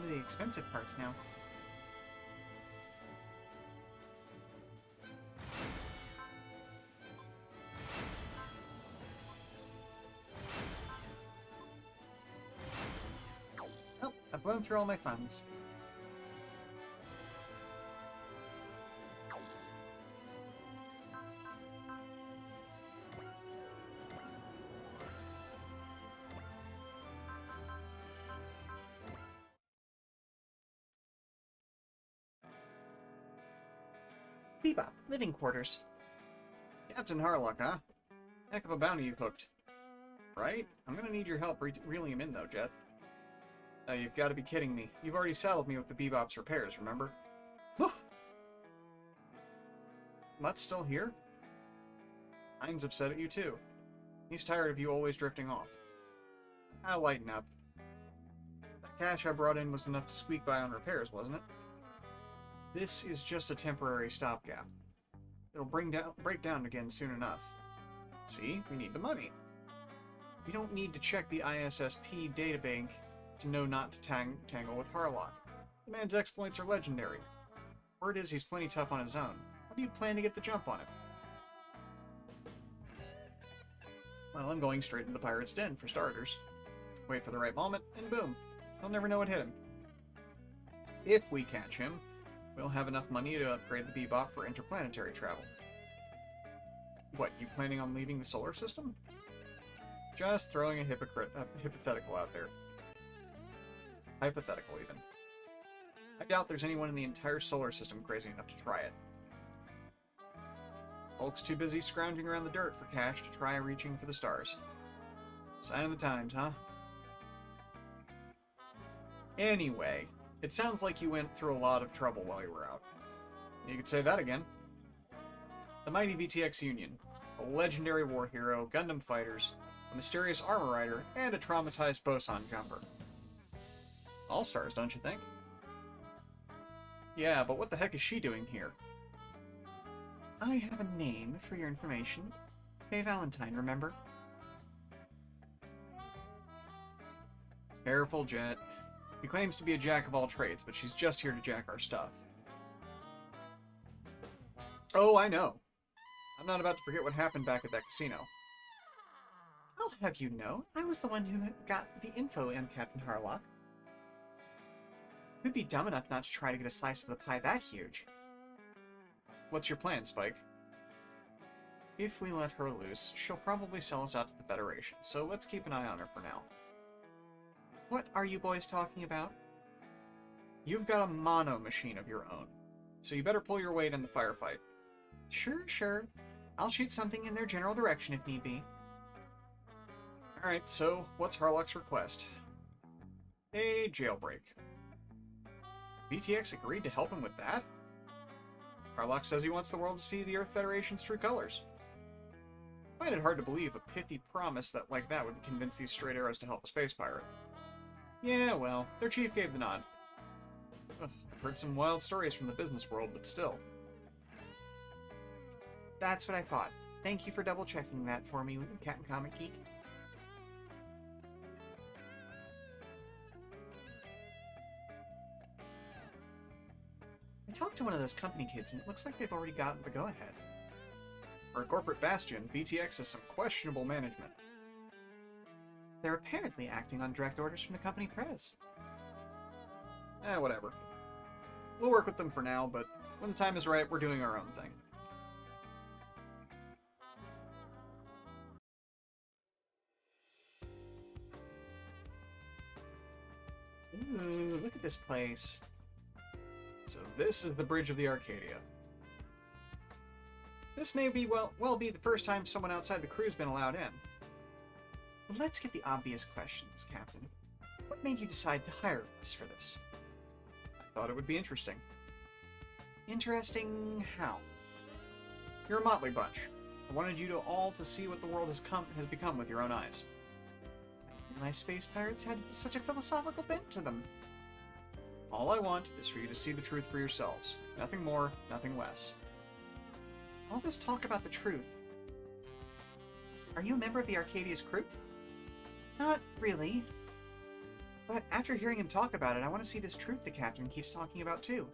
to the expensive parts now. Oh, I've blown through all my funds. Bebop, living quarters. Captain Harlock, huh? Heck of a bounty you've hooked. Right? I'm gonna need your help reeling him in, though, Jet. You've got to be kidding me. You've already saddled me with the Bebop's repairs, remember? Woof! Mutt's still here? Hein's upset at you, too. He's tired of you always drifting off. I'll lighten up. That cash I brought in was enough to squeak by on repairs, wasn't it? This is just a temporary stopgap. It'll break down again soon enough. See, we need the money. We don't need to check the ISSP databank to know not to tangle with Harlock. The man's exploits are legendary. Word is he's plenty tough on his own. How do you plan to get the jump on him? Well, I'm going straight into the pirate's den, for starters. Wait for the right moment, and boom. He'll never know what hit him. If we catch him, we'll have enough money to upgrade the Bebop for interplanetary travel. What, you planning on leaving the solar system? Just throwing a hypothetical out there. Hypothetical, even. I doubt there's anyone in the entire solar system crazy enough to try it. Folks too busy scrounging around the dirt for cash to try reaching for the stars. Sign of the times, huh? Anyway, it sounds like you went through a lot of trouble while you were out. You could say that again. The mighty VTX Union, a legendary war hero, Gundam fighters, a mysterious armor rider, and a traumatized boson jumper. All stars, don't you think? Yeah, but what the heck is she doing here? I have a name for your information. Faye Valentine, remember? Careful, Jet. She claims to be a jack of all trades, but she's just here to jack our stuff. Oh, I know. I'm not about to forget what happened back at that casino. I'll have you know, I was the one who got the info on Captain Harlock. Who'd be dumb enough not to try to get a slice of the pie that huge? What's your plan, Spike? If we let her loose, she'll probably sell us out to the Federation, so let's keep an eye on her for now. What are you boys talking about? You've got a mono machine of your own, so you better pull your weight in the firefight. Sure. I'll shoot something in their general direction if need be. Alright, so what's Harlock's request? A jailbreak. VTX agreed to help him with that? Harlock says he wants the world to see the Earth Federation's true colors. I find it hard to believe a pithy promise like that would convince these straight arrows to help a space pirate. Yeah, well, their chief gave the nod. Ugh, I've heard some wild stories from the business world, but still. That's what I thought. Thank you for double-checking that for me, Captain Comic Geek. I talked to one of those company kids, and it looks like they've already gotten the go-ahead. For a corporate bastion, VTX has some questionable management. They're apparently acting on direct orders from the company press. Whatever. We'll work with them for now, but when the time is right, we're doing our own thing. Ooh, look at this place. So this is the Bridge of the Arcadia. This may be well be the first time someone outside the crew's been allowed in. Let's get the obvious questions, Captain. What made you decide to hire us for this? I thought it would be interesting. Interesting how? You're a motley bunch. I wanted you all to see what the world has become with your own eyes. My space pirates had such a philosophical bent to them. All I want is for you to see the truth for yourselves. Nothing more, nothing less. All this talk about the truth. Are you a member of the Arcadia's crew? Not really. But after hearing him talk about it, I want to see this truth the captain keeps talking about too.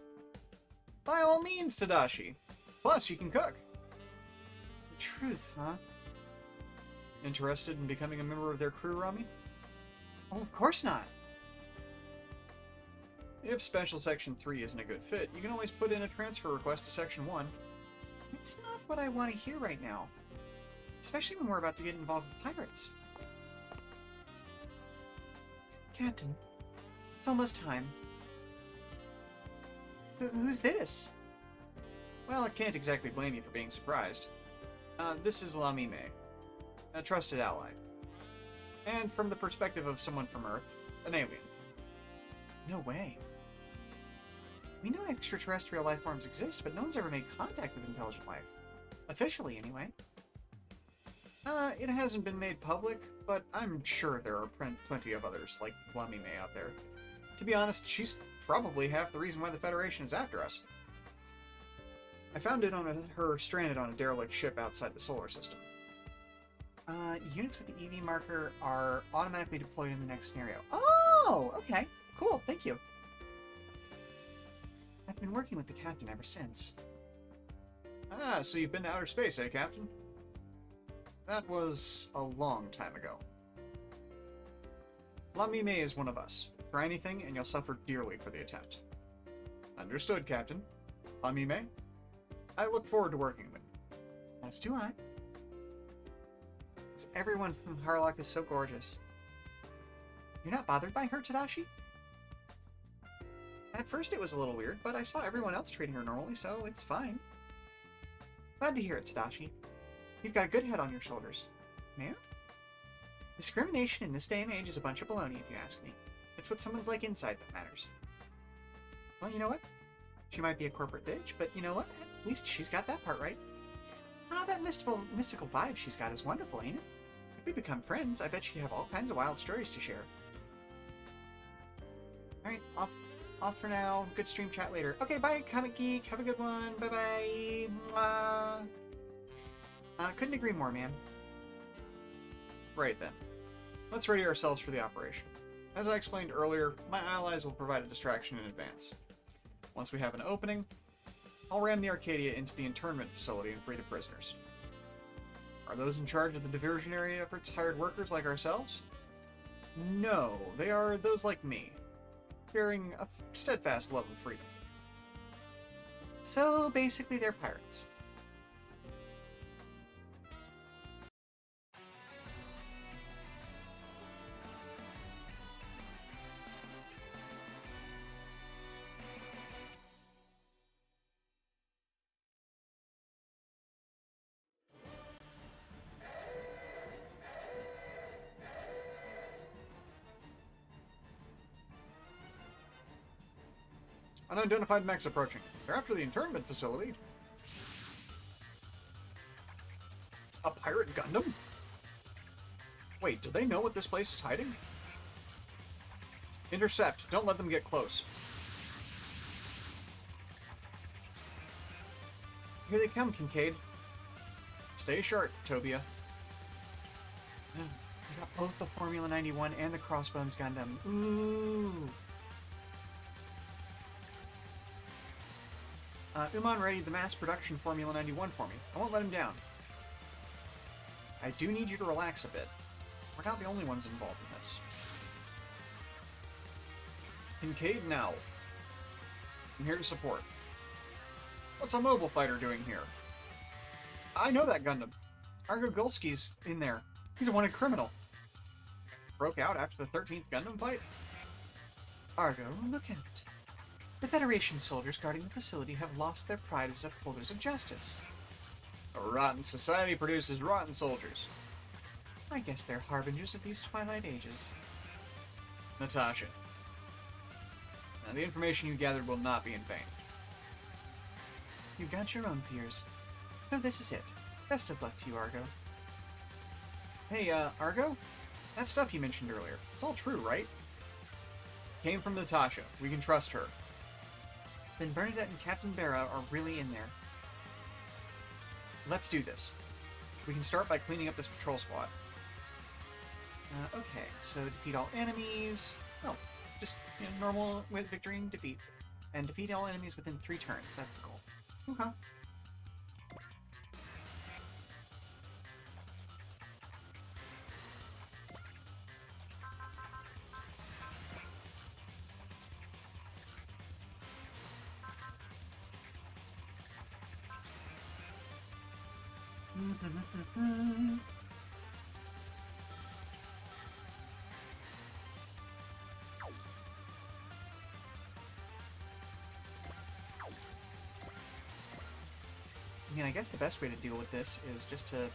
By all means, Tadashi. Plus, you can cook. The truth, huh? Interested in becoming a member of their crew, Rami? Oh, of course not. If Special Section 3 isn't a good fit, you can always put in a transfer request to Section 1. It's not what I want to hear right now. Especially when we're about to get involved with pirates. Captain, it's almost time. Who's this? Well, I can't exactly blame you for being surprised. This is Lamime, a trusted ally. And from the perspective of someone from Earth, an alien. No way. We know extraterrestrial life forms exist, but no one's ever made contact with intelligent life. Officially, anyway. It hasn't been made public, but I'm sure there are plenty of others like Lamime out there. To be honest, she's probably half the reason why the Federation is after us. I found her stranded on a derelict ship outside the solar system. Units with the EV marker are automatically deployed in the next scenario. Oh, okay. Cool, thank you. I've been working with the captain ever since. Ah, so you've been to outer space, eh, Captain? That was a long time ago. Lamime is one of us. Try anything, and you'll suffer dearly for the attempt. Understood, Captain. Lamime, I look forward to working with you. As do I. Everyone from Harlock is so gorgeous. You're not bothered by her, Tadashi? At first it was a little weird, but I saw everyone else treating her normally, so it's fine. Glad to hear it, Tadashi. You've got a good head on your shoulders. Ma'am? Discrimination in this day and age is a bunch of baloney, if you ask me. It's what someone's like inside that matters. Well, you know what? She might be a corporate bitch, but you know what? At least she's got that part right. Ah, that mystical vibe she's got is wonderful, ain't it? If we become friends, I bet she'd have all kinds of wild stories to share. Alright, off for now. Good stream chat later. Okay, bye, Comic Geek. Have a good one. Bye-bye. Mwah. Couldn't agree more, man. Right then. Let's ready ourselves for the operation. As I explained earlier, my allies will provide a distraction in advance. Once we have an opening, I'll ram the Arcadia into the internment facility and free the prisoners. Are those in charge of the diversionary efforts hired workers like ourselves? No, they are those like me, bearing a steadfast love of freedom. So, basically they're pirates. Unidentified mechs approaching. They're after the internment facility. A pirate Gundam? Wait, do they know what this place is hiding? Intercept. Don't let them get close. Here they come, Kincaid. Stay sharp, Tobia. We got both the Formula 91 and the Crossbones Gundam. Ooh! Uman readied the mass production Formula 91 for me. I won't let him down. I do need you to relax a bit. We're not the only ones involved in this. Kincaid now. I'm here to support. What's a mobile fighter doing here? I know that Gundam. Argo Gulski's in there. He's a wanted criminal. Broke out after the 13th Gundam fight? Argo, look out. The Federation soldiers guarding the facility have lost their pride as upholders of justice. A rotten society produces rotten soldiers. I guess they're harbingers of these twilight ages. Natasha. Now, the information you gathered will not be in vain. You've got your own fears. No, this is it. Best of luck to you, Argo. Hey, Argo? That stuff you mentioned earlier, it's all true, right? Came from Natasha. We can trust her. Then Bernadette and Captain Barra are really in there. Let's do this. We can start by cleaning up this patrol squad. Okay, so defeat all enemies, Oh, just normal with victory and defeat. And defeat all enemies within 3 turns. That's the goal. Okay. I mean, I guess the best way to deal with this is just to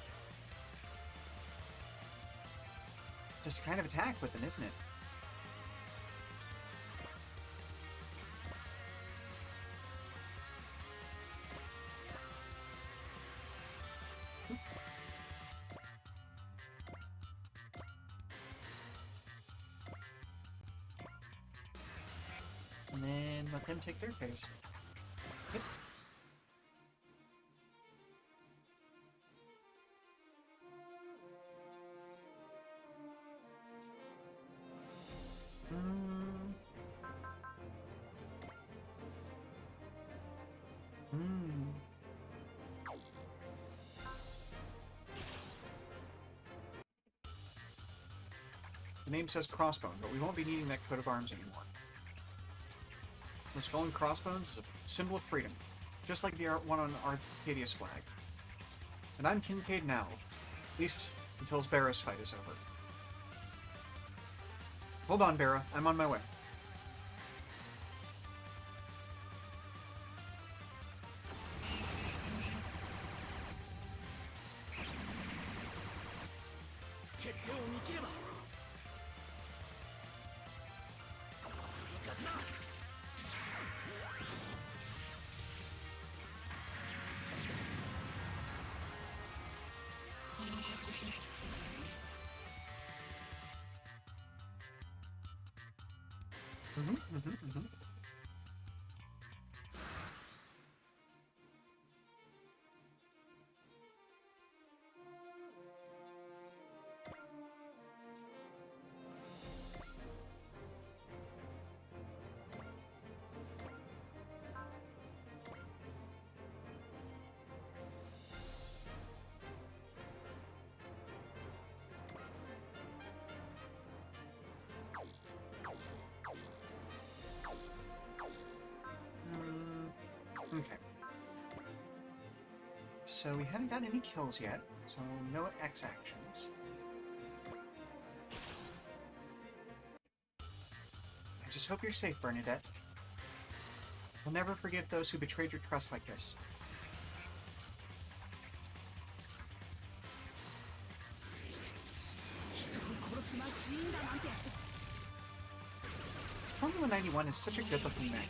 kind of attack with them, isn't it? And then let them take their phase. Yep. The name says Crossbone, but we won't be needing that coat of arms anymore. The skull and crossbones is a symbol of freedom, just like the one on Arcadia's flag. And I'm Kincaid now, at least until Barra's fight is over. Hold on, Barra. I'm on my way. Okay. So we haven't gotten any kills yet, so no X actions. I just hope you're safe, Bernadette. We'll never forgive those who betrayed your trust like this. Formula 91 is such a good-looking name.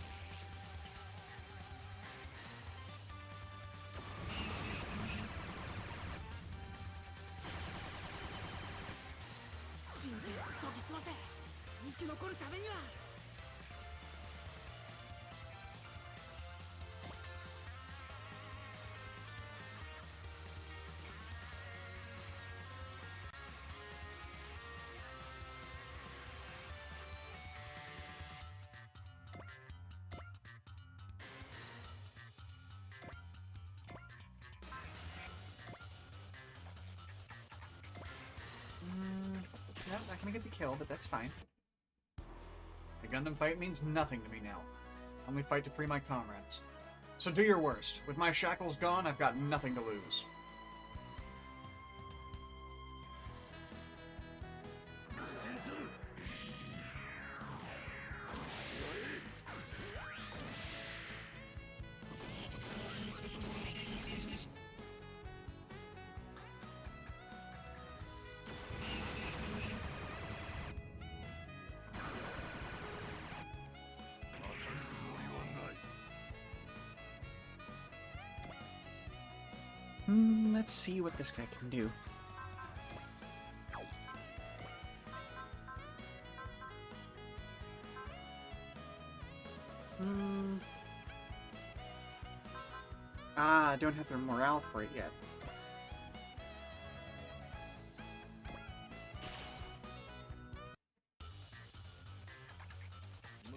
No, not gonna get the kill, but that's fine. The Gundam fight means nothing to me now. I only fight to free my comrades. So do your worst. With my shackles gone, I've got nothing to lose. Let's see what this guy can do. I don't have the morale for it yet.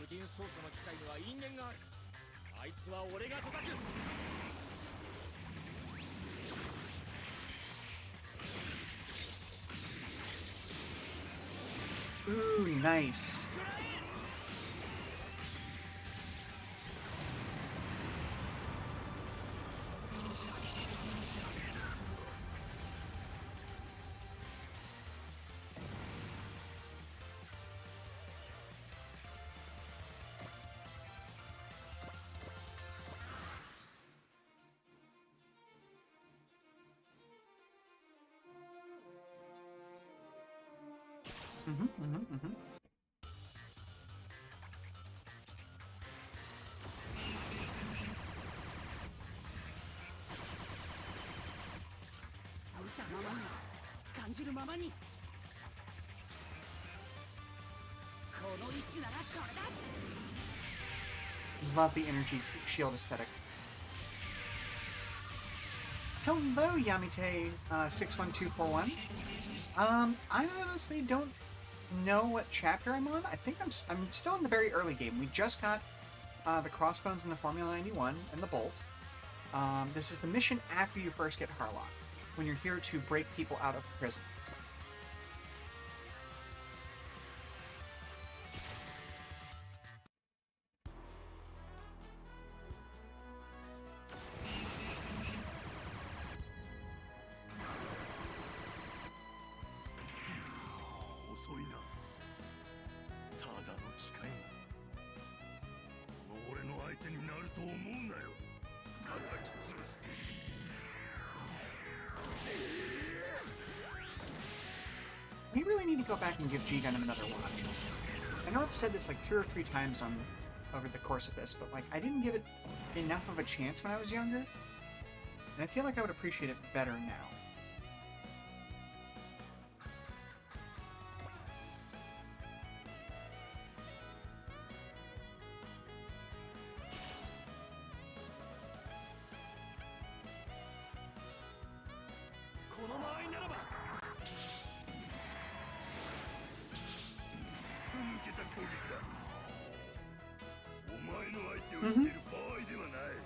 人操作の機械には因縁がある。あいつは俺が叩く。 Ooh, nice. Mm-hmm. 見たままに感じるままにこの位置ならこれだ。 Love the energy shield aesthetic. Hello, Yamite 61241. I honestly don't know what chapter I'm on. I think I'm still in the very early game. We just got the crossbones and the Formula 91 and the bolt. This is the mission after you first get Harlock, when you're here to break people out of prison. We really need to go back and give G-Gundam another watch. I know I've said this like 2 or 3 times over the course of this, but like I didn't give it enough of a chance when I was younger, and I feel like I would appreciate it better now.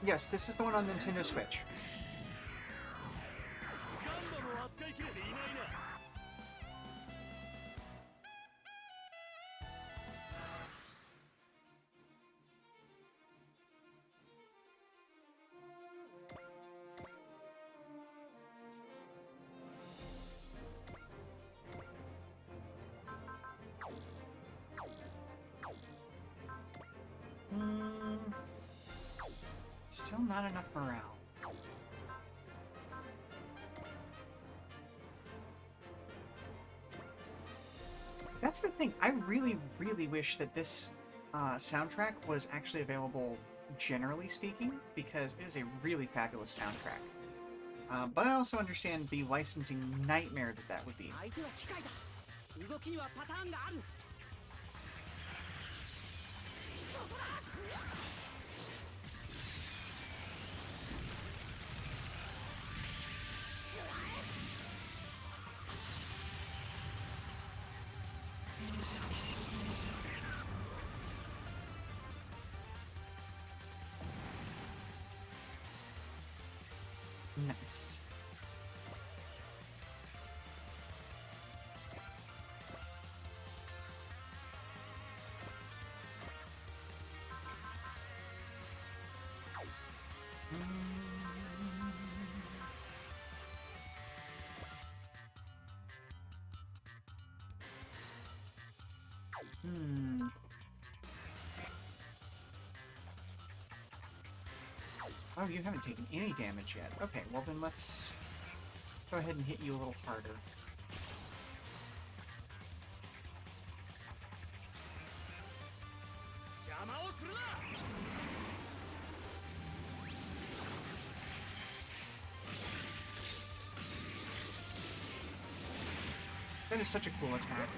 Yes, this is the one on Nintendo Switch. Still not enough morale. That's the thing. I really, really wish that this soundtrack was actually available, generally speaking, because it is a really fabulous soundtrack. But I also understand the licensing nightmare that would be. 相手は機械だ。動きにはパターンがある。 Nice. Oh, you haven't taken any damage yet. Okay, well then let's go ahead and hit you a little harder. That is such a cool attack.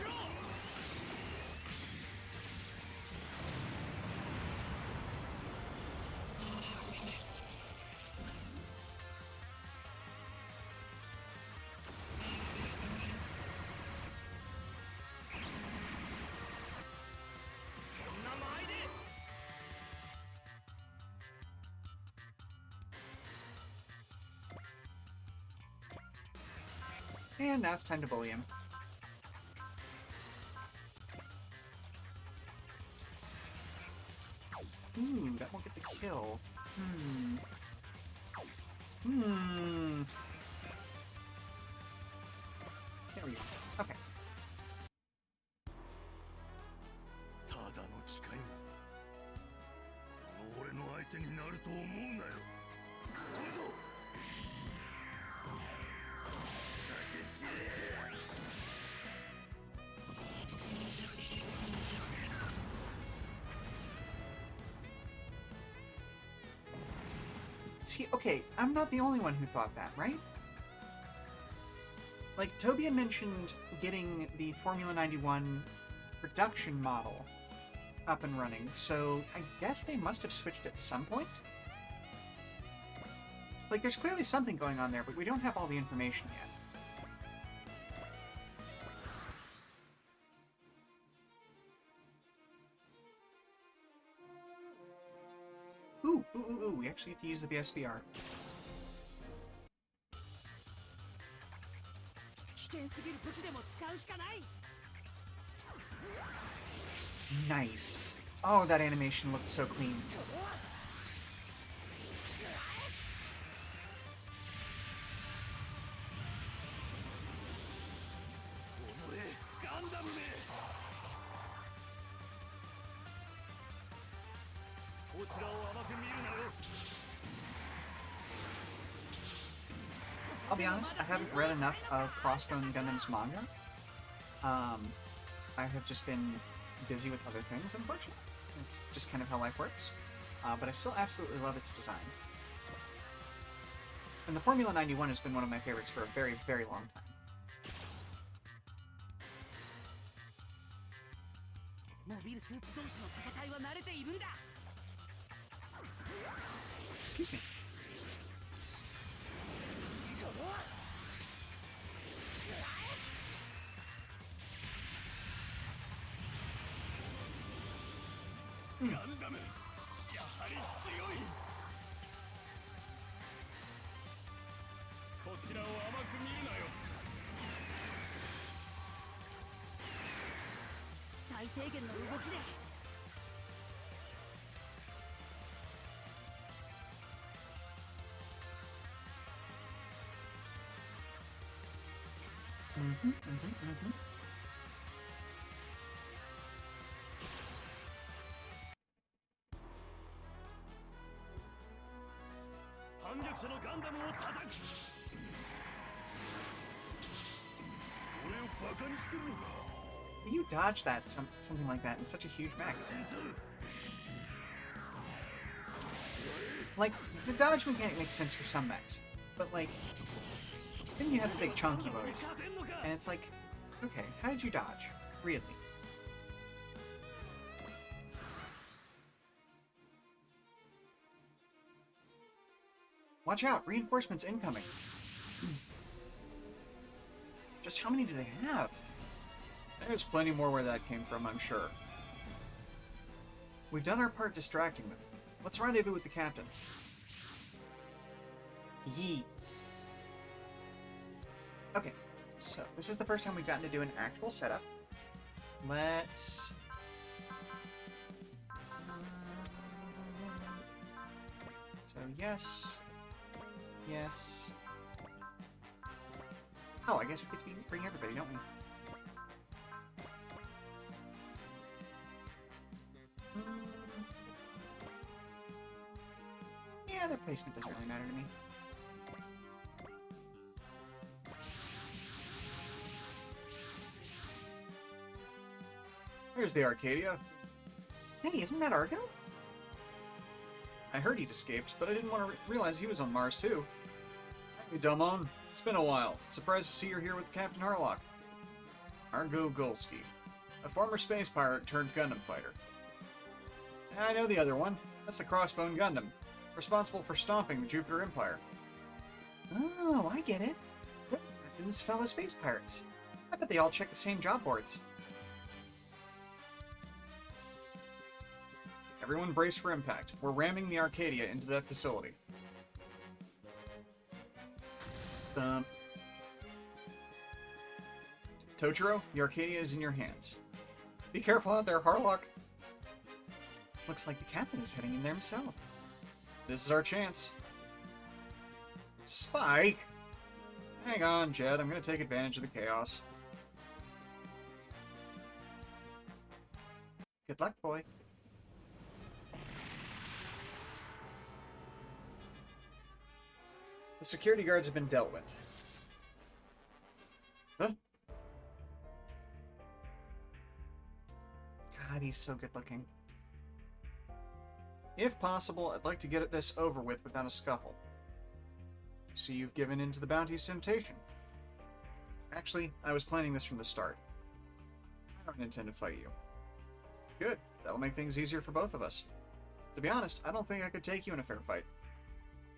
And now it's time to bully him. Ooh, that won't get the kill. There we go. Okay. ただの機械もこの俺の相手になると思うなよ。飛ぶぞ。 See, okay, I'm not the only one who thought that, right? Like, Tobia mentioned getting the Formula 91 production model up and running, so I guess they must have switched at some point? Like, there's clearly something going on there, but we don't have all the information yet. Ooh, we actually get to use the VSBR. 危険すぎる武器でも使うしかない。 Nice. Oh, that animation looked so clean. ガンダムめ。こちらを甘く見るなよ。 I'll be honest, I haven't read enough of Crossbone Gundam's manga. I have just been busy with other things, unfortunately. It's just kind of how life works. But I still absolutely love its design. And the Formula 91 has been one of my favorites for a very, very long time. モビルスーツ同士の戦いは慣れているんだ。 Excuse me. Hmm. ガンダム、やはり強い。こちらを甘く見るなよ。 最低限の動きで。 反逆者のガンダムを叩く。俺をバカにしてるのか。 You dodge that, something like that, in such a huge mech. Like, the dodge mechanic makes sense for some mechs, but like, then you have the big chunky boys, and it's like, okay, how did you dodge? Really? Watch out, reinforcements incoming. Just how many do they have? There's plenty more where that came from, I'm sure. We've done our part distracting them. Let's rendezvous with the captain. Yee. Okay, so this is the first time we've gotten to do an actual setup. Let's... So yes. Yes. Oh, I guess we get to bring everybody, don't we? Yeah, their placement doesn't really matter to me. Here's the Arcadia. Hey, isn't that Argo? I heard he'd escaped, but I didn't want to realize he was on Mars too. Hey, Delmon. It's been a while. Surprised to see you're here with Captain Harlock. Argo Golski, a former space pirate turned Gundam fighter. I know the other one. That's the Crossbone Gundam, responsible for stomping the Jupiter Empire. Oh, I get it. They're the captain's fellow space pirates. I bet they all check the same job boards. Everyone brace for impact. We're ramming the Arcadia into that facility. Thump. Tojiro, the Arcadia is in your hands. Be careful out there, Harlock. Looks like the captain is heading in there himself. This is our chance. Spike! Hang on, Jed. I'm going to take advantage of the chaos. Good luck, boy. The security guards have been dealt with. Huh? God, he's so good looking. If possible, I'd like to get this over with without a scuffle. See, you've given in to the bounty's temptation. Actually, I was planning this from the start. I don't intend to fight you. Good. That'll make things easier for both of us. To be honest, I don't think I could take you in a fair fight.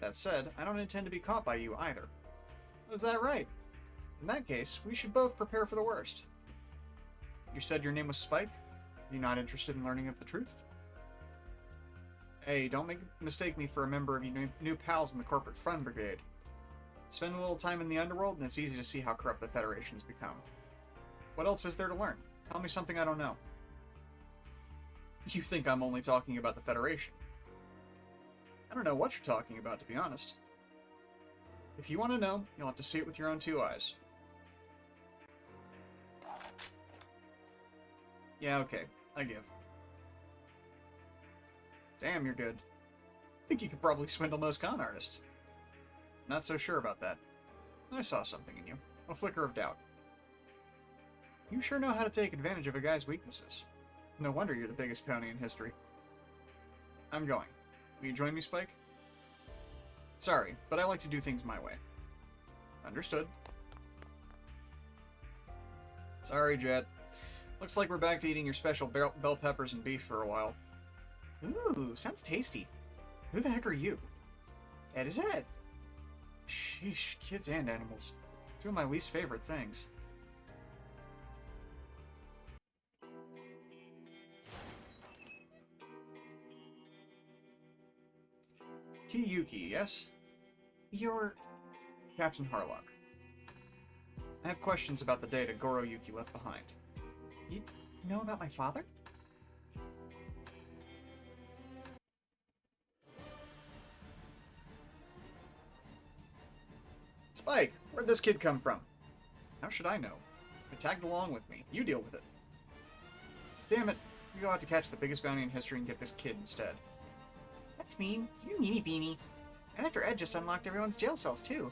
That said, I don't intend to be caught by you either. Is that right? In that case, we should both prepare for the worst. You said your name was Spike? Are you not interested in learning of the truth? Hey, don't mistake me for a member of your new pals in the Corporate Fun Brigade. Spend a little time in the underworld, and it's easy to see how corrupt the Federation's become. What else is there to learn? Tell me something I don't know. You think I'm only talking about the Federation. I don't know what you're talking about, to be honest. If you want to know, you'll have to see it with your own two eyes. Yeah, okay. I give. Damn, you're good. I think you could probably swindle most con artists. Not so sure about that. I saw something in you. A flicker of doubt. You sure know how to take advantage of a guy's weaknesses. No wonder you're the biggest pony in history. I'm going. Will you join me, Spike? Sorry, but I like to do things my way. Understood. Sorry, Jet. Looks like we're back to eating your special bell peppers and beef for a while. Ooh, sounds tasty. Who the heck are you? Ed is Ed. Sheesh, kids and animals. Two of my least favorite things. Kiyuki, yes? You're... Captain Harlock. I have questions about the data Goro Yuki left behind. You know about my father? Spike, where'd this kid come from? How should I know? It tagged along with me. You deal with it. Damn it. We go out to catch the biggest bounty in history and get this kid instead. That's mean. You meanie beanie. And after Ed just unlocked everyone's jail cells, too.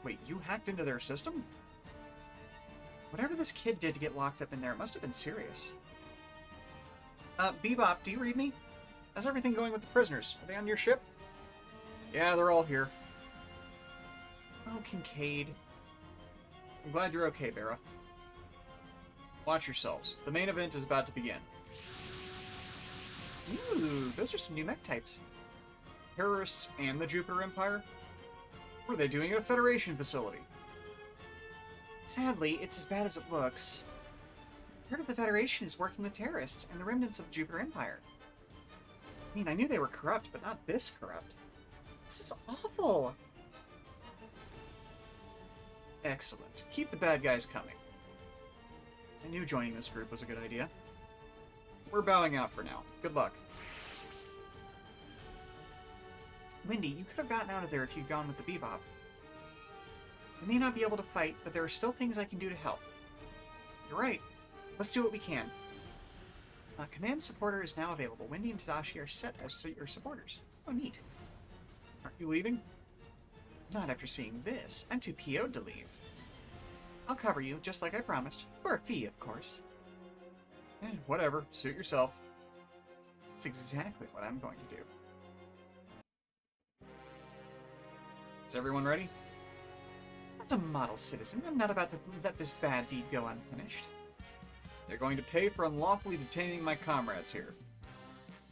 Wait, you hacked into their system? Whatever this kid did to get locked up in there, it must have been serious. Bebop, do you read me? How's everything going with the prisoners? Are they on your ship? Yeah, they're all here. Oh, Kincaid. I'm glad you're okay, Bera. Watch yourselves. The main event is about to begin. Ooh, those are some new mech types. Terrorists and the Jupiter Empire? What are they doing at a Federation facility? Sadly, it's as bad as it looks. Part of the Federation is working with terrorists and the remnants of the Jupiter Empire. I mean, I knew they were corrupt, but not this corrupt. This is awful! Excellent. Keep the bad guys coming. I knew joining this group was a good idea. We're bowing out for now. Good luck. Wendy, you could have gotten out of there if you'd gone with the Bebop. I may not be able to fight, but there are still things I can do to help. You're right. Let's do what we can. Command supporter is now available. Wendy and Tadashi are set as your supporters. Oh, neat. Aren't you leaving? Not after seeing this. I'm too PO'd to leave. I'll cover you, just like I promised. For a fee, of course. Whatever. Suit yourself. That's exactly what I'm going to do. Is everyone ready? That's a model citizen. I'm not about to let this bad deed go unpunished. They're going to pay for unlawfully detaining my comrades here.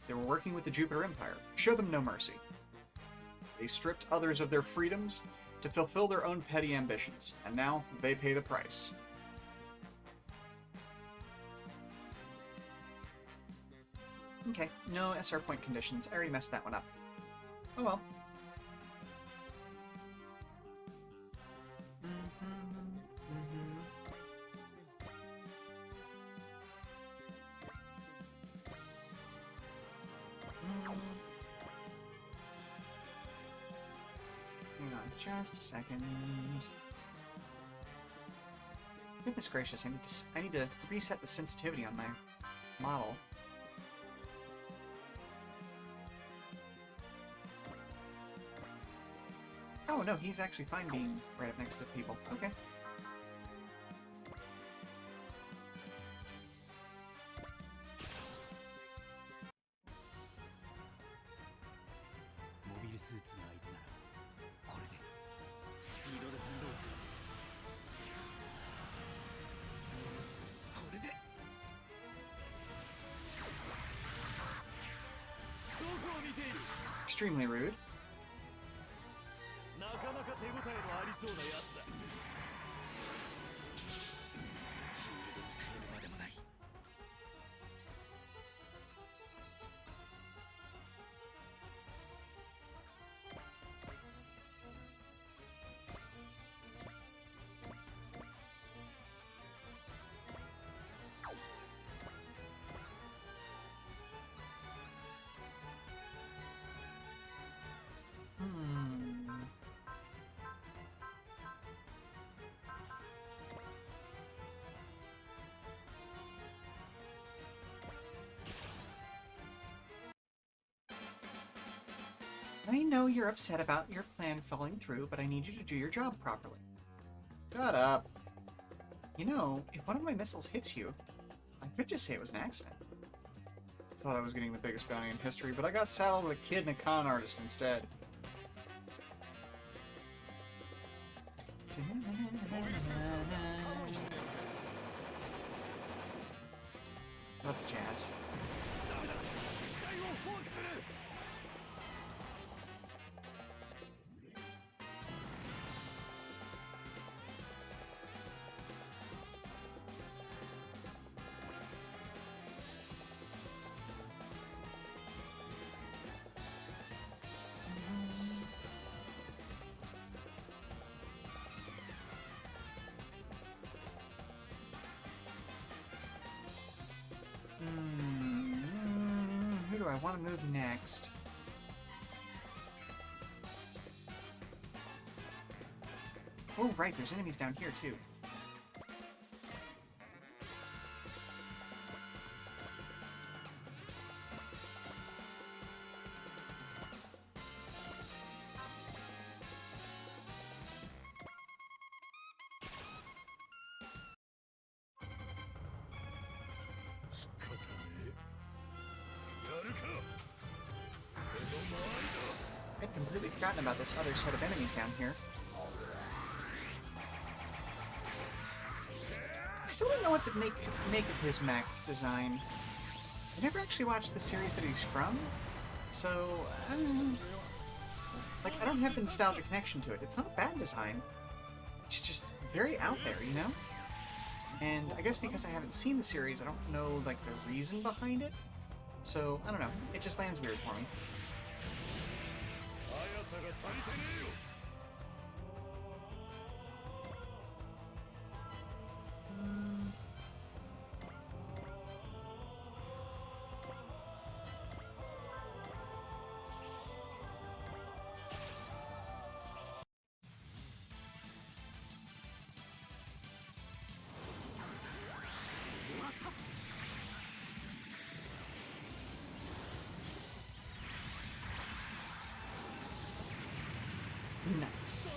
They were working with the Jupiter Empire. Show them no mercy. They stripped others of their freedoms to fulfill their own petty ambitions, and now they pay the price. Okay, no SR point conditions. I already messed that one up. Oh well. Just a second. Goodness gracious, I need to reset the sensitivity on my model. Oh no, he's actually fine being right up next to people. Okay. Extremely rude. なかなか手応えのありそうなやつだ。フィールドに頼るまでもない。I know you're upset about your plan falling through, but I need you to do your job properly. Shut up. You know, if one of my missiles hits you, I could just say it was an accident. I thought I was getting the biggest bounty in history, but I got saddled with a kid and a con artist instead. Love the jazz. Who do I want to move next? Oh, right, there's enemies down here, too. I'd completely forgotten about this other set of enemies down here. I still don't know what to make of his mech design. I never actually watched the series that he's from, so like I don't have the nostalgia connection to it. It's not a bad design. It's just very out there, you know? And I guess because I haven't seen the series, I don't know like the reason behind it. So, I don't know. It just lands weird for me. Nice.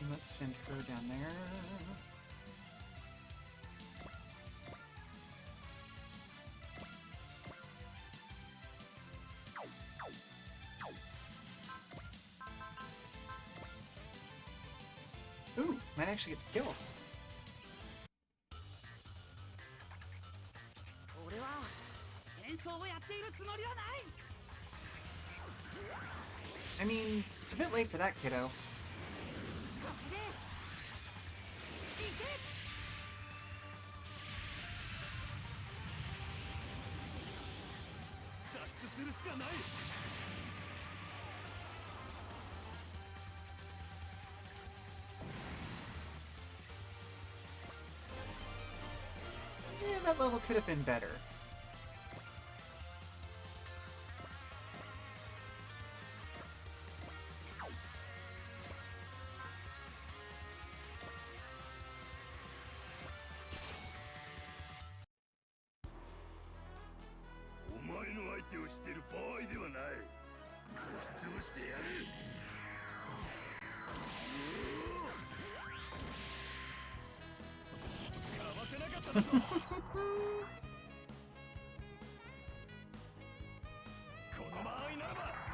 Let's send her down there. Ooh, might actually get the kill. I mean, it's a bit late for that, kiddo. that level could have been better.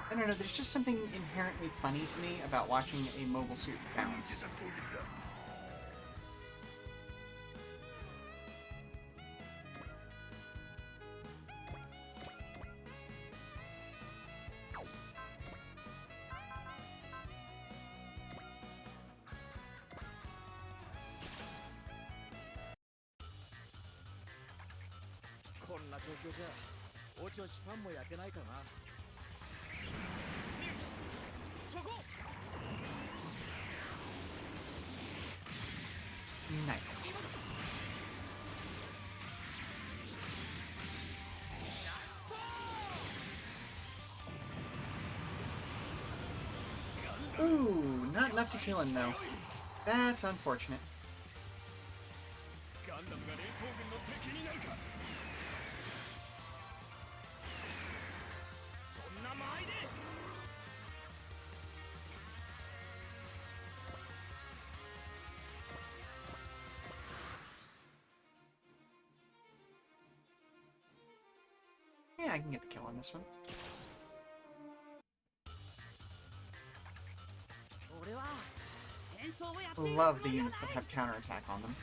I don't know, there's just something inherently funny to me about watching a mobile suit bounce. Nice. Ooh, not enough to kill him though. That's unfortunate. Yeah, I can get the kill on this one. Love the units that have counterattack on them.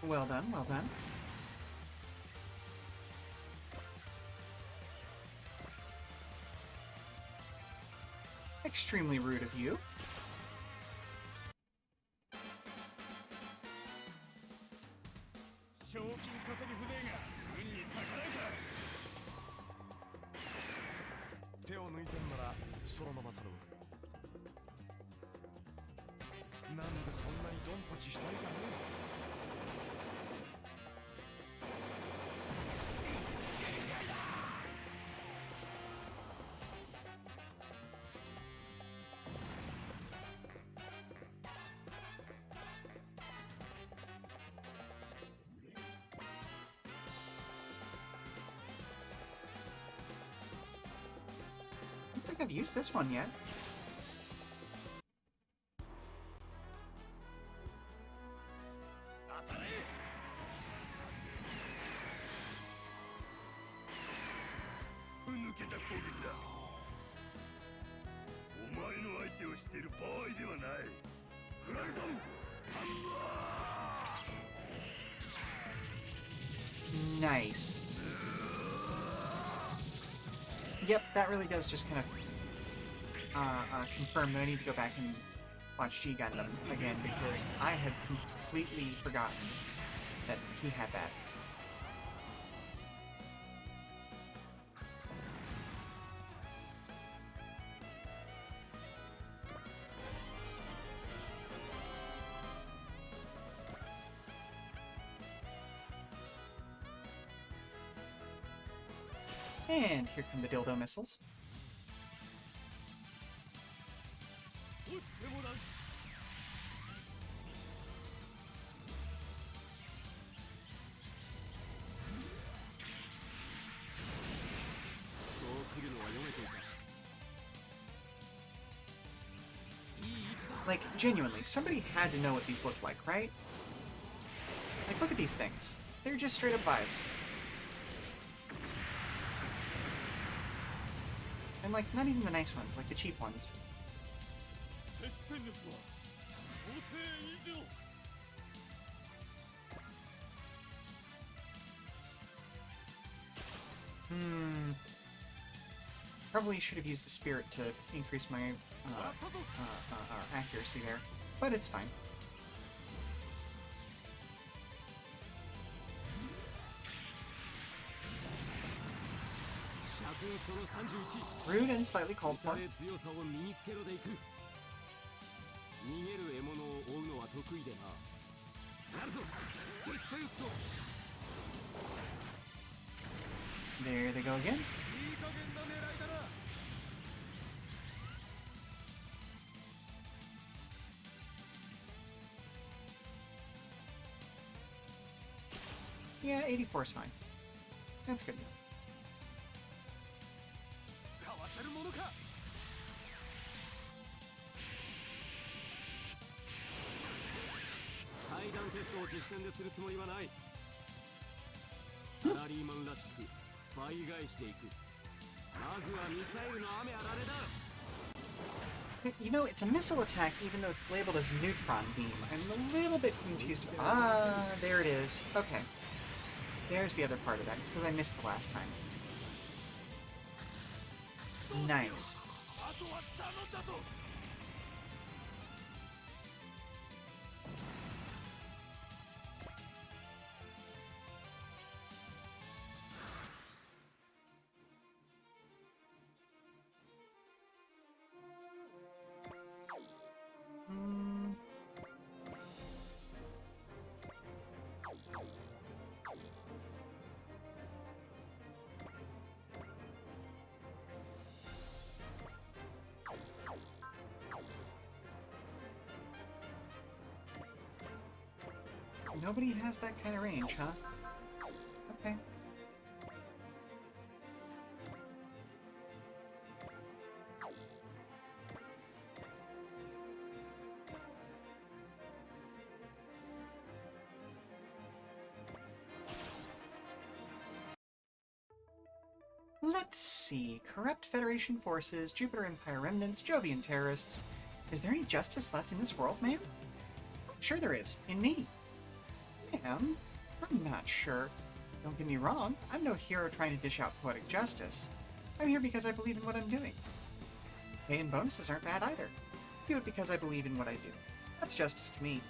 Well done, well done. Extremely rude of you. I don't think I've used this one yet. Nice. Yep, that really does just kind of confirm that I need to go back and watch G Gundam again, because I had completely forgotten that he had that. And here come the dildo missiles. Like, genuinely, somebody had to know what these look like, right? Like, look at these things. They're just straight up vibes. And, like, not even the nice ones, like the cheap ones. Probably should have used the spirit to increase my accuracy there, but it's fine. その31 Rude and slightly called 打 for. たれ強さを身につけろでいく逃げる獲物を追うのは得意でなやるぞディスペンスト There they go again. いい加減な狙いだな Yeah, 84 is fine. That's good enough. かわせるものか階段テストを実戦でするつもりはないサラリーマンらしく倍返しでいくまずはミサイルの雨あられだ You know, it's a missile attack even though it's labeled as neutron beam. I'm a little bit confused. Ah, there it is. Okay. There's the other part of that. It's because I missed the last time. Nice. あとは頼んだぞ Hmm. Nobody has that kind of range, huh? Okay. Let's see. Corrupt Federation forces, Jupiter Empire remnants, Jovian terrorists. Is there any justice left in this world, ma'am? Sure there is. In me. Ma'am, I'm not sure. Don't get me wrong, I'm no hero trying to dish out poetic justice. I'm here because I believe in what I'm doing. Pay and bonuses aren't bad either. Do it because I believe in what I do. That's justice to me.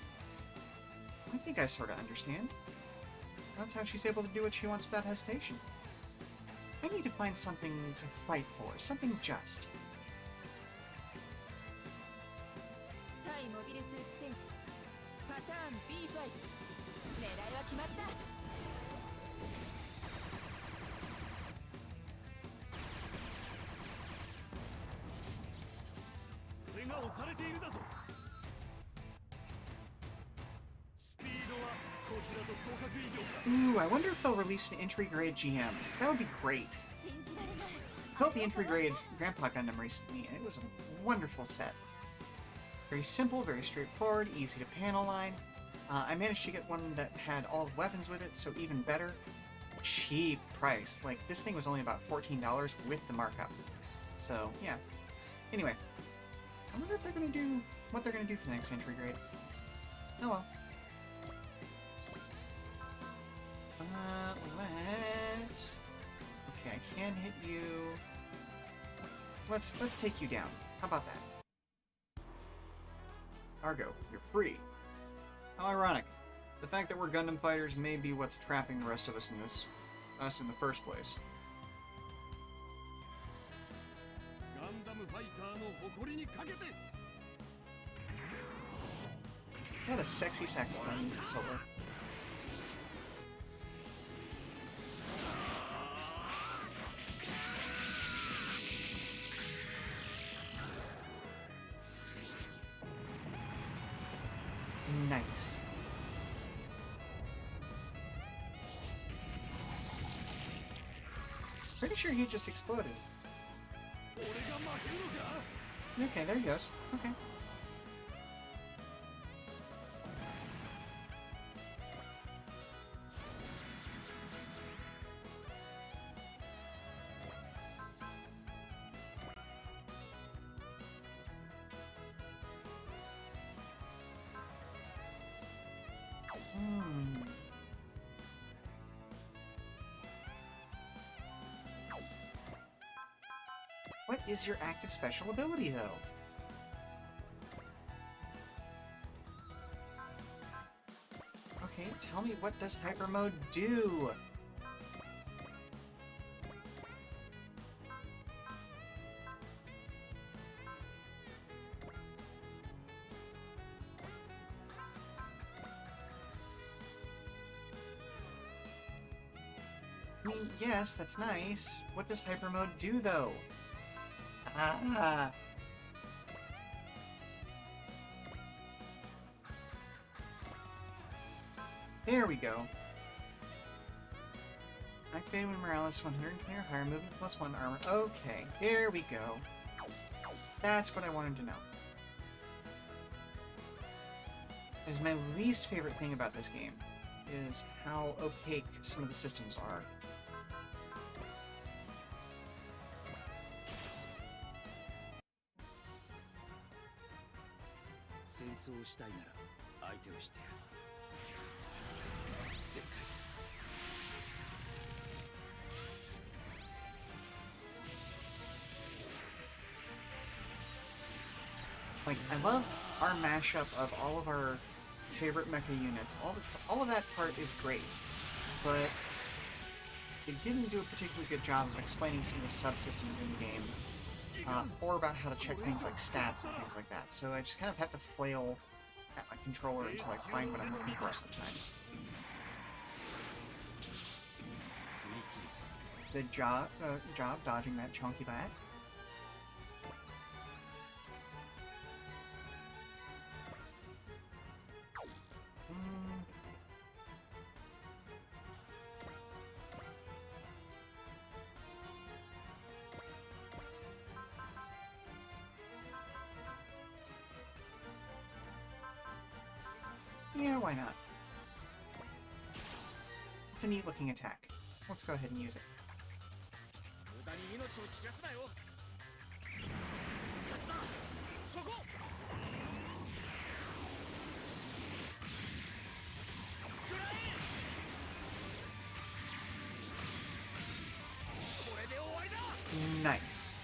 I think I sort of understand. That's how she's able to do what she wants without hesitation. I need to find something to fight for, something just. 対モビルスーツ戦術パターン B5 狙いは決まった 手が押されているだとスピードはこちらと互角以上か Ooh, I wonder if they'll release an entry grade GM. That would be great. 信じられない Built the entry grade Grandpa Gundam recently, and it was a wonderful set. Very simple, very straightforward, easy to panel line. I managed to get one that had all the weapons with it, so even better. Cheap price. Like, this thing was only about $14 with the markup. So, yeah. Anyway, I wonder if they're gonna do what they're gonna do for the next entry grade. Oh well. Let's... Okay, I can hit you. Let's take you down. How about that? Argo, you're free. How ironic. The fact that we're Gundam fighters may be what's trapping the rest of us in the first place. ガンダムファイターの誇りにかけて What a sexy saxophone solo. Nice. Pretty sure he just exploded. 俺が負けるのか Okay, there he goes. Okay. Hmm. What is your active special ability, though? Okay, tell me, what does hyper mode do? I mean, yes, that's nice. What does hyper mode do, though? Ah. There we go. Activated when Morales 120 or higher, movement plus 1 armor. Okay, there we go. That's what I wanted to know. Is my least favorite thing about this game is how opaque some of the systems are. Like, I love our mashup of all of our favorite mecha units. All of that part is great, but it didn't do a particularly good job of explaining some of the subsystems in the game, or about how to check things like stats and things like that. So I just kind of have to flail at my controller until I find what I'm looking for sometimes. Good job dodging that chunky bat. Yeah, why not? It's a neat looking attack. Let's go ahead and use it. Nice.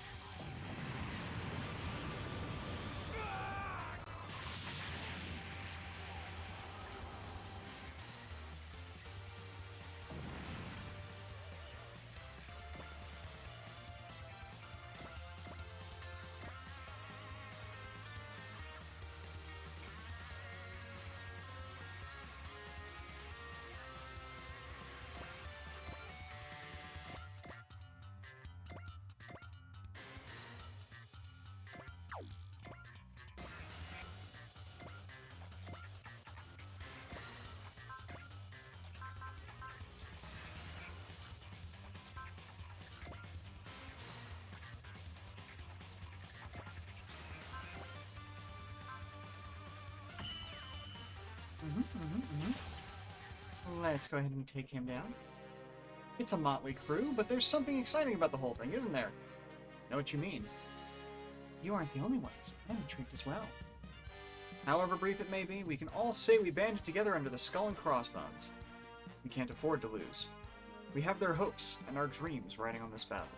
Let's go ahead and take him down. It's a motley crew, but there's something exciting about the whole thing, isn't there? Know what you mean. You aren't the only ones. I'm intrigued as well. However brief it may be, we can all say we banded together under the skull and crossbones. We can't afford to lose. We have their hopes and our dreams riding on this battle.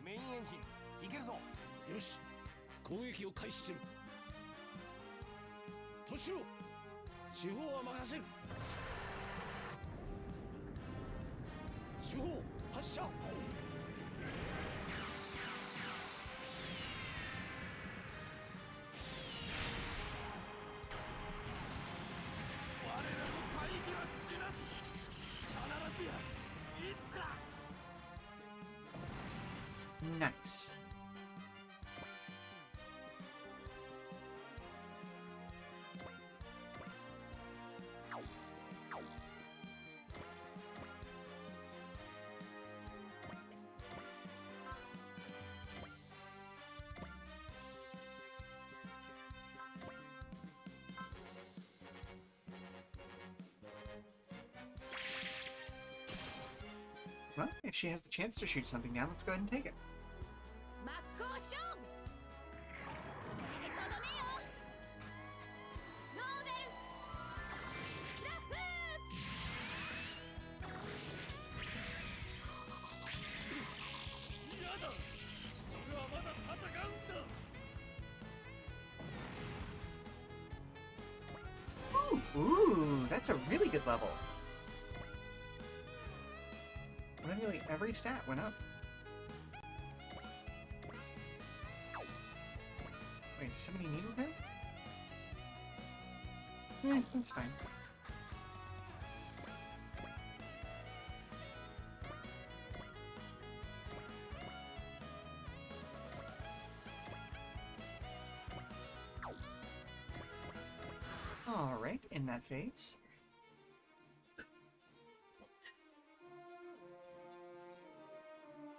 メインエンジンいけるぞ。よし、攻撃を開始する。突しろ。手法は任せる。手法発射。我らの大義は死なす。必ずやいつか。Nice. Well, if she has the chance to shoot something down, let's go ahead and take it. 真っ向勝負これでとどめよノーベルラフ嫌だ俺はまだ戦うんだ Ooh, that's a really good level. Literally every stat went up. Wait, does somebody need repair? That's fine. Alright, in that phase.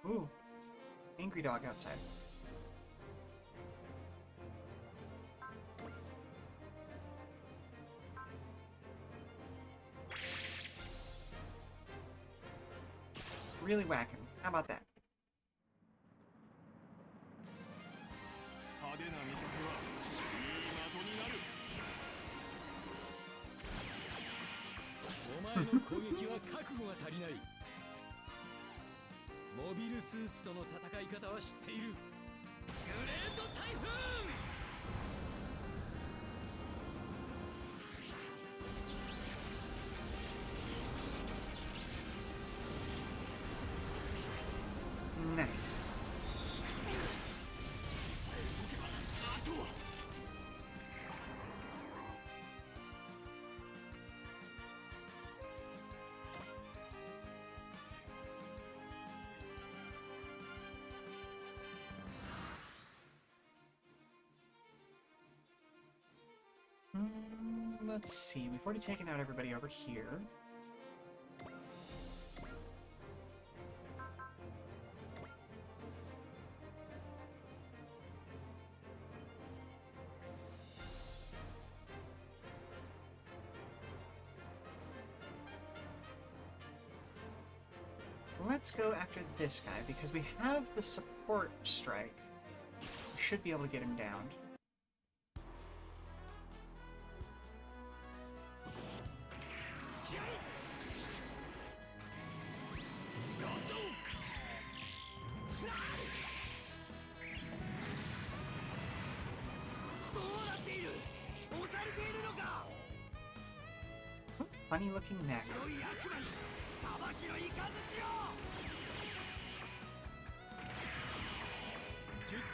Ooh. Angry dog outside. Really whack him. How about that? 派手な見かけはいい的になる。お前の攻撃は覚悟が足りない。モビルスーツとの戦い方は知っている。グレート台風。Nice. Let's see, we've already taken out everybody over here. Let's go after this guy, because we have the support strike. We should be able to get him down. Funny looking neck. 10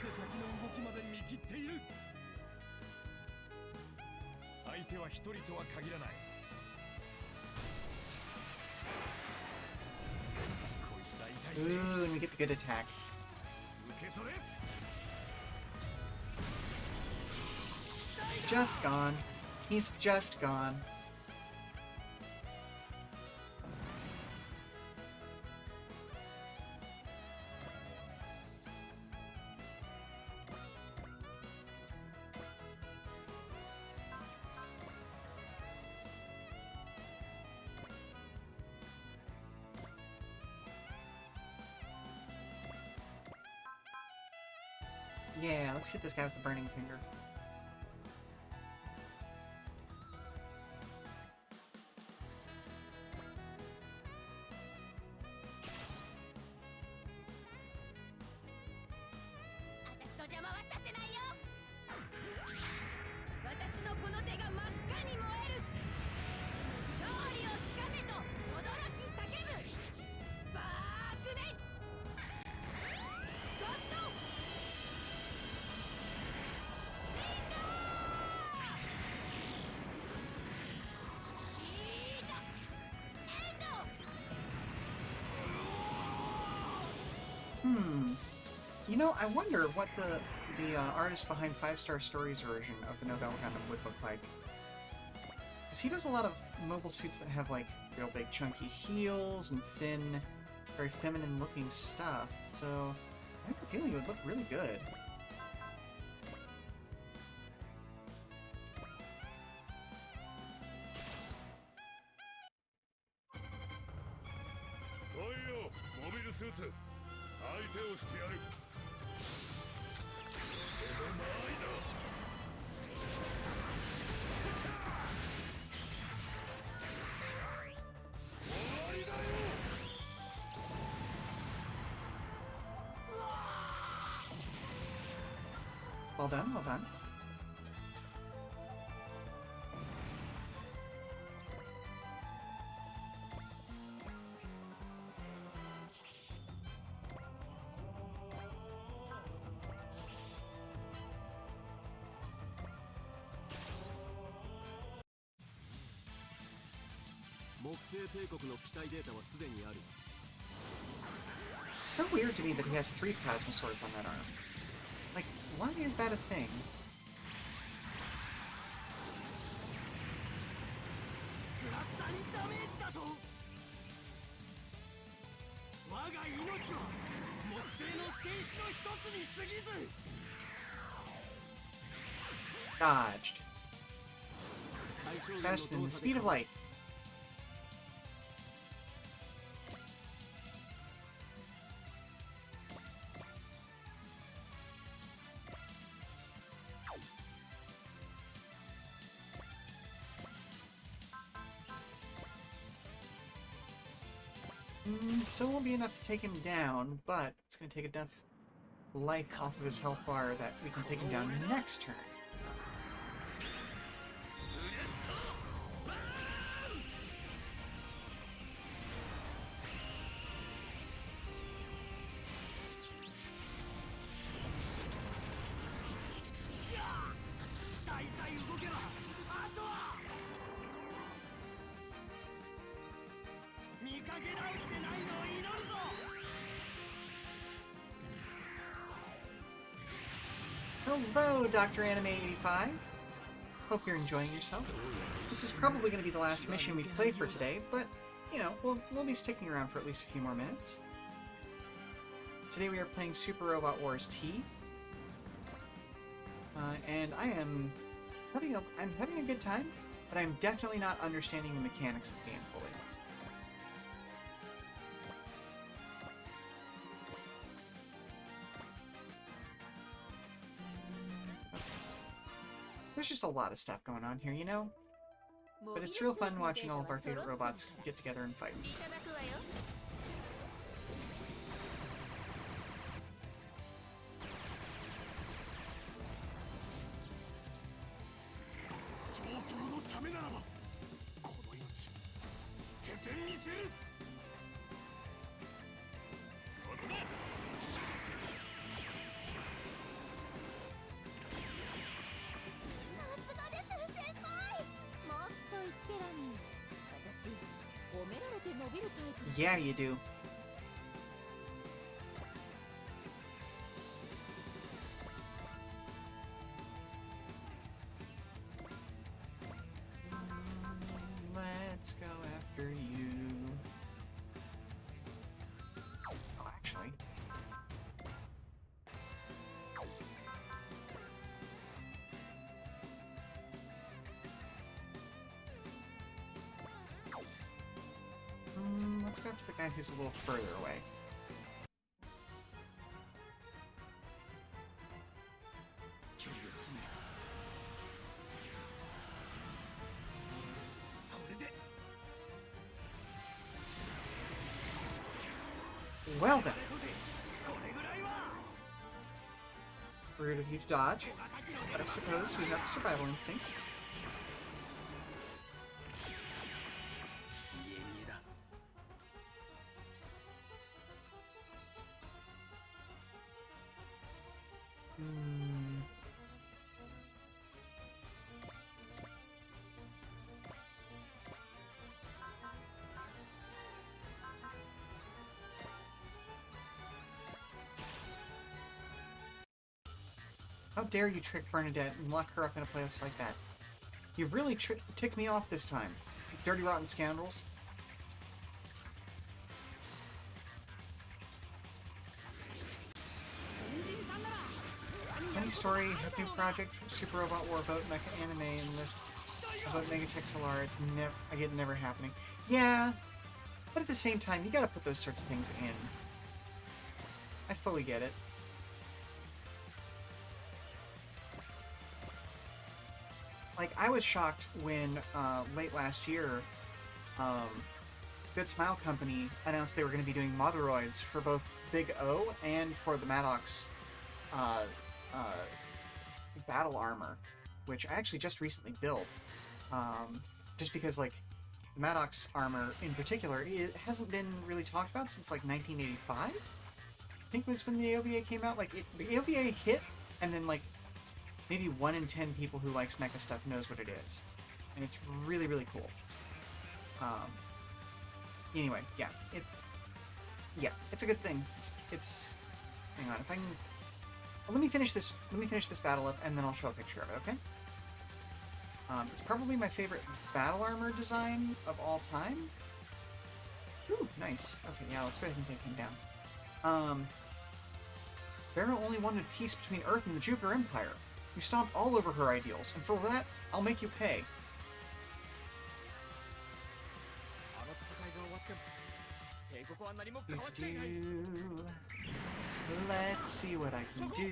手先の動きまで見切っている。相手は一人とは限らない。こいつは痛いぜ。 Ooh, and we get the good attack. 受け取れ。 Just gone. He's just gone. Yeah, let's hit this guy with the burning finger. You know, I wonder what the artist behind 5-Star Stories version of the Novella Gundam would look like. Because he does a lot of mobile suits that have, like, real big chunky heels and thin, very feminine looking stuff. So, I have a feeling it would look really good. Well done, well done. It's so weird to me that he has 3 plasma swords on that arm. Like, why is that a thing? ダメージだと。我が命は木星の戦士の一つに過ぎず。 Dodged. 最小限の Faster than the 動作 speed で of light. Still won't be enough to take him down, but it's going to take enough life off of his health bar that we can take him down next turn. 機体さえ動けばあとは見かけ直してないのを祈るぞ。 Hello, Dr. Anime 85. Hope you're enjoying yourself. This is probably going to be the last mission we play for today, but, you know, we'll be sticking around for at least a few more minutes. Today we are playing Super Robot Wars T. And I'm having a good time, but I'm definitely not understanding the mechanics of the game fully. There's just a lot of stuff going on here, you know? But it's real fun watching all of our favorite robots get together and fight. 相当のためならばこの命捨ててみせる。そこだ。さすがです先輩。もっと言ってらに。私褒められて伸びるタイプ。 Yeah, you do. Let's go after you. Oh, actually. Let's go after the guy who's a little further away. Well done. Rude of you to dodge, but I suppose you have a survival instinct. Hmm. How dare you trick Bernadette and lock her up in a place like that? You've really ticked me off this time, you dirty rotten scoundrels. Funny story, new project, Super Robot War, Vote Mecha Anime, and list about Megas XLR. It's never happening. Yeah, but at the same time, you gotta put those sorts of things in. I fully get it. Like, I was shocked when, late last year, Good Smile Company announced they were going to be doing Moderoids for both Big O and for the Maddox, battle armor, which I actually just recently built. Just because, like, the Maddox armor in particular, it hasn't been really talked about since, like, 1985? I think was when the OVA came out. Like, the OVA hit, and then, like, maybe 1 in 10 people who likes mecha stuff knows what it is. And it's really, really cool. Anyway, yeah, it's a good thing. It's hang on, if I can, well, let me finish this battle up and then I'll show a picture of it, okay? It's probably my favorite battle armor design of all time. Ooh, nice. Okay, yeah, let's go ahead and take him down. Pharaoh only wanted peace between Earth and the Jupiter Empire. You stomped all over her ideals, and for that, I'll make you pay. あの戦いが終わっても帝国は何も変わっ Let's ちゃいない。 Let's see what I can do.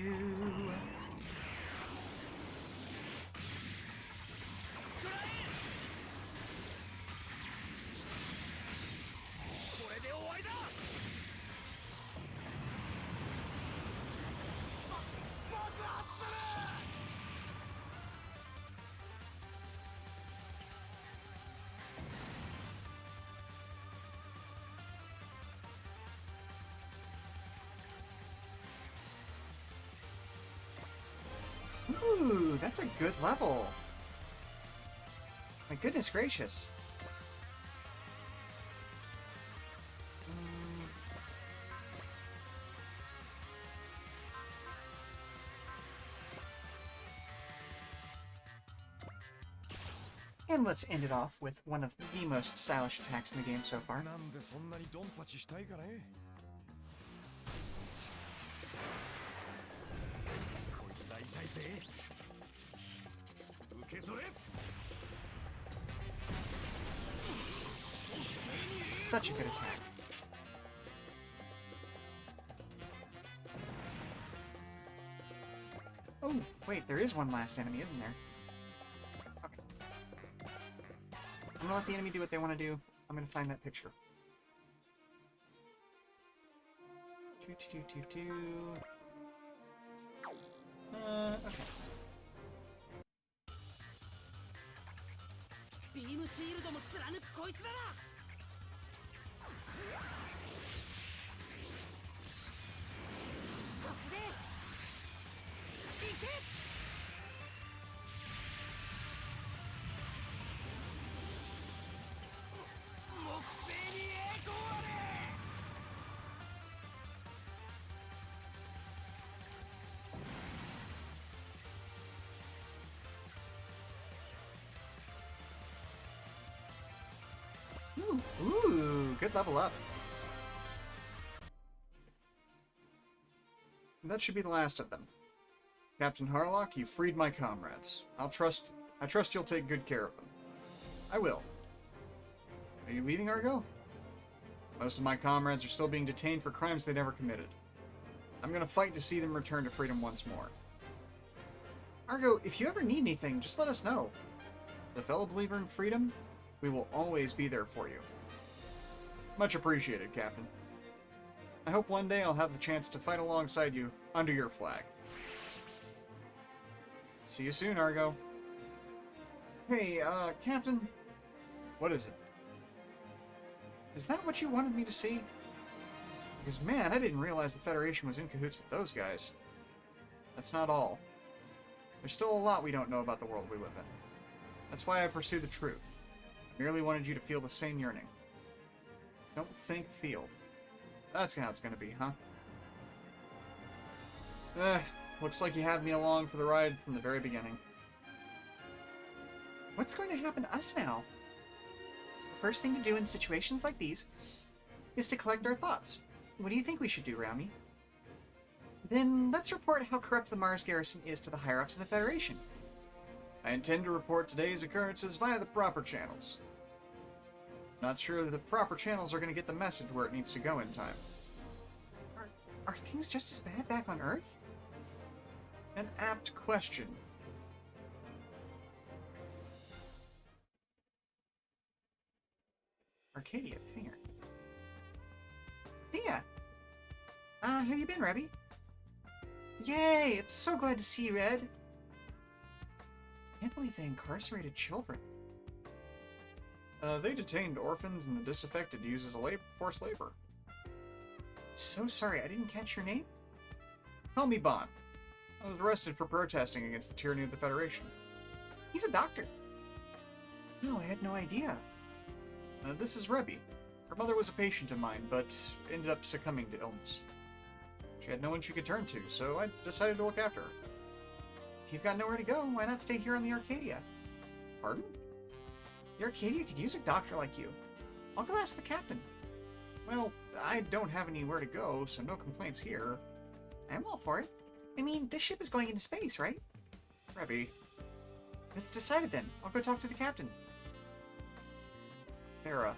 食らえ。これで終わりだ。爆発する。 Ooh, that's a good level. My goodness gracious. And let's end it off with one of the most stylish attacks in the game so far. なんでそんなにドンパチしたいかね。こいつは痛いぜ。受け取れ。 Such a good attack. Oh, wait, there is one last enemy, isn't there? Okay. I'm gonna let the enemy do what they want to do. I'm gonna find that picture. Okay. ビームシールドも貫くこいつだな。ここで行け。木星に栄光あれ。 Ooh, good level up. That should be the last of them. Captain Harlock, you freed my comrades. I trust you'll take good care of them. I will. Are you leaving, Argo? Most of my comrades are still being detained for crimes they never committed. I'm gonna fight to see them return to freedom once more. Argo, if you ever need anything, just let us know. As a fellow believer in freedom, we will always be there for you. Much appreciated, Captain. I hope one day I'll have the chance to fight alongside you under your flag. See you soon, Argo. Hey, Captain. What is it? Is that what you wanted me to see? Because, man, I didn't realize the Federation was in cahoots with those guys. That's not all. There's still a lot we don't know about the world we live in. That's why I pursue the truth. I merely wanted you to feel the same yearning. Don't think, feel. That's how it's gonna be, huh? Looks like you had me along for the ride from the very beginning. What's going to happen to us now? The first thing to do in situations like these is to collect our thoughts. What do you think we should do, Rami? Then let's report how corrupt the Mars garrison is to the higher-ups of the Federation. I intend to report today's occurrences via the proper channels. Not sure that the proper channels are going to get the message where it needs to go in time. Are things just as bad back on Earth? An apt question. Arcadia, hangar. Thea! How you been, Rebby? Yay! I'm so glad to see you, Ed! I can't believe they incarcerated children. They detained orphans and the disaffected to use as a forced labor. So sorry, I didn't catch your name? Call me Bond. I was arrested for protesting against the tyranny of the Federation. He's a doctor. Oh, I had no idea. This is Rebby. Her mother was a patient of mine, but ended up succumbing to illness. She had no one she could turn to, so I decided to look after her. If you've got nowhere to go, why not stay here on the Arcadia? Pardon? The Arcadia could use a doctor like you. I'll go ask the captain. Well, I don't have anywhere to go, so no complaints here. I'm all for it. I mean, this ship is going into space, right? Rebby. It's decided then. I'll go talk to the captain. Vera.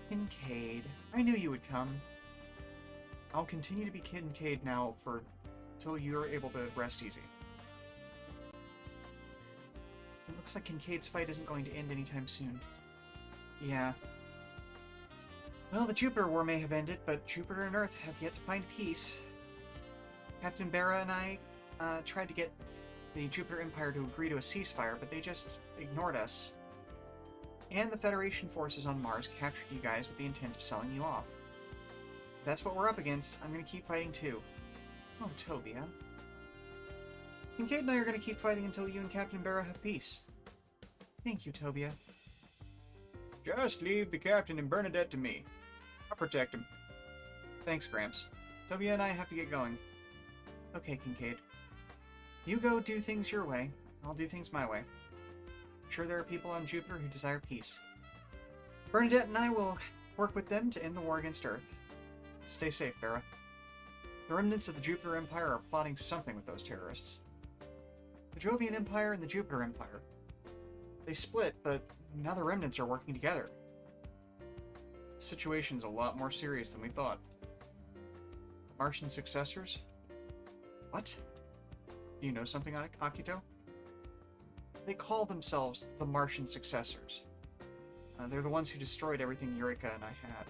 Kincaid. I knew you would come. I'll continue to be Kincaid now till you're able to rest easy. It looks like Kincaid's fight isn't going to end anytime soon. Yeah. Well, the Jupiter War may have ended, but Jupiter and Earth have yet to find peace. Captain Barra and I tried to get the Jupiter Empire to agree to a ceasefire, but they just ignored us. And the Federation forces on Mars captured you guys with the intent of selling you off. If that's what we're up against, I'm going to keep fighting too. Oh, Tobia. Kincaid and I are going to keep fighting until you and Captain Barra have peace. Thank you, Tobia. Just leave the captain and Bernadette to me. I'll protect him. Thanks, Gramps. Tobia and I have to get going. Okay, Kincaid. You go do things your way. I'll do things my way. I'm sure there are people on Jupiter who desire peace. Bernadette and I will work with them to end the war against Earth. Stay safe, Barra. The remnants of the Jupiter Empire are plotting something with those terrorists. The Jovian Empire and the Jupiter Empire. They split, but now the remnants are working together. The situation's a lot more serious than we thought. Martian successors? What? Do you know something on it, Akito? They call themselves the Martian successors. They're the ones who destroyed everything Eureka and I had.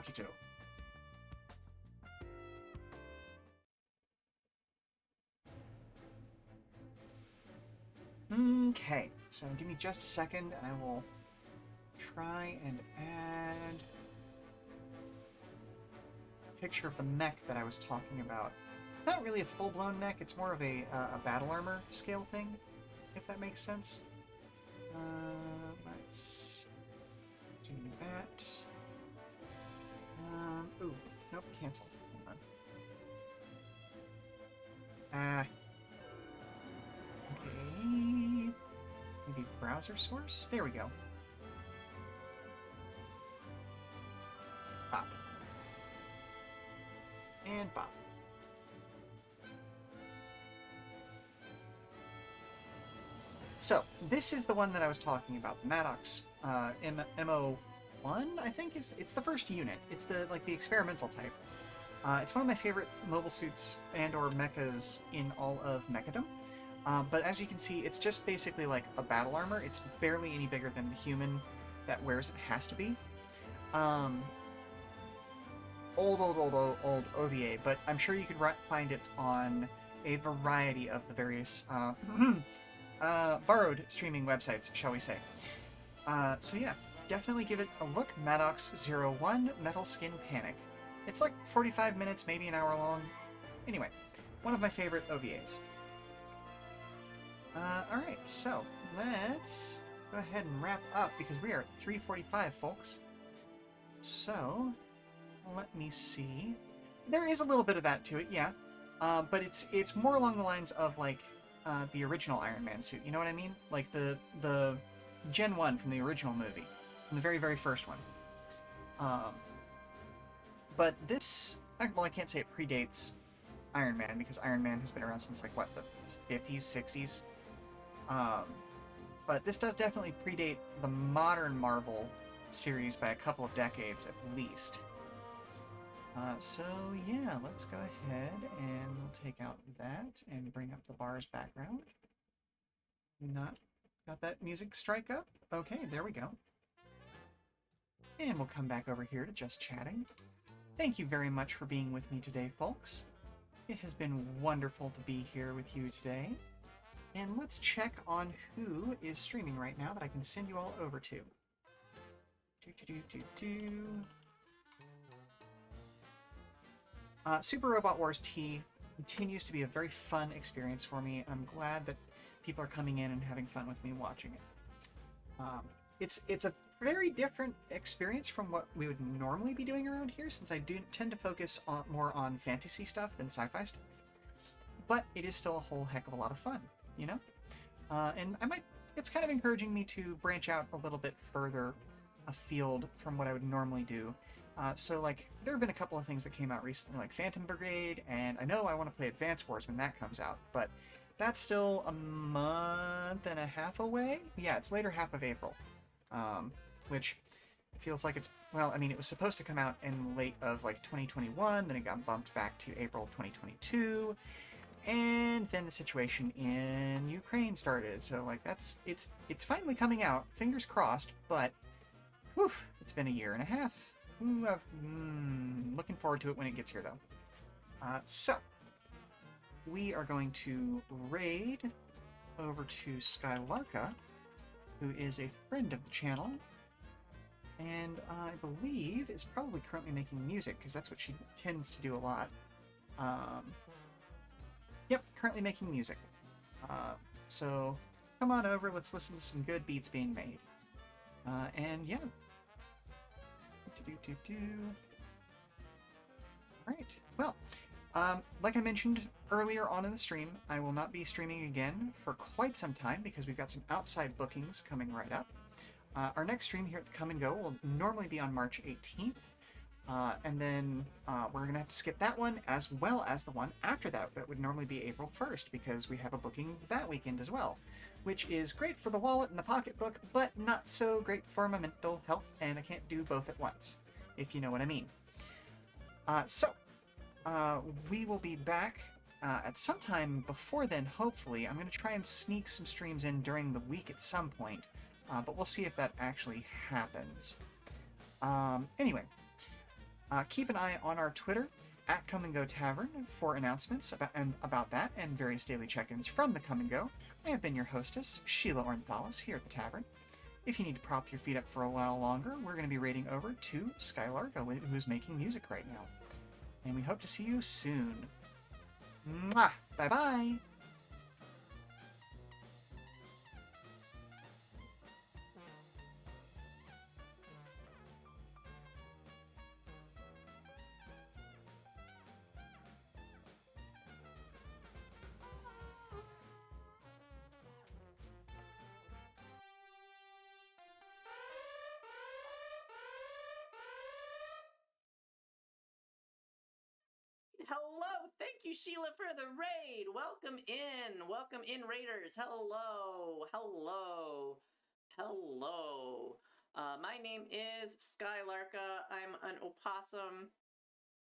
Akito. Okay, so give me just a second and I will try and add a picture of the mech that I was talking about. Not really a full-blown mech, it's more of a battle armor scale thing, if that makes sense. Let's do that. Ooh, nope, cancel. Hold on. Okay. Maybe browser source? There we go. Pop. And pop. So, this is the one that I was talking about, the Maddox MO1, I think it's the first unit. It's the experimental type. It's one of my favorite mobile suits and or mechas in all of Mechadom. But as you can see, it's just basically like a battle armor. It's barely any bigger than the human that wears it has to be. Old OVA, but I'm sure you could find it on a variety of the various borrowed streaming websites, shall we say. So yeah, definitely give it a look. Maddox01 Metal Skin Panic. It's like 45 minutes, maybe an hour long. Anyway, one of my favorite OVAs. Alright, so let's go ahead and wrap up because we are at 3:45, folks. So, let me see. There is a little bit of that to it, yeah. But it's more along the lines of like the original Iron Man suit. You know what I mean? Like the Gen 1 from the original movie, from the very, very first one. But this, well, I can't say it predates Iron Man because Iron Man has been around since like what, the 50s, 60s. But this does definitely predate the modern Marvel series by a couple of decades at least. So yeah, let's go ahead and we'll take out that and bring up the bar's background. Not got that music strike up? Okay, there we go. And we'll come back over here to just chatting. Thank you very much for being with me today, folks. It has been wonderful to be here with you today. And let's check on who is streaming right now that I can send you all over to. Super Robot Wars T continues to be a very fun experience for me. I'm glad that people are coming in and having fun with me watching it. It's a very different experience from what we would normally be doing around here, since I do tend to focus more on fantasy stuff than sci-fi stuff. But it is still a whole heck of a lot of fun, you know? And I might it's kind of encouraging me to branch out a little bit further afield from what I would normally do. So, like, there have been a couple of things that came out recently, like Phantom Brigade, and I know I want to play Advance Wars when that comes out, but that's still a month and a half away? Yeah, it's later half of April, which feels like it's, well, I mean, it was supposed to come out in late of, like, 2021, then it got bumped back to April of 2022, and then the situation in Ukraine started, so, like, it's finally coming out, fingers crossed, but, whew, it's been a year and a half. Ooh, looking forward to it when it gets here, though. So, we are going to raid over to Skylarka, who is a friend of the channel, and I believe is probably currently making music, because that's what she tends to do a lot. Yep, currently making music. So, come on over, let's listen to some good beats being made. And yeah. Alright, well, like I mentioned earlier on in the stream, I will not be streaming again for quite some time because we've got some outside bookings coming right up. Our next stream here at the Come and Go will normally be on March 18th, and then we're going to have to skip that one as well as the one after that. That would normally be April 1st because we have a booking that weekend as well, which is great for the wallet and the pocketbook, but not so great for my mental health, and I can't do both at once, if you know what I mean. We will be back at some time before then, hopefully. I'm going to try and sneak some streams in during the week at some point, but we'll see if that actually happens. Anyway, keep an eye on our Twitter, at Come and Go Tavern, for announcements about that and various daily check-ins from the Come and Go. I have been your hostess, Sheela Ornithalis, here at the tavern. If you need to prop your feet up for a while longer, we're going to be raiding over to Skylarka, who's making music right now. And we hope to see you soon. Mwah! Bye-bye! Hello, thank you, Sheila, for the raid. Welcome in, raiders. Hello, hello, hello. My name is Skylarka. I'm an opossum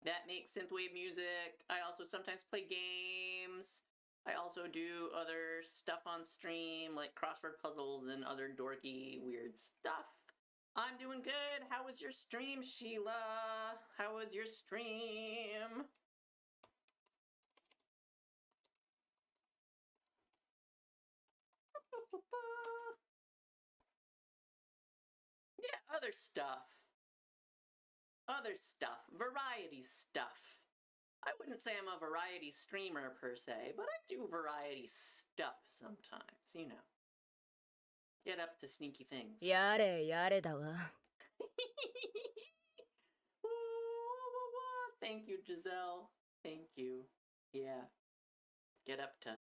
that makes synthwave music. I also sometimes play games. I also do other stuff on stream, like crossword puzzles and other dorky, weird stuff. I'm doing good. How was your stream, Sheila? How was your stream? Yeah, other stuff. Other stuff. Variety stuff. I wouldn't say I'm a variety streamer per se, but I do variety stuff sometimes, you know. Get up to sneaky things. やれやれだわ。Thank you, Giselle. Thank you. Yeah. Get up to